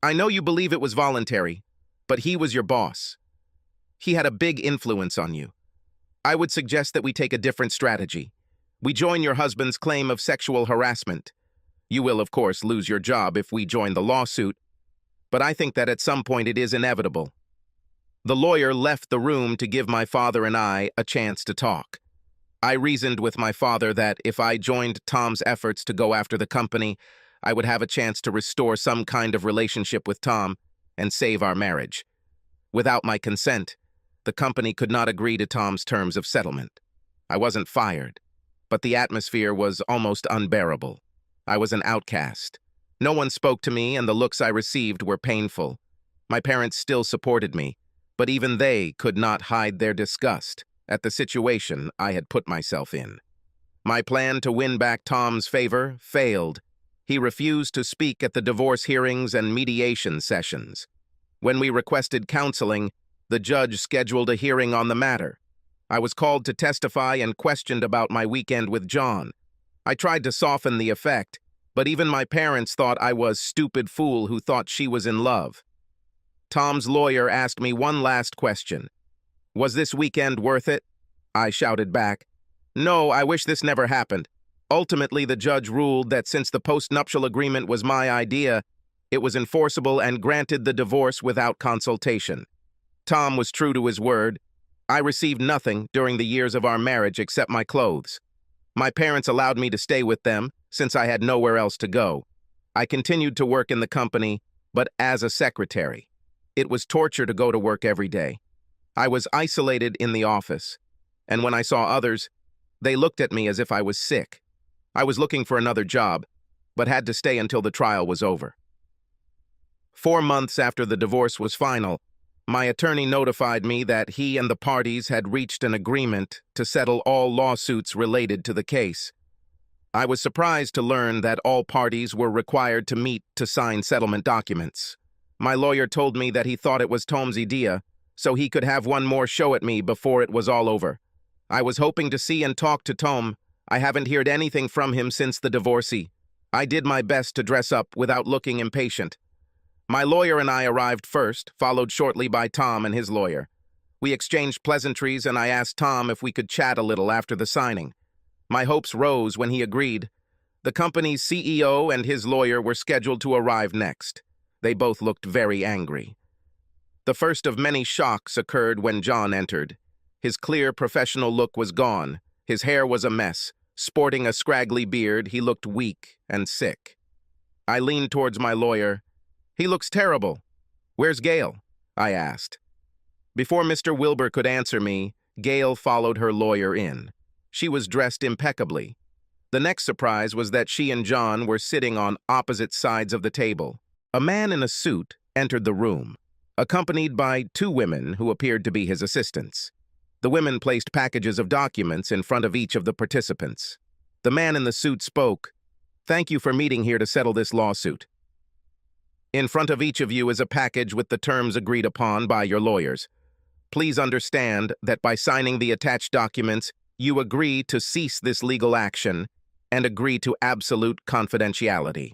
Speaker 1: "I know you believe it was voluntary, but he was your boss. He had a big influence on you. I would suggest that we take a different strategy. We join your husband's claim of sexual harassment. You will, of course, lose your job if we join the lawsuit, but I think that at some point it is inevitable." The lawyer left the room to give my father and I a chance to talk. I reasoned with my father that if I joined Tom's efforts to go after the company, I would have a chance to restore some kind of relationship with Tom and save our marriage. Without my consent, the company could not agree to Tom's terms of settlement. I wasn't fired, but the atmosphere was almost unbearable. I was an outcast. No one spoke to me, and the looks I received were painful. My parents still supported me, but even they could not hide their disgust at the situation I had put myself in. My plan to win back Tom's favor failed. He refused to speak at the divorce hearings and mediation sessions. When we requested counseling, the judge scheduled a hearing on the matter. I was called to testify and questioned about my weekend with John. I tried to soften the effect, but even my parents thought I was stupid fool who thought she was in love. Tom's lawyer asked me one last question. Was this weekend worth it? I shouted back. No, I wish this never happened. Ultimately, the judge ruled that since the postnuptial agreement was my idea, it was enforceable and granted the divorce without consultation. Tom was true to his word. I received nothing during the years of our marriage except my clothes. My parents allowed me to stay with them since I had nowhere else to go. I continued to work in the company, but as a secretary. It was torture to go to work every day. I was isolated in the office, and when I saw others, they looked at me as if I was sick. I was looking for another job, but had to stay until the trial was over. 4 months after the divorce was final, my attorney notified me that he and the parties had reached an agreement to settle all lawsuits related to the case. I was surprised to learn that all parties were required to meet to sign settlement documents. My lawyer told me that he thought it was Tom's idea, so he could have one more show at me before it was all over. I was hoping to see and talk to Tom. I haven't heard anything from him since the divorcee. I did my best to dress up without looking impatient. My lawyer and I arrived first, followed shortly by Tom and his lawyer. We exchanged pleasantries and I asked Tom if we could chat a little after the signing. My hopes rose when he agreed. The company's CEO and his lawyer were scheduled to arrive next. They both looked very angry. The first of many shocks occurred when John entered. His clear professional look was gone. His hair was a mess. Sporting a scraggly beard, he looked weak and sick. I leaned towards my lawyer. He looks terrible. Where's Gail? I asked. Before Mr. Wilbur could answer me, Gail followed her lawyer in. She was dressed impeccably. The next surprise was that she and John were sitting on opposite sides of the table. A man in a suit entered the room, accompanied by 2 women who appeared to be his assistants. The women placed packages of documents in front of each of the participants. The man in the suit spoke. "Thank you for meeting here to settle this lawsuit. In front of each of you is a package with the terms agreed upon by your lawyers. Please understand that by signing the attached documents, you agree to cease this legal action and agree to absolute confidentiality.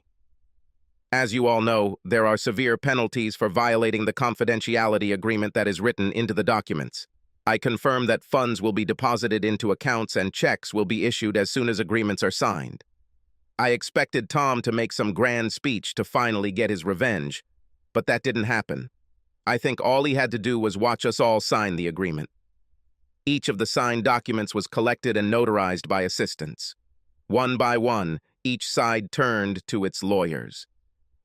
Speaker 1: As you all know, there are severe penalties for violating the confidentiality agreement that is written into the documents. I confirm that funds will be deposited into accounts and checks will be issued as soon as agreements are signed." I expected Tom to make some grand speech to finally get his revenge, but that didn't happen. I think all he had to do was watch us all sign the agreement. Each of the signed documents was collected and notarized by assistants. One by one, each side turned to its lawyers.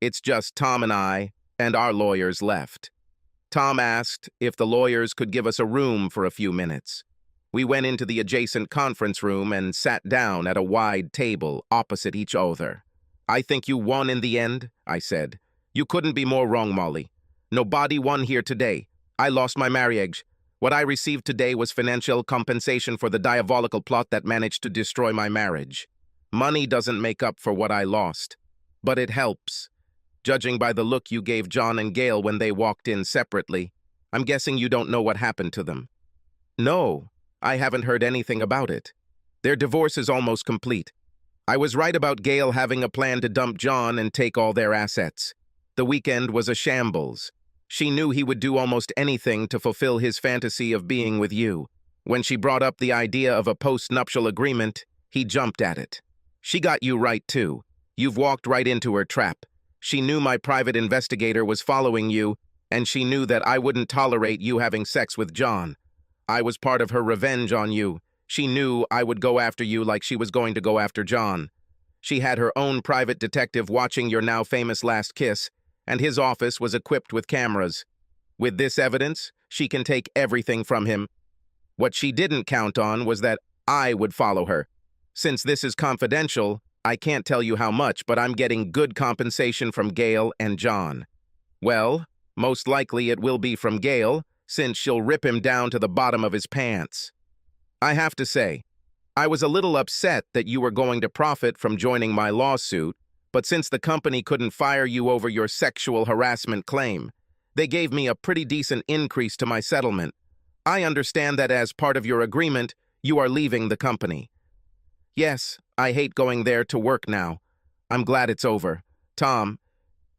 Speaker 1: It's just Tom and I, and our lawyers left. Tom asked if the lawyers could give us a room for a few minutes. We went into the adjacent conference room and sat down at a wide table opposite each other. "I think you won in the end," I said. "You couldn't be more wrong, Molly. Nobody won here today. I lost my marriage. What I received today was financial compensation for the diabolical plot that managed to destroy my marriage. Money doesn't make up for what I lost, but it helps. Judging by the look you gave John and Gail when they walked in separately, I'm guessing you don't know what happened to them." "No, I haven't heard anything about it. Their divorce is almost complete. I was right about Gail having a plan to dump John and take all their assets. The weekend was a shambles. She knew he would do almost anything to fulfill his fantasy of being with you. When she brought up the idea of a post-nuptial agreement, he jumped at it. She got you right, too. You've walked right into her trap. She knew my private investigator was following you, and she knew that I wouldn't tolerate you having sex with John. I was part of her revenge on you. She knew I would go after you like she was going to go after John. She had her own private detective watching your now famous last kiss, and his office was equipped with cameras. With this evidence, she can take everything from him. What she didn't count on was that I would follow her. Since this is confidential, I can't tell you how much, but I'm getting good compensation from Gail and John. Well, most likely it will be from Gail, since she'll rip him down to the bottom of his pants. I have to say, I was a little upset that you were going to profit from joining my lawsuit, but since the company couldn't fire you over your sexual harassment claim, they gave me a pretty decent increase to my settlement. I understand that as part of your agreement, you are leaving the company. Yes, I hate going there to work now. I'm glad it's over. Tom,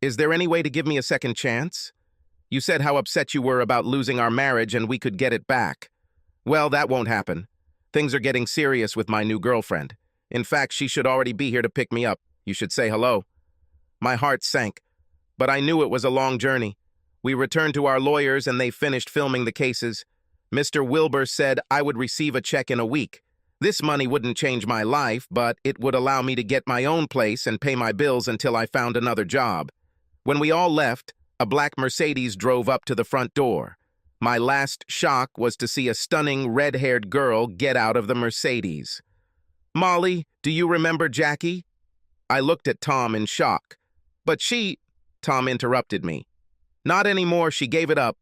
Speaker 1: is there any way to give me a second chance? You said how upset you were about losing our marriage and we could get it back. Well, that won't happen. Things are getting serious with my new girlfriend. In fact, she should already be here to pick me up. You should say hello." My heart sank, but I knew it was a long journey. We returned to our lawyers and they finished filming the cases. Mr. Wilbur said I would receive a check in a week. This money wouldn't change my life, but it would allow me to get my own place and pay my bills until I found another job. When we all left, a black Mercedes drove up to the front door. My last shock was to see a stunning red-haired girl get out of the Mercedes. "Molly, do you remember Jackie?" I looked at Tom in shock. "But she—" Tom interrupted me. "Not anymore, she gave it up."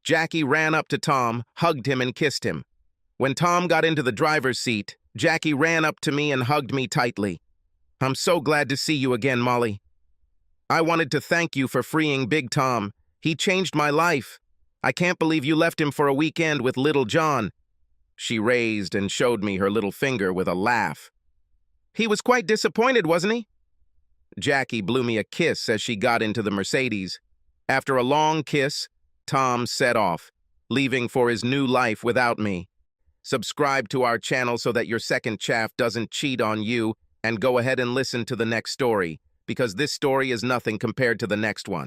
Speaker 1: Jackie ran up to Tom, hugged him and kissed him. When Tom got into the driver's seat, Jackie ran up to me and hugged me tightly. "I'm so glad to see you again, Molly. I wanted to thank you for freeing Big Tom. He changed my life. I can't believe you left him for a weekend with Little John." She raised and showed me her little finger with a laugh. "He was quite disappointed, wasn't he?" Jackie blew me a kiss as she got into the Mercedes. After a long kiss, Tom set off, leaving for his new life without me. Subscribe to our channel so that your second chaff doesn't cheat on you, and go ahead and listen to the next story, because this story is nothing compared to the next one.